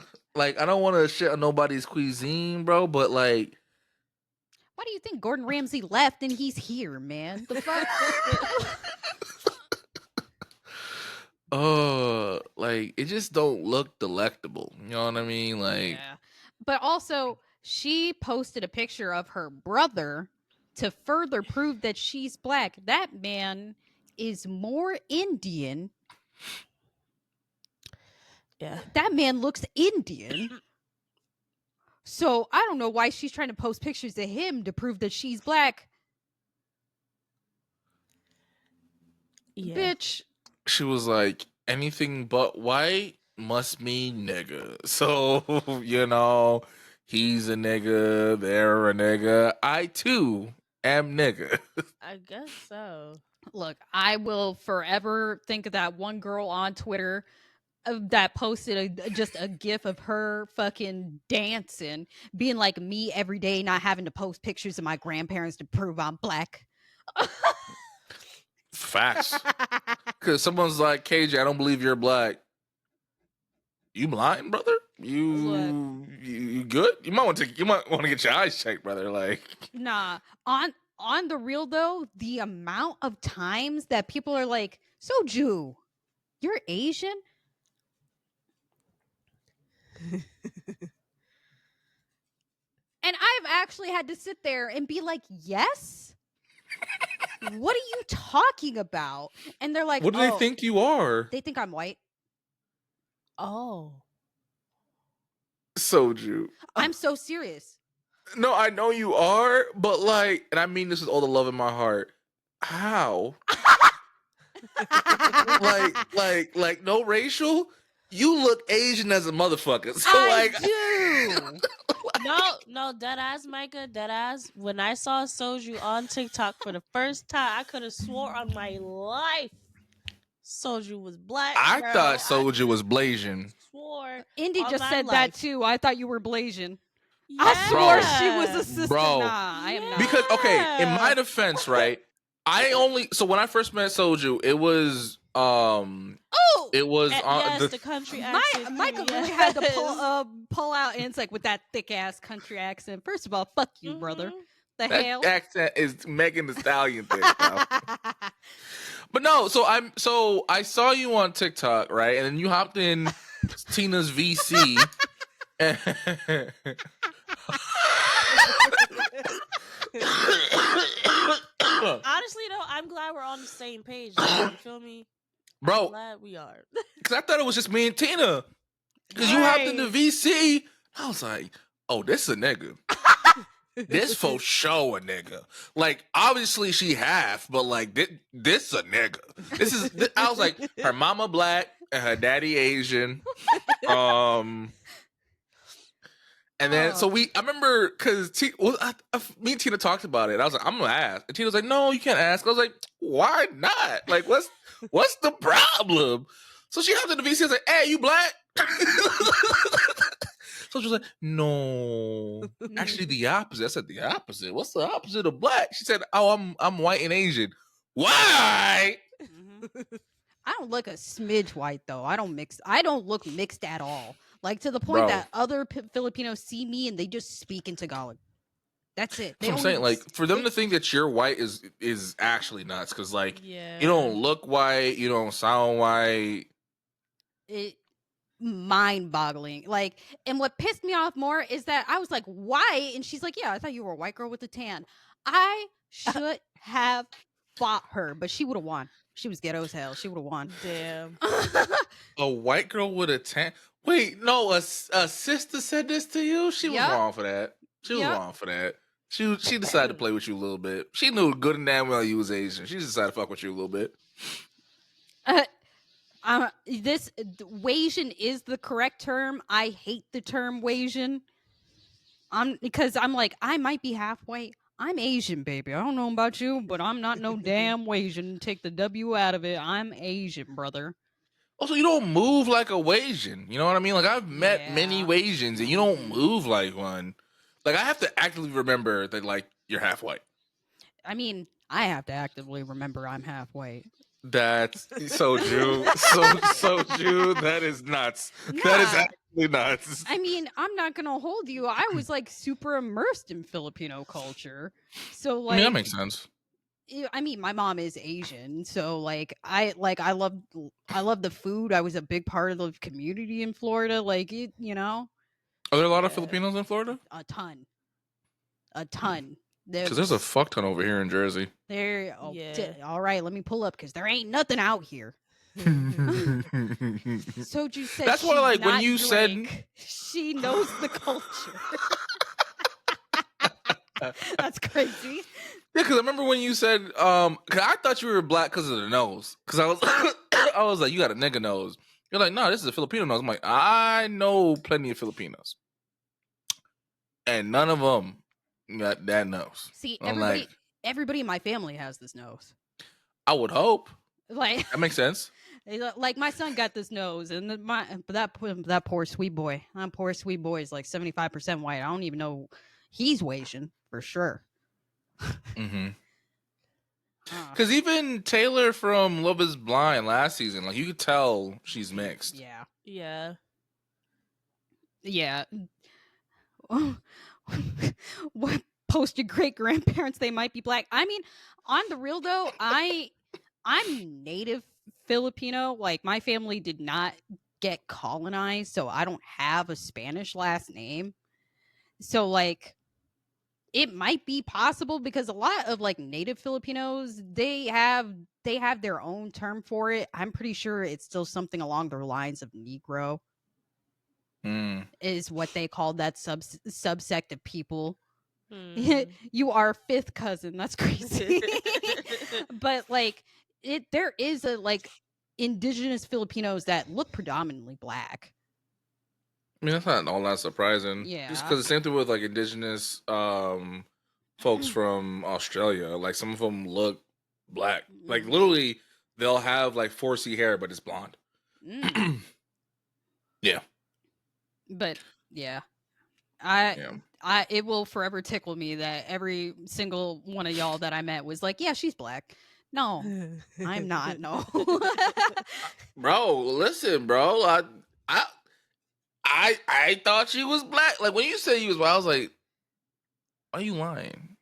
don't want to shit on nobody's cuisine, bro, but like, why do you think Gordon Ramsay left and he's here, man? The fuck? Like, it just don't look delectable. You know what I mean? Like, yeah. But also, she posted a picture of her brother to further prove that she's black. That man is more Indian. Yeah. That man looks Indian. So I don't know why she's trying to post pictures of him to prove that she's black. Yeah. Bitch. She was like, anything but white must mean nigga. So, he's a nigga, they're a nigga. I too am nigga. I guess so. Look, I will forever think of that one girl on Twitter that posted just a gif of her fucking dancing, being like me every day, not having to post pictures of my grandparents to prove I'm black. Facts. Because someone's like, KJ, I don't believe you're black. You blind, brother? You good? You might want to get your eyes checked, brother. Like, Nah, on the real though, the amount of times that people are like, Soju, you're Asian? And I've actually had to sit there and be like, yes? What are you talking about? And they're like, what do they think you are? They think I'm white. Oh. Soju. I'm so serious. No, I know you are, but like, and I mean this with all the love in my heart. How? like, no racial. You look Asian as a motherfucker. So I like, do. No, deadass, Micah, deadass. When I saw Soju on TikTok for the first time, I could have swore on my life Soju was black. I girl. thought Soju was Blasian. Swore. Indy on just my said life. that too. I thought you were Blasian. Yeah. I swore she was a sister. Bro. Nah, I am not. Because okay, in my defense, right? So when I first met Soju, it was it was yes, the country accent. Michael really had to pull out, and it's like with that thick ass country accent. First of all, fuck you, brother. The that hell accent is Megan Thee Stallion thing. But no, so I saw you on TikTok, right? And then you hopped in Tina's VC. Honestly, though, I'm glad we're on the same page. You feel me, bro? I'm glad we are. Because I thought it was just me and Tina. Because you hopped in the VC, I was like, "Oh, this a nigga. This for sure a nigga. Like, obviously she half, but like this a nigga. This is. I was like, her mama black and her daddy Asian. And then, I remember because me and Tina talked about it. I was like, I'm gonna ask. And Tina was like, no, you can't ask. I was like, why not? Like, what's the problem? So she hopped in the VC. I was like, hey, you black? So she was like, no, actually the opposite. I said, the opposite? What's the opposite of black? She said, oh, I'm white and Asian. Why? I don't look a smidge white though. I don't look mixed at all. Like to the point that other Filipinos see me and they just speak in Tagalog. That's it. That's what I'm saying. Like for them to think that you're white is actually nuts. Because like you don't look white, you don't sound white. It mind-boggling. Like, and what pissed me off more is that I was like, "Why?" And she's like, "Yeah, I thought you were a white girl with a tan." I should have fought her, but she would have won. She was ghetto as hell. She would have won. Damn. A white girl with a tan. Wait, no, a sister said this to you? She was wrong for that. She was wrong for that. She decided to play with you a little bit. She knew good and damn well you was Asian. She just decided to fuck with you a little bit. This Wasian is the correct term. I hate the term Wasian. Because I'm like, I might be half white. I'm Asian, baby. I don't know about you, but I'm not no damn Wasian. Take the W out of it. I'm Asian, brother. Also, you don't move like a Wasian. You know what I mean? Like, I've met many Wasians, and you don't move like one. Like, I have to actively remember that, like, you're half white. I mean, I have to actively remember I'm half white. That's Soju. Soju, that is nuts. Nah. That is actually nuts. I mean, I'm not going to hold you. I was, like, super immersed in Filipino culture. So, like... I mean, that makes sense. I mean, my mom is Asian, so I love the food. I was a big part of the community in Florida. Like it, you know. Are there a lot of Filipinos in Florida? A ton. Because there's a fuck ton over here in Jersey. There. All right, let me pull up because there ain't nothing out here. Soju said that's why, like, when you said she knows the culture. That's crazy. Yeah, because I remember when you said, cause I thought you were black because of the nose. Because I was like, you got a nigga nose. You're like, no, this is a Filipino nose. I'm like, I know plenty of Filipinos, and none of them got that nose. See, everybody in my family has this nose. I would hope. Like, That makes sense. like my son got this nose, and that poor sweet boy, is like 75% white. I don't even know he's Asian for sure. Mm-hmm. Because even Taylor from Love Is Blind last season, like you could tell she's mixed. Yeah. Yeah. Yeah. What post your great grandparents? They might be black. I mean, on the real though, I'm native Filipino. Like my family did not get colonized, so I don't have a Spanish last name. So like it might be possible because a lot of like native Filipinos, they have their own term for it. I'm pretty sure it's still something along the lines of Negro is what they call that subsect of people. You are fifth cousin. That's crazy. But like there is a like indigenous Filipinos that look predominantly black. I mean, that's not all that surprising. Yeah. Just because the same thing with like indigenous folks from Australia. Like some of them look black. Like literally, they'll have like 4C hair, but it's blonde. Yeah. But yeah. It will forever tickle me that every single one of y'all that I met was like, yeah, she's black. No, I'm not. No. Bro, listen, bro. I thought she was black. Like when you said you was black, I was like, why are you lying?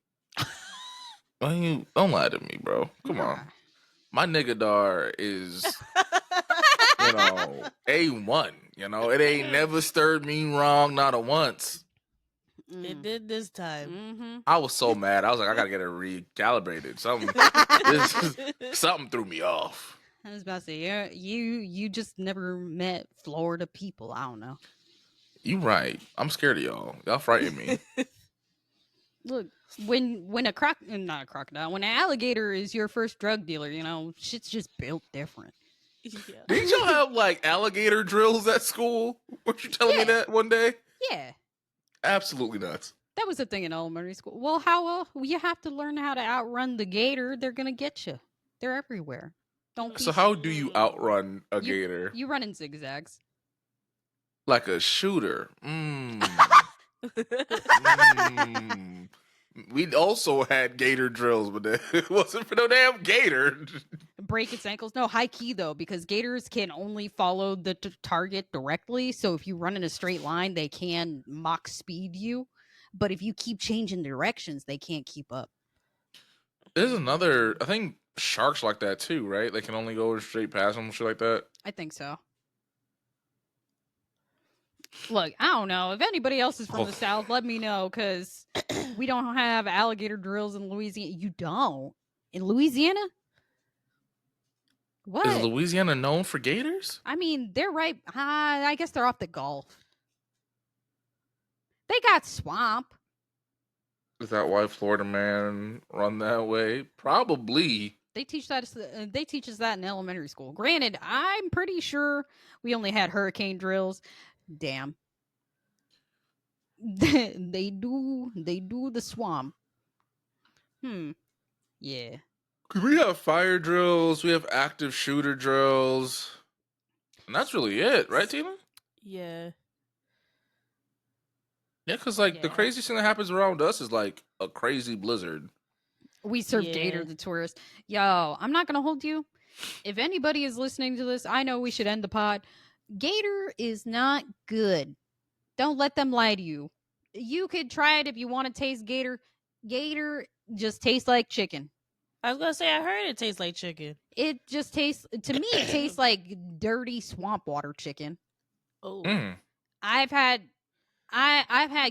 Don't lie to me, bro. Come on. My nigga dar is A1. It ain't never stirred me wrong, not a once. It did this time. I was so mad. I was like, I gotta get it recalibrated. Something threw me off. I was about to say, you just never met Florida people. I don't know. You right. I'm scared of y'all. Y'all frighten me. Look, when not a crocodile, when an alligator is your first drug dealer, shit's just built different. Yeah. Didn't y'all have like alligator drills at school? Weren't you telling me that one day? Yeah. Absolutely nuts. That was a thing in elementary school. Well, how you have to learn how to outrun the gator. They're gonna get you. They're everywhere. So how do you outrun a gator? You run in zigzags. Like a shooter. We also had gator drills, but it wasn't for no damn gator. Break its ankles. No, high key though, because gators can only follow the target directly. So if you run in a straight line, they can mock speed you. But if you keep changing directions, they can't keep up. There's another, I think sharks like that too, right? They can only go straight past them, shit like that. I think so. Look, I don't know. If anybody else is from the South, let me know, because we don't have alligator drills in Louisiana. You don't? In Louisiana? What? Is Louisiana known for gators? I mean, they're right. I guess they're off the Gulf. They got swamp. Is that why Florida man run that way? Probably. They teach us that in elementary school. Granted, I'm pretty sure we only had hurricane drills. Damn. They do the swamp. Yeah. Cause we have fire drills, we have active shooter drills. And that's really it, right, Tina? Yeah. Yeah, because the craziest thing that happens around us is like a crazy blizzard. We serve gator the tourist. Yo, I'm not gonna hold you. If anybody is listening to this, I know we should end the pod. Gator is not good. Don't let them lie to you. You could try it if you want to taste gator. Gator just tastes like chicken. I was gonna say, I heard it tastes like chicken. It just tastes, to me, it tastes like dirty swamp water chicken. Oh. I've had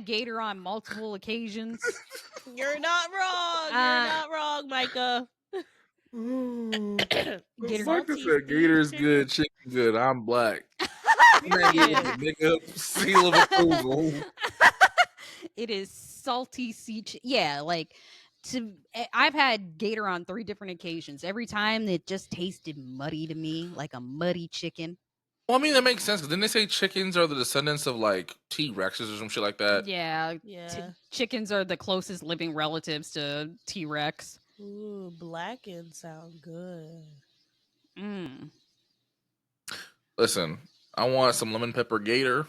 gator on multiple occasions. You're not wrong. You're not wrong, Micah. Micah said gator's good, chicken good. I'm black. Seal of approval. It is salty sea yeah, like I've had gator on 3 different occasions. Every time it just tasted muddy to me, like a muddy chicken. Well, I mean, that makes sense, because didn't they say chickens are the descendants of like T-Rexes or some shit like that? Yeah. Chickens are the closest living relatives to T-Rex. Ooh, blackened sound good. Mm. Listen, I want some lemon pepper gator.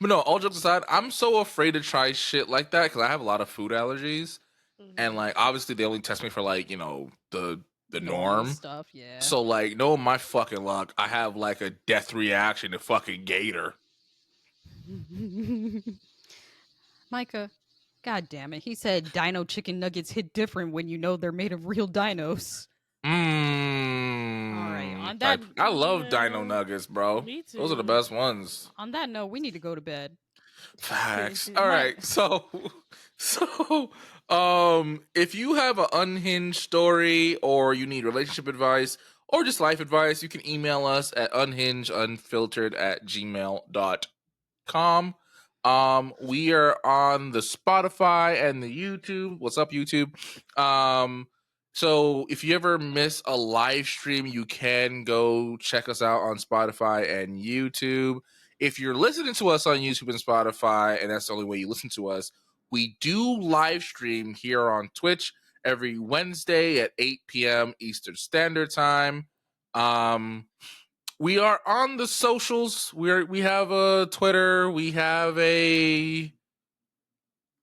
But no, all jokes aside, I'm so afraid to try shit like that because I have a lot of food allergies, and like obviously they only test me for like the Normal norm. stuff, yeah. So like, no, my fucking luck, I have like a death reaction to fucking gator. Micah, god damn it. He said dino chicken nuggets hit different when you know they're made of real dinos. All right, on that I love Dino Man, Nuggets, bro. me Those are the too. best ones. on that note, we need to go to bed. Facts. All My- right, so if you have an unhinged story or you need relationship advice or just life advice, you can email us at unhingeunfiltered@gmail.com. We are on the Spotify and the YouTube. What's up, YouTube? So if you ever miss a live stream, you can go check us out on Spotify and YouTube. If you're listening to us on YouTube and Spotify, and that's the only way you listen to us, we do live stream here on Twitch every Wednesday at 8 p.m. Eastern Standard Time. We are on the socials. We have a Twitter. We have a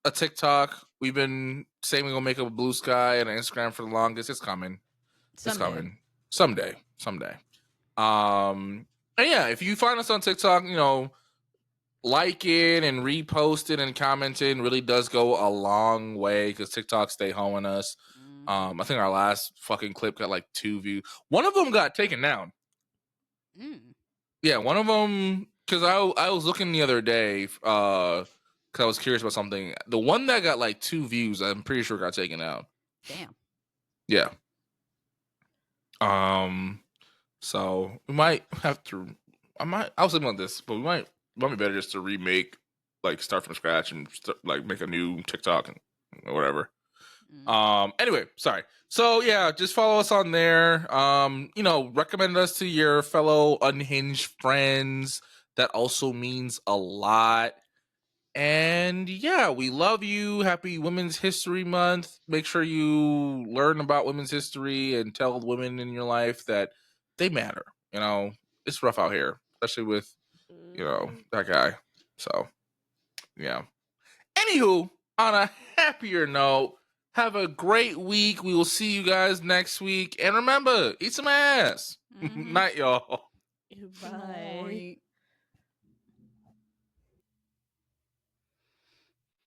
TikTok. We've been saying we're gonna make a Blue Sky and an Instagram for the longest. It's coming. It's Someday. coming. Someday. And yeah, if you find us on TikTok, liking and reposting and commenting really does go a long way because TikTok stay hoeing us. I think our last fucking clip got like 2 views. One of them got taken down. Yeah, one of them, because I was looking the other day because I was curious about something. The one that got like 2 views, I'm pretty sure got taken out. Damn. Yeah. So we might have to. I was thinking about this, but might be better just to remake, like start from scratch and like make a new TikTok and whatever. Anyway, sorry. So yeah, just follow us on there. Recommend us to your fellow unhinged friends. That also means a lot. And yeah, we love you. Happy Women's History Month. Make sure you learn about women's history and tell the women in your life that they matter. It's rough out here, especially with, that guy. So, yeah. Anywho, on a happier note, have a great week. We will see you guys next week. And remember, eat some ass. Night, y'all. Bye. Night.